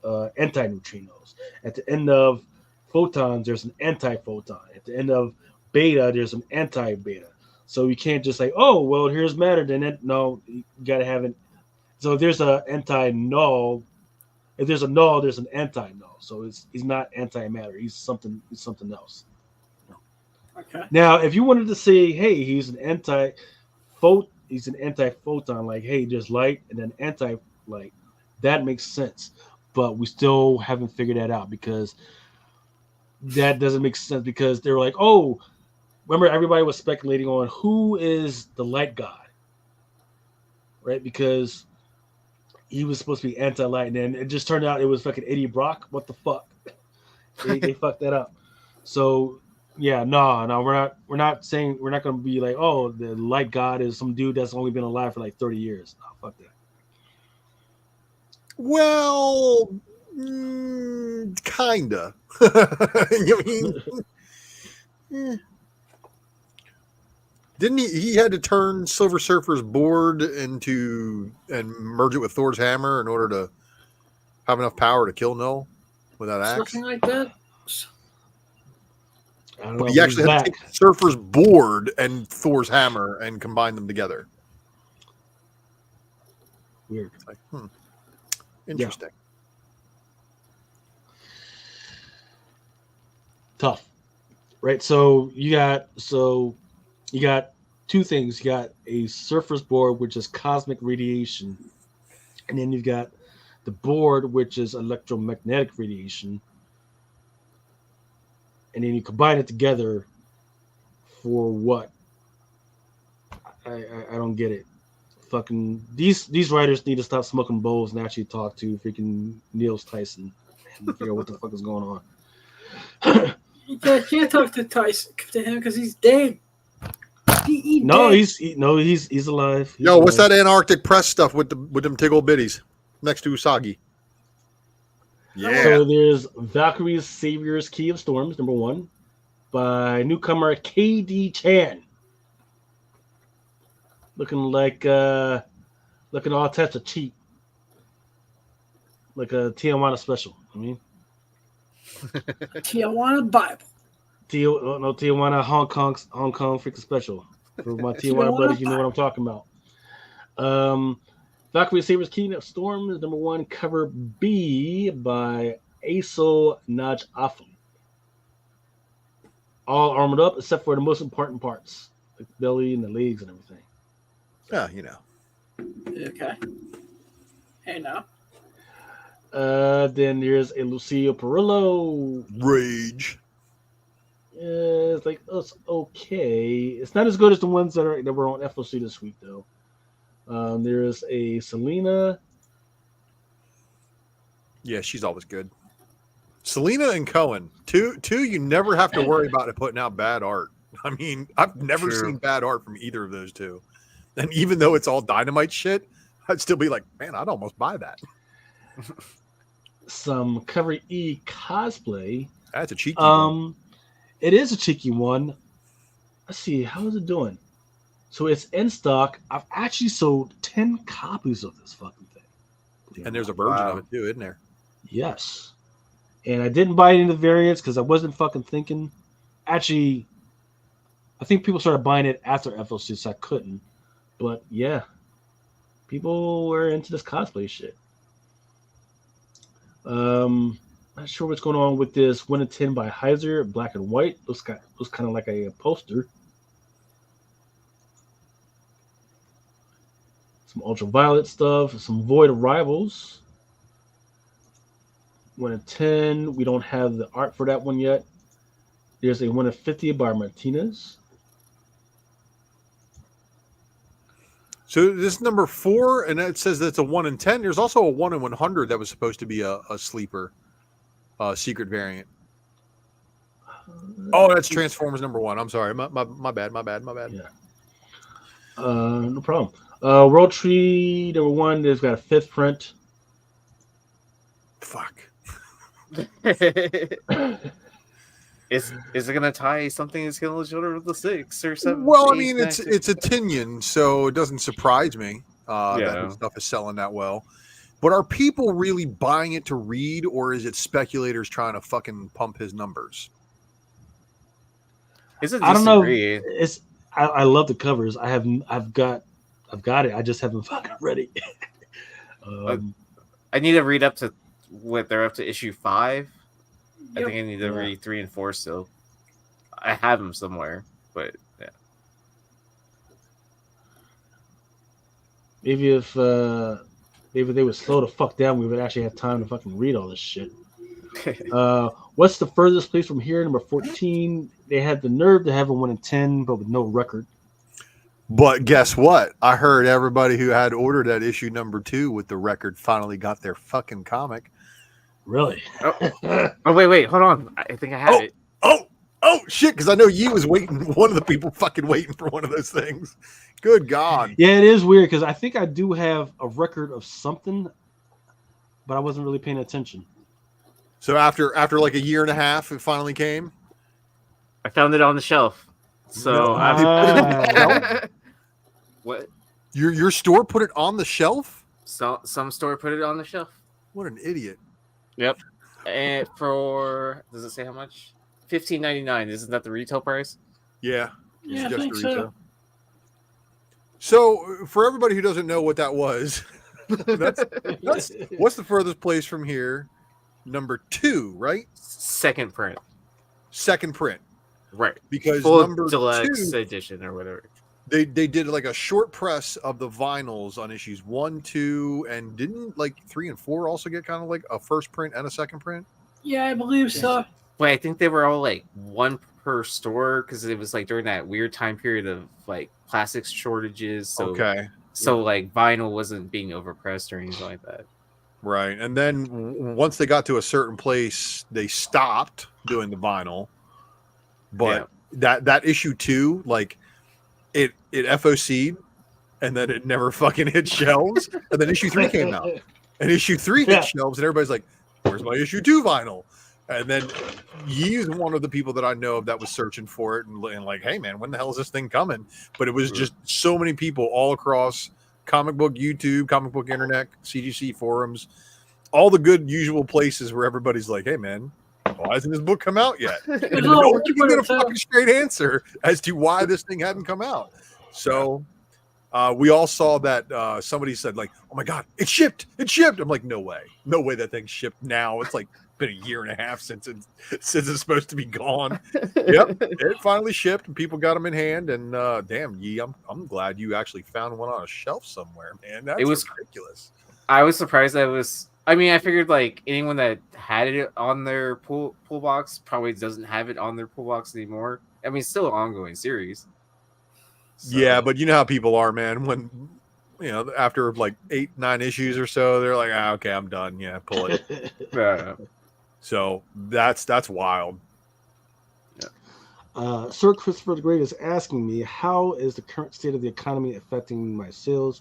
antineutrinos. At the end of photons, there's an antiphoton. At the end of beta, there's an anti-beta. So you can't just say, "Oh, well, here's matter." Then no, you gotta have it. So if there's a anti-null. If there's a null, there's an anti-null. So he's not antimatter. He's something else. Okay. Now, if you wanted to say, hey, he's an antiphoton, like, hey, there's light and then anti-light, that makes sense. But we still haven't figured that out because that doesn't make sense because they were like, oh, remember everybody was speculating on who is the light god, right? Because he was supposed to be anti-light, and then it just turned out it was fucking Eddie Brock. What the fuck? They fucked that up. So yeah, no, we're not saying we're not gonna be like, oh, the light god is some dude that's only been alive for like 30 years. No, fuck that. Well, kinda. You mean? Didn't he had to turn Silver Surfer's board and merge it with Thor's hammer in order to have enough power to kill Null with that axe? Something like that. But he actually had to take Surfer's board and Thor's hammer and combine them together. Weird. It's like, interesting. Yeah. Tough, right? So you got two things. You got a Surfer's board, which is cosmic radiation, and then you've got the board, which is electromagnetic radiation, and then you combine it together for what? I don't get it. Fucking these writers need to stop smoking bowls and actually talk to freaking Neil Tyson and figure out what the fuck is going on. You can't talk to him because he's dead. No, dead. he's alive. He's Yo, what's alive. that Antarctic press stuff with them Tiggle bitties next to Usagi? Yeah. So there's Valkyrie's Savior's Key of Storms, number 1, by newcomer KD Chan. Looking all types of cheap. Like a Tijuana special. I mean, Tijuana Bible. Tijuana Hong Kong freaking special. For my Tijuana buddies, you know what I'm talking about. Valkyrie Saber's Key of Storm is number 1, cover B by Aso Naj Afam. All armored up except for the most important parts, like the belly and the legs and everything. Yeah, you know. Okay. Hey now. Then there's a Lucio Perillo. Rage. It's like it's okay. It's not as good as the ones that were on FOC this week though. There's a Selena. Yeah, she's always good. Selena and Cohen, two you never have to worry about it putting out bad art. I mean, I've never seen bad art from either of those two. And even though it's all Dynamite shit, I'd still be like, man, I'd almost buy that. Some cover E cosplay. That's a cheeky one. It is a cheeky one. Let's see, how is it doing? So it's in stock. I've actually sold 10 copies of this fucking thing. And there's a version of it too, isn't there? Yes. And I didn't buy any of the variants because I wasn't fucking thinking. Actually, I think people started buying it after FOC, so I couldn't. But yeah, people were into this cosplay shit. Not sure what's going on with this 1 in 10 by Heiser, black and white. Looks kind of like a poster. Some ultraviolet stuff, some void arrivals. 1 in 10. We don't have the art for that one yet. There's a 1 in 50 by Martinez. So this is number 4, and it says that's a 1 in 10. There's also a 1 in 100 that was supposed to be a sleeper, secret variant. Oh, that's Transformers number 1. I'm sorry, my bad. Yeah. No problem. World Tree number 1. There's got a 5th print. Fuck. Is it gonna tie something that's gonna shoulder with the 6 or 7? Well, I mean, it's a Tinian, so it doesn't surprise me that Yeah. his stuff is selling that well. But are people really buying it to read, or is it speculators trying to fucking pump his numbers? I don't know. It's I love the covers. I've got it. I just haven't fucking read it. I need to read up to what they're up to issue 5. I Yep. think I need to read 3 and 4 still. I have them somewhere, but yeah. Maybe if they would slow the fuck down, we would actually have time to fucking read all this shit. What's the furthest place from here? Number 14. They had the nerve to have a 1 in 10, but with no record. But guess what? I heard everybody who had ordered that issue number 2 with the record finally got their fucking comic. Really? Oh, wait, hold on. I think I have it. Oh, shit, because I know you was waiting, one of the people fucking waiting for one of those things. Good God. Yeah, it is weird because I think I do have a record of something, but I wasn't really paying attention. So after like a year and a half, it finally came? I found it on the shelf. So what? Your store put it on the shelf? Some store put it on the shelf. What an idiot. Yep. And for, does it say how much? $15.99. Isn't that the retail price? Yeah. Yeah, I Just think the so. retail. So for everybody who doesn't know what that was, that's what's the furthest place from here? Number 2, right? Second print. Second print. Right. Because full number deluxe 2, edition or whatever. They did like a short press of the vinyls on issues 1, 2, and didn't like 3 and 4 also get kind of like a first print and a second print? Yeah, I believe so. Wait, I think they were all like one per store because it was like during that weird time period of like plastics shortages. So, Okay. So like vinyl wasn't being overpressed or anything like that. Right. And then once they got to a certain place, they stopped doing the vinyl. But that issue 2, like it FOC'd and then it never fucking hit shelves. And then issue 3 came out. And issue 3 hit shelves, and everybody's like, where's my issue 2 vinyl? And then he's one of the people that I know of that was searching for it and like, hey man, when the hell is this thing coming? But it was just so many people all across comic book YouTube, comic book internet, CGC forums, all the good usual places where everybody's like, hey man, why hasn't this book come out yet? And no one can get a fucking straight answer as to why this thing hadn't come out. So we all saw that somebody said like, oh my God, it shipped. I'm like, no way that thing shipped now. It's like been a year and a half since it's supposed to be gone. Yep, it finally shipped and people got them in hand. And damn, Yee, I'm glad you actually found one on a shelf somewhere, man. It was ridiculous. I was surprised that it was. I mean, I figured like anyone that had it on their pool box probably doesn't have it on their pool box anymore. I mean, it's still an ongoing series. So. Yeah, but you know how people are, man. When after like 8-9 issues or so, they're like, okay, I'm done. Yeah, pull it. So that's wild. Yeah. Sir Christopher the Great is asking me, how is the current state of the economy affecting my sales?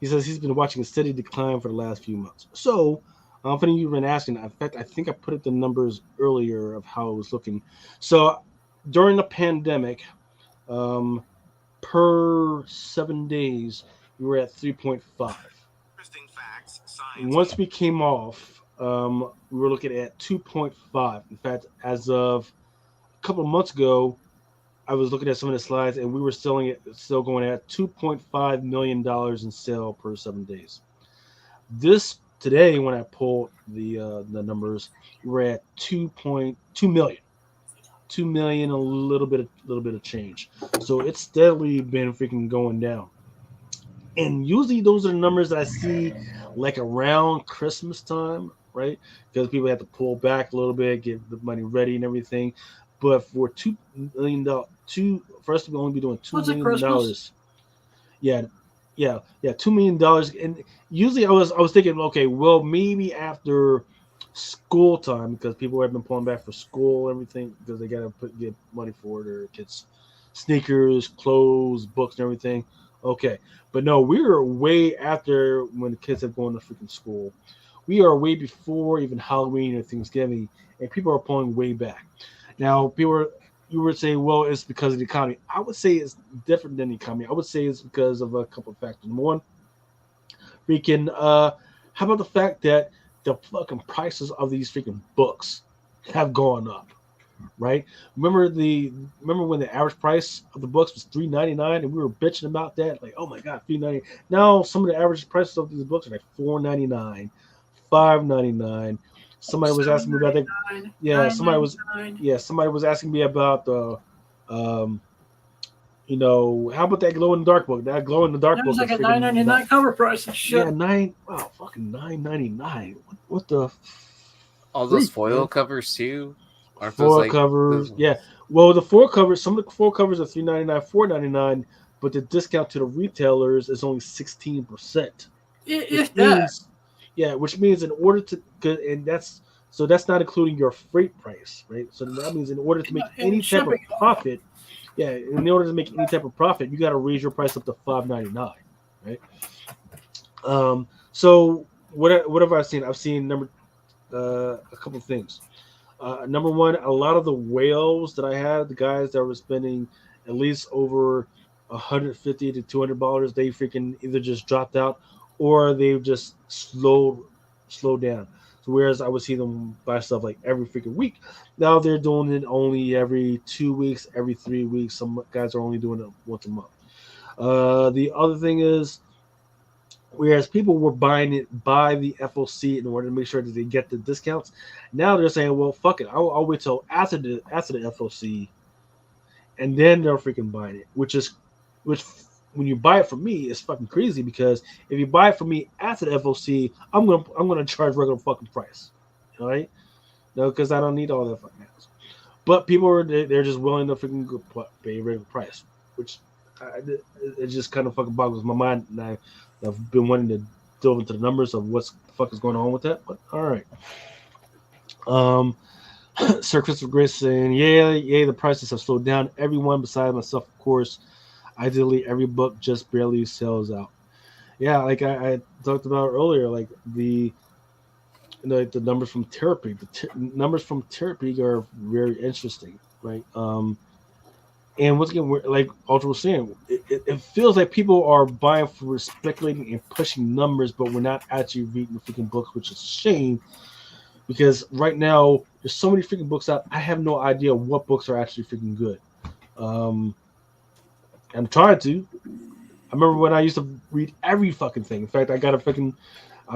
He says he's been watching a steady decline for the last few months. So, funny you've been asking. In fact, I think I put up the numbers earlier of how it was looking. So, during the pandemic, per 7 days, we were at 3.5. Once we came off, we were looking at 2.5. In fact, as of a couple of months ago, I was looking at some of the slides, and we were still going at $2.5 million in sale per 7 days. Today, when I pulled the numbers, we were at 2.2 million. 2 million, a little bit of change. So it's steadily been freaking going down. And usually those are the numbers that I see like around Christmas time, right? Because people have to pull back a little bit, get the money ready and everything. But for $2 million, for us to only be doing $2 million. Yeah, $2 million. And usually I was thinking, okay, well, maybe after school time, because people have been pulling back for school, everything, because they gotta get money for their kids, sneakers, clothes, books, and everything. Okay, but no, we were way after when the kids have gone to freaking school. We are way before even Halloween or Thanksgiving, and people are pulling way back. Now, you would say, well, it's because of the economy. I would say it's different than the economy. I would say it's because of a couple of factors. Number one, how about the fact that the fucking prices of these freaking books have gone up, right? Remember when the average price of the books was $3.99 and we were bitching about that, like, oh my God, $3.99. Now some of the average prices of these books are like $4.99, $5.99. Somebody was asking me about that. Yeah, somebody was asking me about the how about that glow in the dark book? That glow in the dark book was like a $9.99 cover price and shit. Yeah, fucking $9.99. What the? All those foil covers too. Aren't foil those covers, yeah. Well, the foil covers. Some of the foil covers are $3.99, $4.99, but the discount to the retailers is only 16%. Which means in order to, and that's not including your freight price, right? So that means in order to make any type of profit. Yeah, in order to make any type of profit, you got to raise your price up to $5.99, right? So what have I seen? I've seen a couple of things. Number one, a lot of the whales that I had, the guys that were spending at least over $150 to $200, they freaking either just dropped out or they've just slowed down. So whereas I would see them buy stuff like every freaking week, now they're doing it only every 2 weeks, every 3 weeks. Some guys are only doing it once a month. The other thing is, whereas people were buying it by the FOC in order to make sure that they get the discounts, now they're saying, well, fuck it, I'll wait till after the FOC, and then they're freaking buying it, which when you buy it from me, it's fucking crazy, because if you buy it from me after the FOC, I'm gonna charge regular fucking price, all right? No, because I don't need all that fucking ass. But people they're just willing to freaking pay regular price, which it just kind of fucking boggles my mind. And I've been wanting to delve into the numbers of what the fuck is going on with that. But all right. Sir Christopher Grace saying, "Yay, the prices have slowed down. Everyone besides myself, of course. Ideally, every book just barely sells out." Yeah, like I talked about earlier, like the numbers from therapy. The numbers from therapy are very interesting, right? And once again, like Ultra was saying, it feels like people are buying for speculating and pushing numbers, but we're not actually reading the freaking books, which is a shame. Because right now there's so many freaking books out. I have no idea what books are actually freaking good. I'm trying to. I remember when I used to read every fucking thing. In fact, I've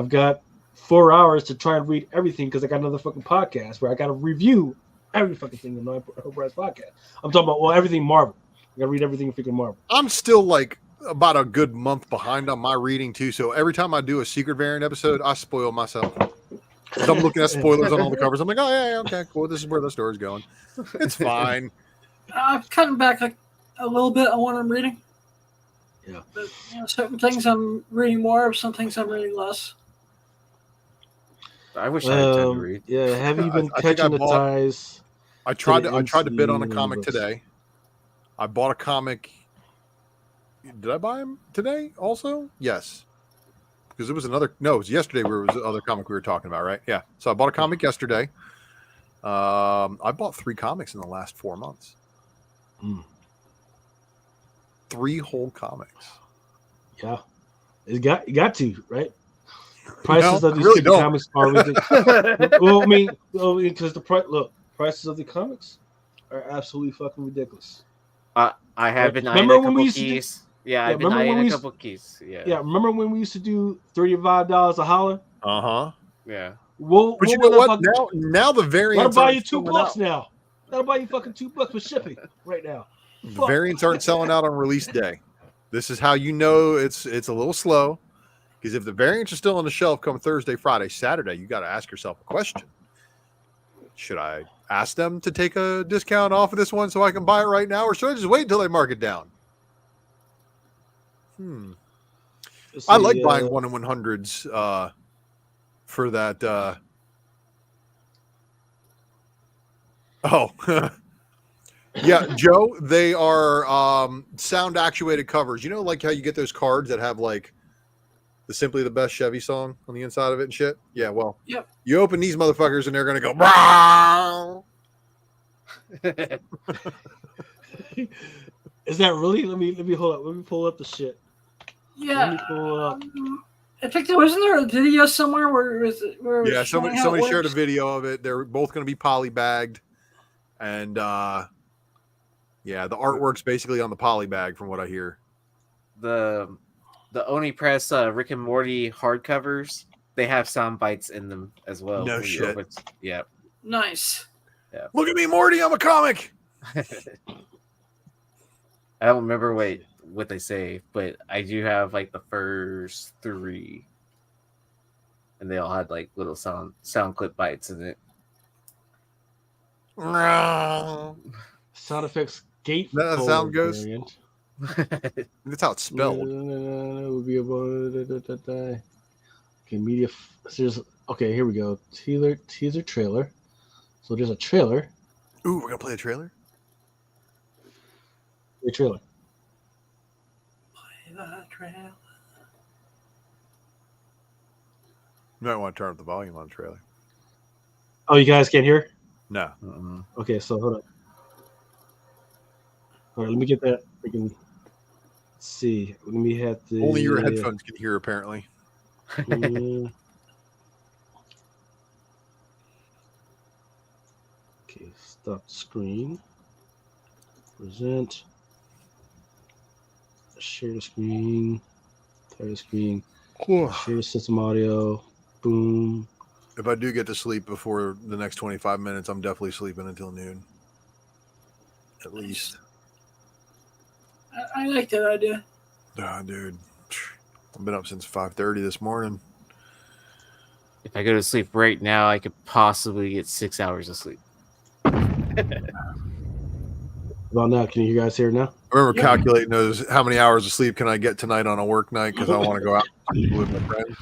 got 4 hours to try and read everything because I got another fucking podcast where I got to review every fucking thing in my Price podcast. I'm talking about everything Marvel. I got to read everything freaking Marvel. I'm still like about a good month behind on my reading too. So every time I do a Secret Variant episode, I spoil myself. So I'm looking at spoilers on all the covers. I'm like, oh yeah, okay, cool. This is where the story's going. It's fine. I've cutting back a little bit on what I'm reading. Yeah. But, certain things I'm reading more of, some things I'm reading less. I wish I had time to read. Yeah, have you been I think catching the ties? I tried to bid on a comic today. I bought a comic. Did I buy him today also? Yes. Because it was it was yesterday where it was the other comic we were talking about, right? Yeah. So I bought a comic yesterday. I bought 3 comics in the last 4 months. 3 whole comics. Yeah. You got to, right? Prices of these really comics are ridiculous. Well, I mean, because prices of the comics are absolutely fucking ridiculous. I have been eyeing a couple keys. I've been eyeing a couple keys. Yeah. Remember when we used to do $35 a holler? Uh-huh. Yeah. But you know what? Now the variants that'll buy you $2 now. That'll buy you fucking $2 for shipping right now. The variants aren't selling out on release day. This is how you know it's a little slow. Because if the variants are still on the shelf come Thursday, Friday, Saturday, you got to ask yourself a question. Should I ask them to take a discount off of this one so I can buy it right now? Or should I just wait until they mark it down? I like buying 1 in 100s for that. Yeah, Joe, they are sound actuated covers. You know, like how you get those cards that have like the Simply the Best Chevy song on the inside of it and shit? Yeah, well, yep. You open these motherfuckers and they're going to go, Brow! Is that really? Let me hold up. Let me pull up the shit. Yeah. Let me pull up. I think wasn't there a video somewhere where yeah, somebody shared a video of it. They're both going to be polybagged. And yeah, the artwork's basically on the polybag from what I hear. The Oni Press Rick and Morty hardcovers, they have sound bites in them as well. No shit. Yeah. Nice. Yeah. Look at me, Morty. I'm a comic. I don't remember what they say, but I do have like the first 3, and they all had like little sound clip bites in it. Sound effects gate. That sound goes. That's how it's spelled. Okay, media. Okay, here we go. Teaser trailer. So there's a trailer. Ooh, we're gonna play a trailer. A trailer. Play the trailer. You might want to turn up the volume on the trailer. Oh, you guys can't hear? No. Okay, so hold on. All right, let me get that. We can see. Let me have the. Only your headphones can hear, apparently. Okay, stop screen. Present. Share the screen. Entire screen. Share the system audio. Boom. If I do get to sleep before the next 25 minutes, I'm definitely sleeping until noon. At least. I like that idea. Ah, dude. I've been up since 5:30 this morning. If I go to sleep right now, I could possibly get 6 hours of sleep. Well, now, can you guys hear now? remember calculating those. How many hours of sleep can I get tonight on a work night? Because I want to go out with my friends.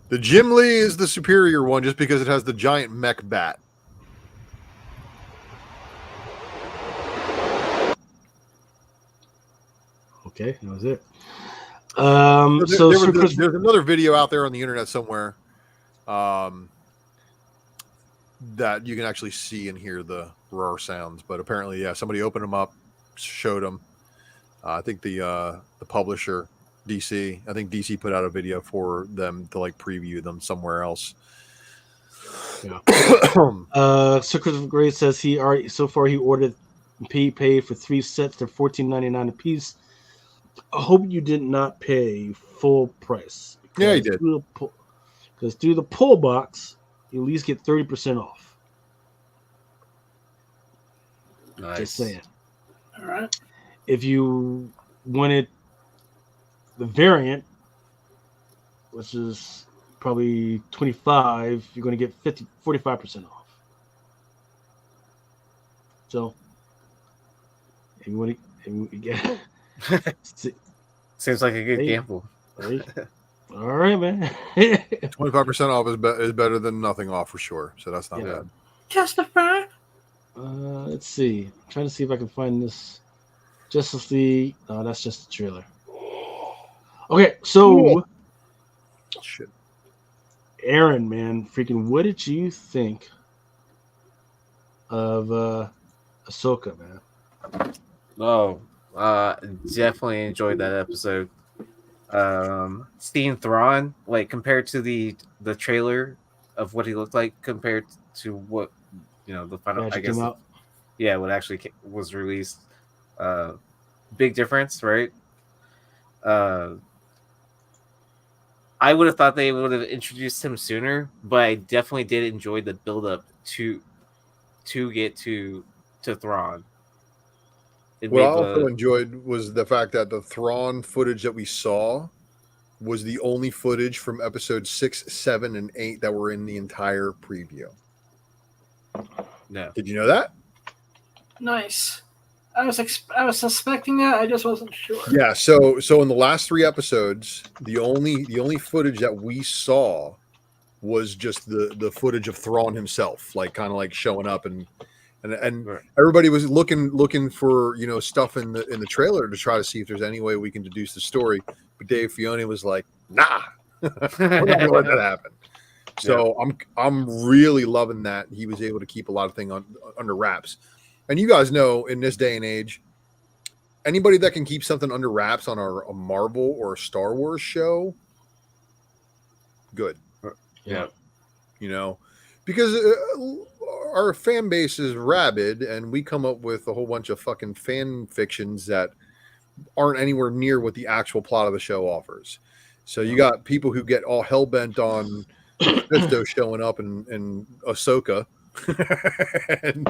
The Jim Lee is the superior one just because it has the giant mech bat. Okay, that was it. There's another video out there on the internet somewhere that you can actually see and hear the roar sounds. But apparently, yeah, somebody opened them up, showed them. I think the publisher, DC, I think DC put out a video for them to like preview them somewhere else. Yeah. Secret of Grace says he ordered paid for 3 sets. They're $14.99 a piece. I hope you did not pay full price. Yeah, he did. Because through the pull box, you at least get 30% off. Nice. Just saying. All right. If you wanted the variant, which is probably $25, you're going to get 45% off. So, if you want to get. Seems like a good gamble. Right. All right, man. 25% off is better than nothing off for sure. So that's not bad. Testify. Let's see. I'm trying to see if I can find this. Justice League. No, that's just the trailer. Okay, so shit. Aaron, man, freaking, what did you think of Ahsoka, man? Oh, definitely enjoyed that episode. Seeing Thrawn, like compared to the trailer of what he looked like compared to what the final, I guess, what actually was released. Big difference, right? I would have thought they would have introduced him sooner, but I definitely did enjoy the build up to get to Thrawn. What I also enjoyed was the fact that the Thrawn footage that we saw was the only footage from episode 6, 7, and 8 that were in the entire preview. No. Did you know that? Nice. I was suspecting that. I just wasn't sure. Yeah. So in the last 3 episodes, the only footage that we saw was just the footage of Thrawn himself, like kind of like showing up and right. Everybody was looking for stuff in the trailer to try to see if there's any way we can deduce the story. But Dave Filoni was like, "Nah, we're not gonna let that happen." So yeah. I'm really loving that he was able to keep a lot of things under wraps. And you guys know, in this day and age, anybody that can keep something under wraps on a Marvel or a Star Wars show, good. Yeah. Because our fan base is rabid, and we come up with a whole bunch of fucking fan fictions that aren't anywhere near what the actual plot of the show offers. So you got people who get all hell-bent on Mephisto showing up in Ahsoka. and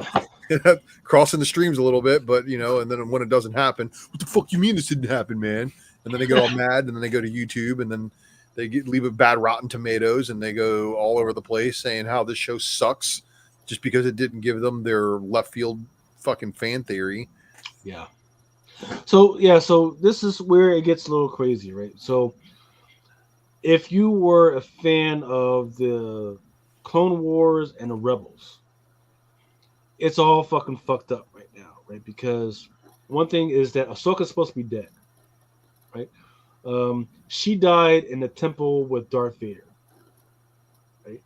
crossing the streams a little bit, but and then when it doesn't happen, what the fuck you mean this didn't happen, man? And then they get all mad, and then they go to YouTube, and then they leave a bad Rotten Tomatoes, and they go all over the place saying how this show sucks just because it didn't give them their left field fucking fan theory. Yeah. So this is where it gets a little crazy, right? So if you were a fan of the Clone Wars and the Rebels, it's all fucking fucked up right now, right? Because one thing is that Ahsoka's supposed to be dead, right? She died in the temple with Darth Vader, right?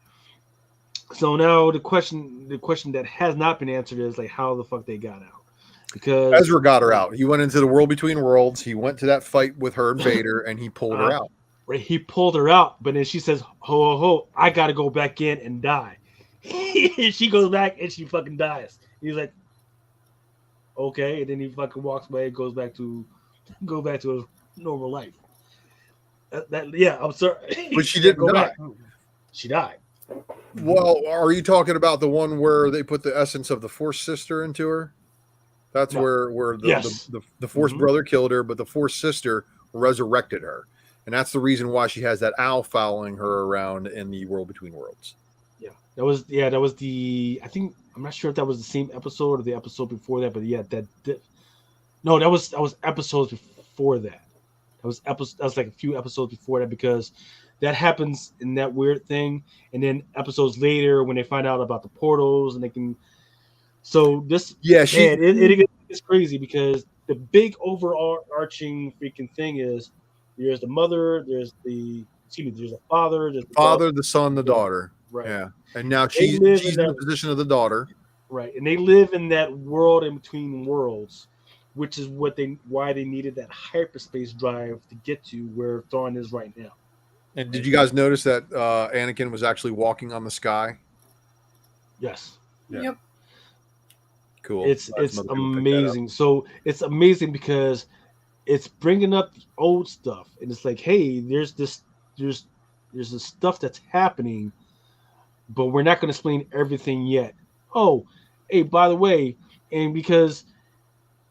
So now the question that has not been answered is like how the fuck they got out. because Ezra got her out. He went into the world between worlds. He went to that fight with her and Vader, and he pulled her out. Right, he pulled her out, but then she says, "Ho ho ho! I got to go back in and die." She goes back and she fucking dies. He's like, "Okay," and then he fucking walks away and goes back to his normal life. Yeah, I'm sorry, But she didn't die. She died. Well, are you talking about the one where they put the essence of the Force sister into her? That's where the Force brother killed her, but the Force sister resurrected her. And that's the reason why she has that owl following her around in the world between worlds. That was the. I think I'm not sure if that was the same episode or the episode before that, but yeah, that was episodes before that. That was like a few episodes before that, because that happens in that weird thing, and then episodes later when they find out about the portals and they can. So this, it's crazy because the big overarching freaking thing is there's the mother, there's a father, there's the son, the daughter. Right. Yeah. And now she's in the position of the daughter. Right. And they live in that world in between worlds, which is why they needed that hyperspace drive to get to where Thrawn is right now. And did you guys notice that Anakin was actually walking on the sky? Yes. Yeah. Yep. Cool. It's amazing. So it's amazing because it's bringing up the old stuff, and it's like, hey, there's this stuff that's happening, but we're not going to explain everything yet. Oh, hey, by the way, and because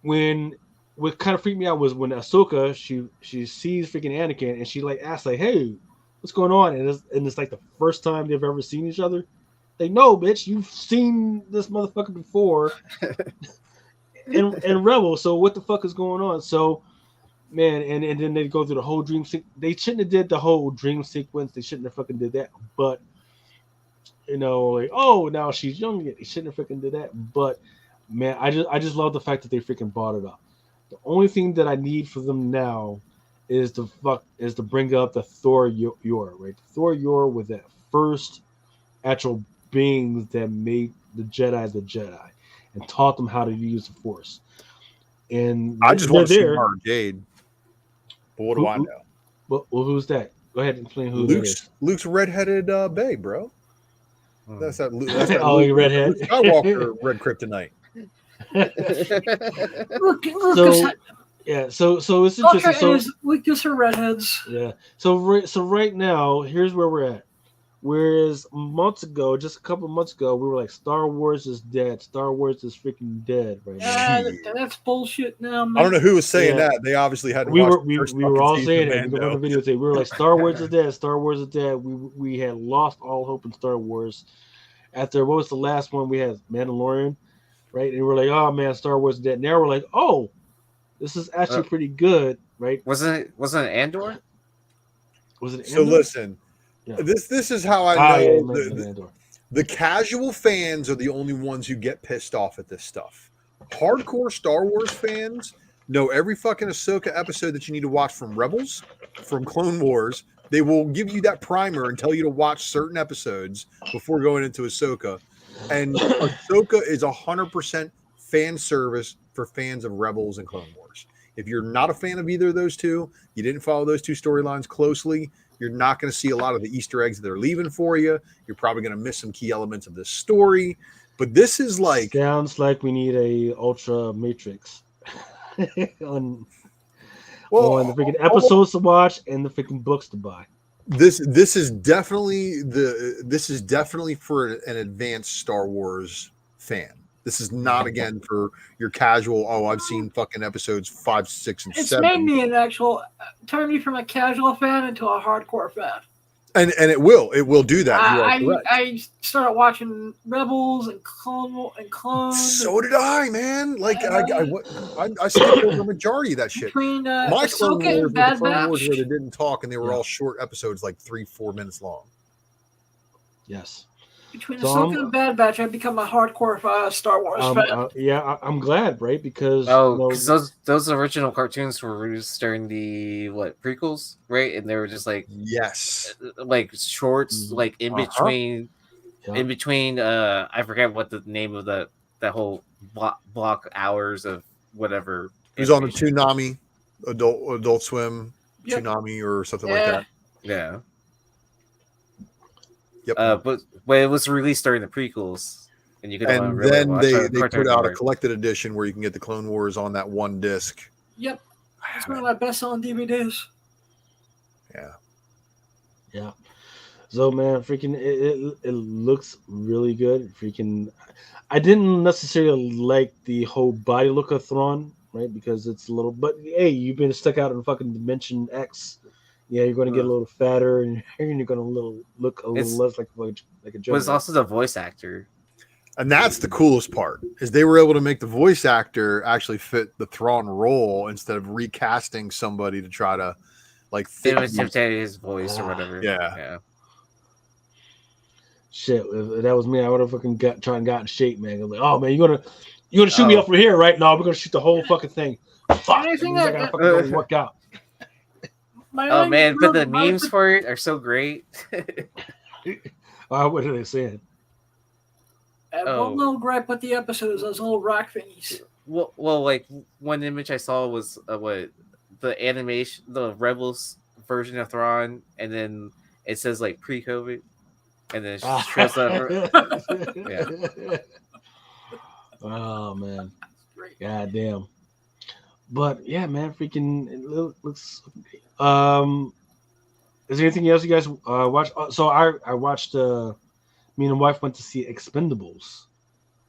what kind of freaked me out was when Ahsoka she sees freaking Anakin and she like asks like, hey, what's going on? And it's like the first time they've ever seen each other. Like, no, bitch, you've seen this motherfucker before in Rebel. So what the fuck is going on? So, man, and then they go through the whole dream they shouldn't have did the whole dream sequence. They shouldn't have fucking did that. But like, oh, now she's young. They shouldn't have freaking did that. But man, I just love the fact that they freaking brought it up. The only thing that I need for them now is to bring up the Thor Yor, right? Thor Yor with that first actual beings that made the Jedi and taught them how to use the Force. And I just want to see Mara Jade. But what do I know? Well, who's that? Go ahead and explain who that is. Luke's redheaded bae, bro. That's that Luke. That's that Luke, redhead. Luke Skywalker red kryptonite. So it's interesting. So Luke gives her redheads. Yeah. So right now, here's where we're at. Whereas just a couple of months ago, we were like, Star Wars is dead. Star Wars is freaking dead right now. That's bullshit now, man. I don't know who was saying that. They obviously had to we were all saying it. We were videotape. We were like, Star Wars is dead. Star Wars is dead. We had lost all hope in Star Wars. After, what was the last one? We had Mandalorian, right? And we're like, oh man, Star Wars is dead. Now we're like, oh, this is actually pretty good, right? Wasn't it Andor? Was it Andor? So listen. Yeah. This is how I know the casual fans are the only ones who get pissed off at this stuff. Hardcore Star Wars fans know every fucking Ahsoka episode that you need to watch from Rebels, from Clone Wars. They will give you that primer and tell you to watch certain episodes before going into Ahsoka. And Ahsoka is 100% fan service for fans of Rebels and Clone Wars. If you're not a fan of either of those two, you didn't follow those two storylines closely, you're not going to see a lot of the Easter eggs that they're leaving for you. You're probably going to miss some key elements of this story. But this is like... Sounds like we need a Ultra Matrix on the freaking episodes to watch and the freaking books to buy. This is definitely for an advanced Star Wars fan. This is not, again, for your casual, I've seen fucking episodes 5, 6, and 7. It's made me turn me from a casual fan into a hardcore fan. And it will do that. I started watching Rebels and Clones. So did I, man. Like I skipped over the majority of that shit. Between my Clone Ahsoka Wars and Bad Clone Batch. Wars where they didn't talk and they were all short episodes, like 3-4 minutes long. Yes. Between Ahsoka and Bad Batch, I've become a hardcore Star Wars fan. I'm glad, right? Because those original cartoons were released during the prequels, right? And they were just like like shorts, like in between, I forget what the name of that whole block hours of whatever. It was on the animation. Toonami, Adult Swim, Yep. Toonami or something like Yeah. that. Yeah. Yep. But it was released during the prequels, and you could only And really then watch they Cartoon put out a Network. collected edition where you can get the Clone Wars on that one disc. Yep. It's one of my best-selling DVDs. Yeah. Yeah. So man, freaking it looks really good. Freaking, I didn't necessarily like the whole body look of Thrawn, right? Because it's a little. But hey, you've been stuck out in fucking Dimension X. Yeah, you're going to get a little fatter, and you're going to look a little less like a Jedi. Was also the voice actor. And that's the coolest part is they were able to make the voice actor actually fit the Thrawn role instead of recasting somebody to try to like fit his voice or whatever. Yeah. Shit, if that was me, I would have fucking got in shape, man. I'm like, oh man, you're gonna shoot me up from here, right? No, we're gonna shoot the whole fucking thing. Fuck, Anything I gotta fucking go work out. Oh man, but the memes for it are so great. What are they saying? One little gripe with the episode is those little rock thingies. Well, like one image I saw was what the animation, the Rebels version of Thrawn, and then it says like pre-COVID, and then it shows up. Yeah. Oh man, god damn. But yeah, man, freaking it looks. Is there anything else you guys watch? So I watched. Me and my wife went to see Expendables.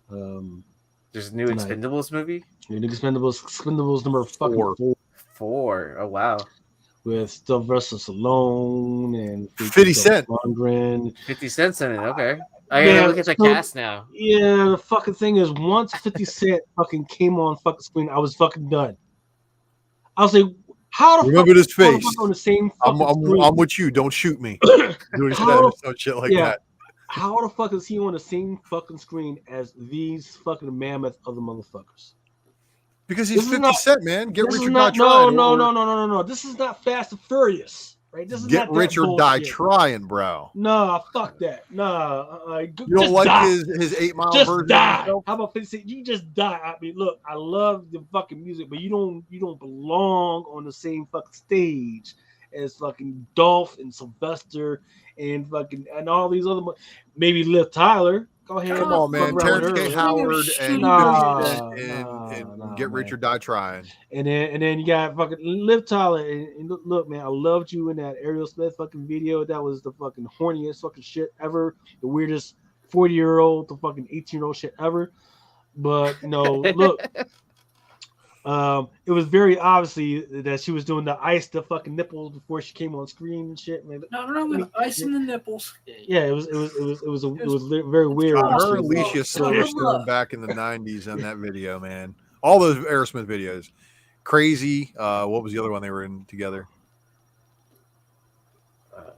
There's a new tonight. Expendables movie. New Expendables number fucking 4. Oh wow. With Sylvester Stallone and 50 Cent. 50 Cent's in it. Okay. I gotta look at the cast now. Yeah, the fucking thing is, once 50 Cent fucking came on fucking screen, I was fucking done. I was like, how the remember this face? On the same I'm with you. Don't shoot me. Doing some shit like that. How the fuck is he on the same fucking screen as these fucking mammoth other motherfuckers? Because he's 50 Cent, man. Get rich or die trying. No. This is not Fast and Furious, right? This is get not rich or die trying, bro. Nah, fuck that. Nah, you don't like die. his 8 Mile just version? Die. How about 50 Cent? You just die. I mean, look, I love the fucking music, but you don't belong on the same fucking stage as fucking Dolph and Sylvester and fucking and all these other, maybe Liv Tyler. Go ahead. Come on, man. Terrence K. Howard and Get Rich or Die Trying. And then you got fucking Liv Tyler. And look, man, I loved you in that Ariel Smith fucking video. That was the fucking horniest fucking shit ever. The weirdest 40-year-old to fucking 18-year-old shit ever. But look. It was very obviously that she was doing the ice the fucking nipples before she came on screen and shit. Man. No, icing the nipples. Yeah, it was very weird. Her and Alicia Silverstone back in the 90s on that video, man. All those Aerosmith videos, crazy. What was the other one they were in together?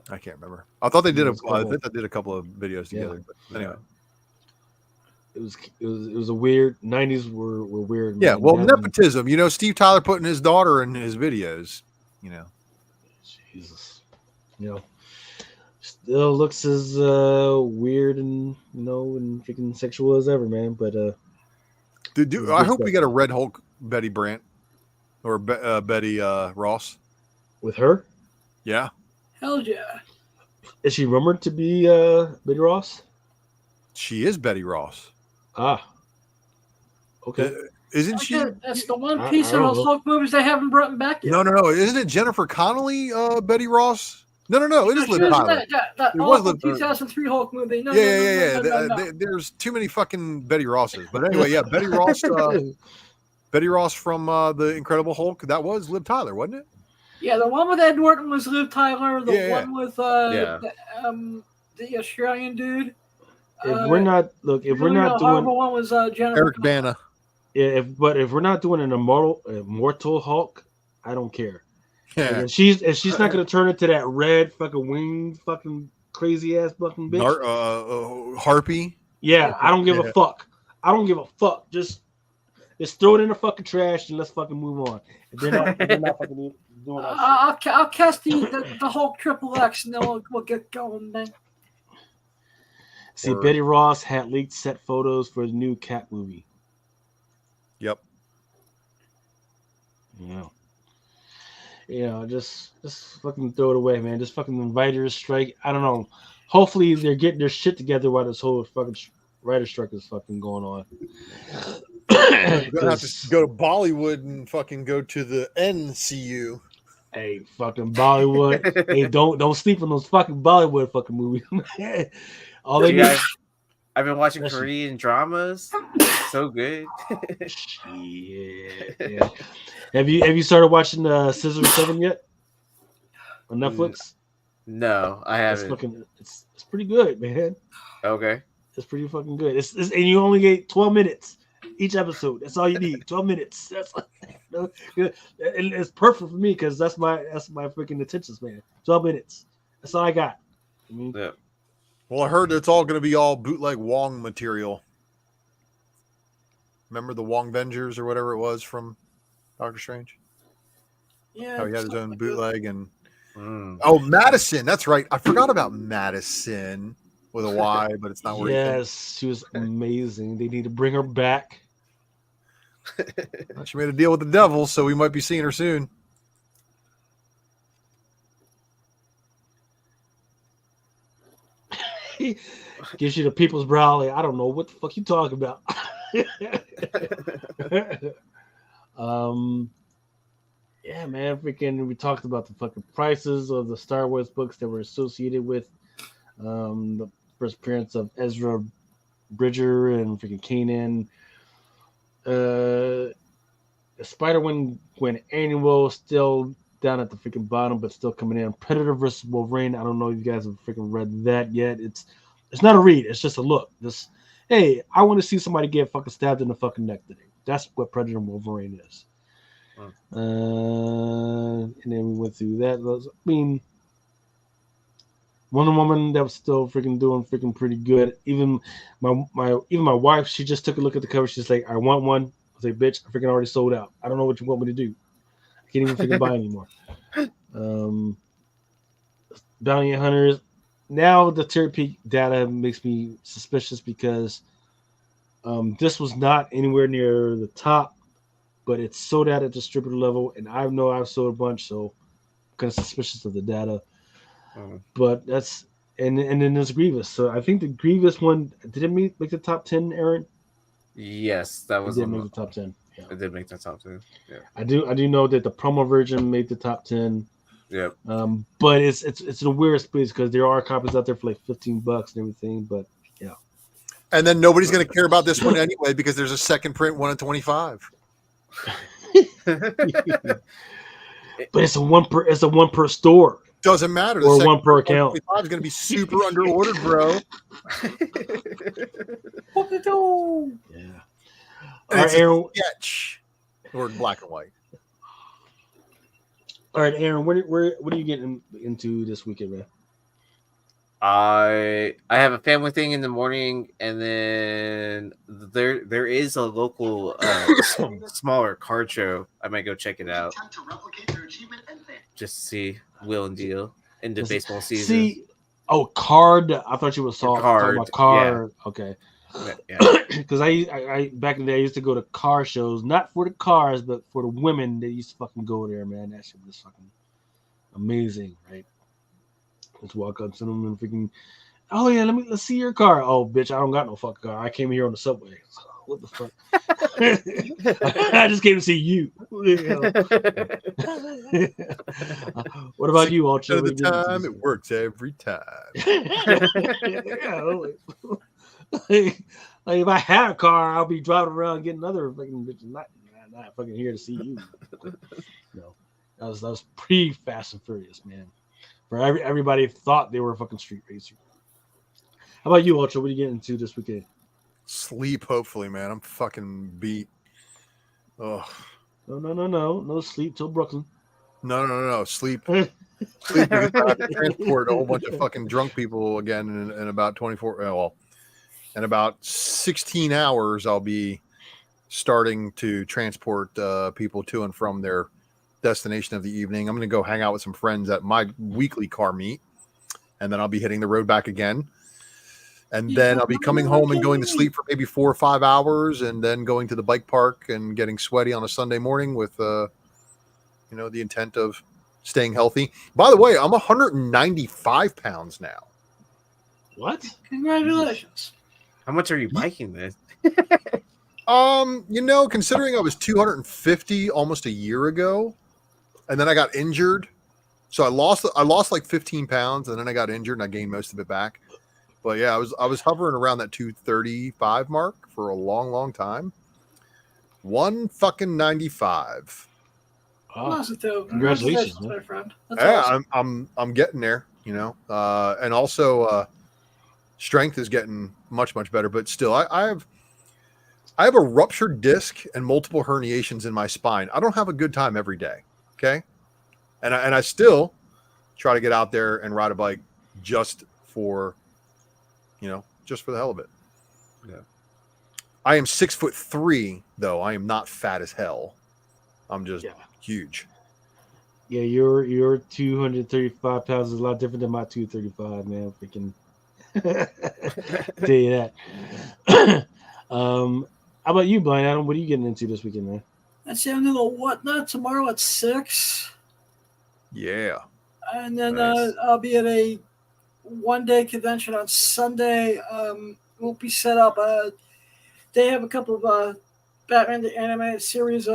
I can't remember. I thought they did I think they did a couple of videos together. But anyway. It was a weird 90s were weird. Yeah, well, nepotism. Steve Tyler putting his daughter in his videos. Jesus. Still looks as weird and and freaking sexual as ever, man. But dude, I hope we get a Red Hulk Betty Brant or Betty Ross with her. Yeah. Hell yeah. Is she rumored to be Betty Ross? She is Betty Ross. Ah. Okay. Isn't she? That's the one piece of those Hulk movies they haven't brought back yet. No. Isn't it Jennifer Connelly, Betty Ross? No. It is Liv Tyler. It was the 2003 Hulk movie. No. There's too many fucking Betty Rosses. But anyway, yeah, Betty Ross. Betty Ross from The Incredible Hulk. That was Liv Tyler, wasn't it? Yeah, the one with Ed Norton was Liv Tyler. The one with the Australian dude. If we're not doing one was Jennifer Eric Bana. Yeah, if we're not doing an immortal Hulk, I don't care. Yeah. If she's not gonna turn into that red fucking winged fucking crazy ass fucking bitch. Harpy. Yeah, I don't give a fuck. I don't give a fuck. Just throw it in the fucking trash and let's fucking move on. If they're not fucking doing that shit. I'll cast the Hulk XXX and then we'll get going then. See, Betty Ross had leaked set photos for the new Cat movie. Yep. Just fucking throw it away, man. Just fucking writer's strike. I don't know. Hopefully they're getting their shit together while this whole fucking writer's strike is fucking going on. You're gonna have to go to Bollywood and fucking go to the NCU. Hey, fucking Bollywood. Hey, don't sleep on those fucking Bollywood fucking movies. All they need. I've been watching Korean dramas. So good. Yeah. Have you started watching Scissor 7 yet on Netflix? No, I haven't. It's pretty good, man. Okay. It's pretty fucking good. And you only get 12 minutes each episode. That's all you need. 12 minutes. That's it's perfect for me because that's my freaking attention span. 12 minutes. That's all I got. Yeah. Well, I heard it's all going to be all bootleg Wong material. Remember the Wong Vengers or whatever it was from Doctor Strange? Yeah. How he had his own bootleg and oh, Madison. That's right. I forgot about Madison with a Y, but it's not where Yes, she was amazing. They need to bring her back. She made a deal with the devil, so we might be seeing her soon. Gives you the people's brow. Like, I don't know what the fuck you talking about. Yeah, man. Freaking, we talked about the fucking prices of the Star Wars books that were associated with the first appearance of Ezra Bridger and freaking Kanan. Spider-Man annual still down at the freaking bottom, but still coming in. Predator versus Wolverine. I don't know if you guys have freaking read that yet. It's not a read. It's just a look. Hey, I want to see somebody get fucking stabbed in the fucking neck today. That's what Predator and Wolverine is. And then we went through that. Wonder Woman, that was still freaking doing freaking pretty good. Even my wife, she just took a look at the cover. She's like, I want one. I was like, bitch, I freaking already sold out. I don't know what you want me to do. I can't even freaking buy anymore. Bounty Hunters. Now the tier peak data makes me suspicious because this was not anywhere near the top, but it's sold out at distributor level, and I know I've sold a bunch, so I'm kind of suspicious of the data. But that's and then there's Grievous. So I think the Grievous one did it make the top 10, Aaron? Yes, that was. It did make the top 10. Yeah. It did make the top 10. Yeah. I do know that the promo version made the top 10. Yep. But it's the weirdest place because there are copies out there for like $15 and everything. But yeah. And then nobody's going to care about this one anyway because there's a second print 1 in 25. But it's a one per store. Doesn't matter. Or one per account. 25 is going to be super under ordered, bro. Yeah. And it's a sketch or black and white. All right, Aaron, what are you getting into this weekend, man? I have a family thing in the morning, and then there is a local smaller card show. I might go check it out just to see Will and Deal into baseball season. See, card. I thought you were talking about card. Yeah. Okay. Because I back in the day I used to go to car shows, not for the cars, but for the women that used to fucking go there, man. That shit was fucking amazing, right? Let's walk up to them and freaking, oh yeah, let's see your car. Oh bitch, I don't got no fucking car. I came here on the subway. What the fuck? I just came to see you. What about you, Ultra? At the time, it works every time. Like if I had a car, I'll be driving around getting other fucking bitches. Not fucking here to see you. No, that was pretty Fast and Furious, man. For everybody thought they were a fucking street racer. How about you, Ultra? What are you getting into this weekend? Sleep, hopefully, man. I'm fucking beat. Oh. No sleep till Brooklyn. No. Sleep. Sleep because I have to transport a whole bunch of fucking drunk people again in about 24. Well, in about 16 hours, I'll be starting to transport people to and from their destination of the evening. I'm going to go hang out with some friends at my weekly car meet, and then I'll be hitting the road back again. And then I'll be coming home and going to sleep for maybe 4 or 5 hours, and then going to the bike park and getting sweaty on a Sunday morning with the intent of staying healthy. By the way, I'm 195 pounds now. What? Congratulations. How much are you biking this? Considering I was 250 almost a year ago, and then I got injured, so I lost like 15 pounds, and then I got injured and I gained most of it back. But yeah, I was hovering around that 235 mark for a long, long time. 195. Oh, Congratulations, congratulations, man. my friend. That's Yeah, awesome. I'm getting there, and also strength is getting much, much better. But still, I have a ruptured disc and multiple herniations in my spine. I don't have a good time every day. Okay. And I still try to get out there and ride a bike just for the hell of it. Yeah. I am 6'3", though. I am not fat as hell. I'm just huge. Yeah, your 235 pounds is a lot different than my 235, man. Freaking tell you that. How about you, Blind Adam? What are you getting into this weekend, man? Let's see, I'm doing a whatnot tomorrow at 6. Yeah. And then Nice. I'll be at a one-day convention on Sunday. Won't be set up. They have a couple of Batman the Animated Series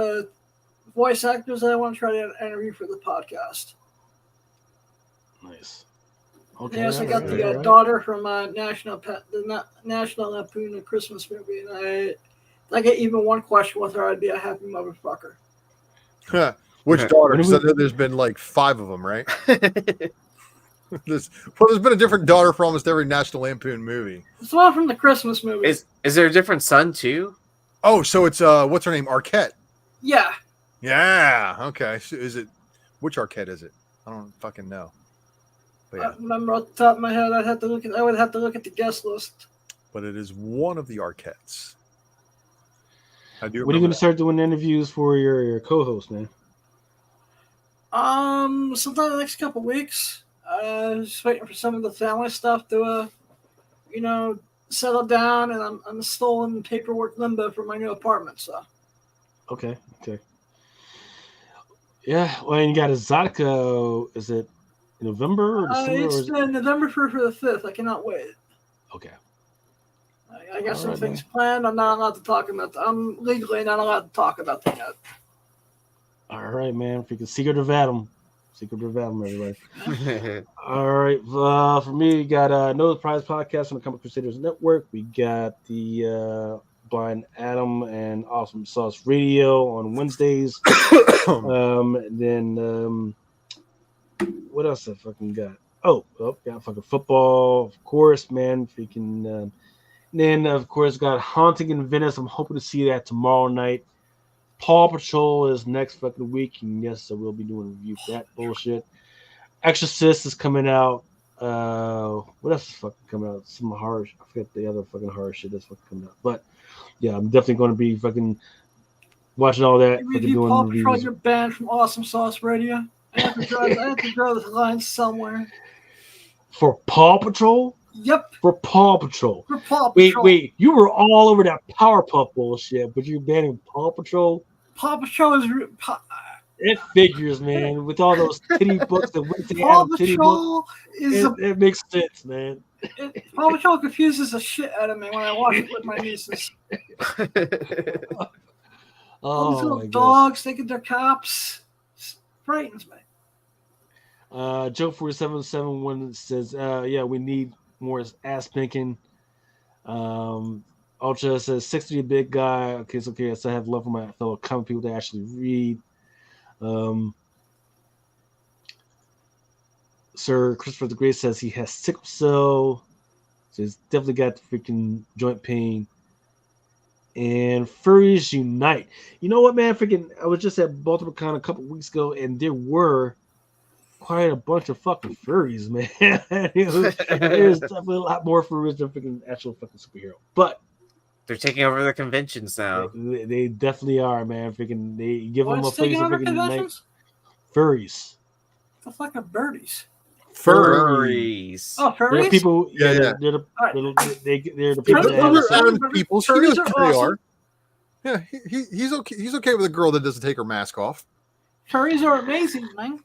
voice actors that I want to try to interview for the podcast. Nice. Okay. They also got the all right. daughter from National Lampoon, the Christmas movie, and I get even one question with her, I'd be a happy motherfucker. Which daughter? Because there's been like 5 of them, right? There's been a different daughter for almost every National Lampoon movie. It's the one from the Christmas movie. Is there a different son too? Oh, so it's what's her name? Arquette. Yeah. Yeah. Okay. So which Arquette is it? I don't fucking know. But I remember off the top of my head, I would have to look at the guest list. But it is one of the Arquettes. I do. When are you going to start doing interviews for your co-host, man? Sometime in the next couple weeks. Just waiting for some of the family stuff to, settle down, and I'm still in paperwork limbo for my new apartment. So. Okay. Yeah. Well, and you got a Exotica. Is it November or December? It's November for the 5th. I cannot wait. Okay. I got some things planned. I'm not allowed to talk about that. I'm legally not allowed to talk about that yet. All right, man. Freaking secret of Adam, everybody. All right. For me, we got No Surprise Podcast on the Comic Crusaders Network. We got the Blind Adam and Awesome Sauce Radio on Wednesdays. Then what else I fucking got? Oh, got fucking football, of course, man. Freaking. Then of course got Haunting in Venice. I'm hoping to see that tomorrow night. Paw Patrol is next fucking week, and yes, I will be doing a review for that bullshit. Exorcist is coming out. What else is fucking coming out? Some horror. I forget the other fucking horror shit that's fucking coming out. But yeah, I'm definitely going to be fucking watching all that. You review Paw Patrol, you're banned from Awesome Sauce Radio. I have to draw this line somewhere. For Paw Patrol? Yep. For Paw Patrol. For Paw Patrol. Wait. You were all over that Powerpuff bullshit, but you're banning Paw Patrol? Paw Patrol is... It figures, man. With all those titty books that went to Paw Adam titty Patrol book, is... it makes sense, man. Paw Patrol confuses the shit out of me when I watch it with my nieces. All these little dogs thinking they're cops. It frightens me. Joe 4771 says, yeah, we need more ass pinking. Ultra says 60 a big guy. Okay, so okay, so I have love for my fellow comic people to actually read. Sir Christopher the Great says he has sickle cell. So he's definitely got the freaking joint pain. And Furries Unite. You know what, man? Freaking, I was just at BaltimoreCon a couple weeks ago, and there were quite a bunch of fucking furries, man. There's definitely a lot more furries than freaking actual fucking superhero. But they're taking over the conventions now. They definitely are, man. Freaking, they give them a face of freaking night. Furries. The fuck are birdies? Furries. Oh, furries? They're people. Yeah. They're the people that have people. Furries He knows are who they awesome. are. Yeah, he's okay. He's okay with a girl that doesn't take her mask off. Furries are amazing, man.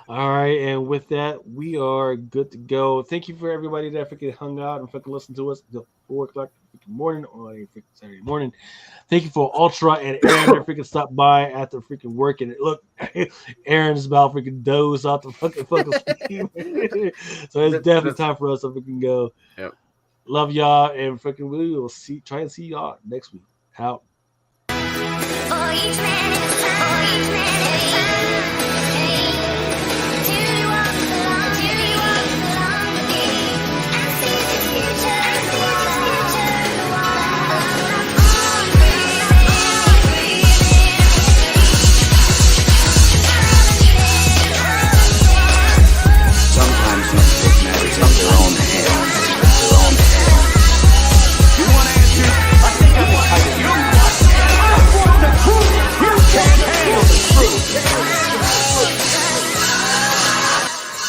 All right, and with that, we are good to go. Thank you for everybody that freaking hung out and freaking listened to us until 4 o'clock in the morning on a freaking Saturday morning. Thank you for Ultra and Aaron that freaking stopped by after freaking work. And look, Aaron's about freaking doze off the fucking sleep. So it's definitely time for us to freaking go. Yep. Love y'all, and freaking we will try and see y'all next week. Out. Sometimes you take matters in their own hands. You want answers? I think I will tell you. I want the truth. You can't handle the truth.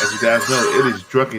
As you guys know, it is Drunken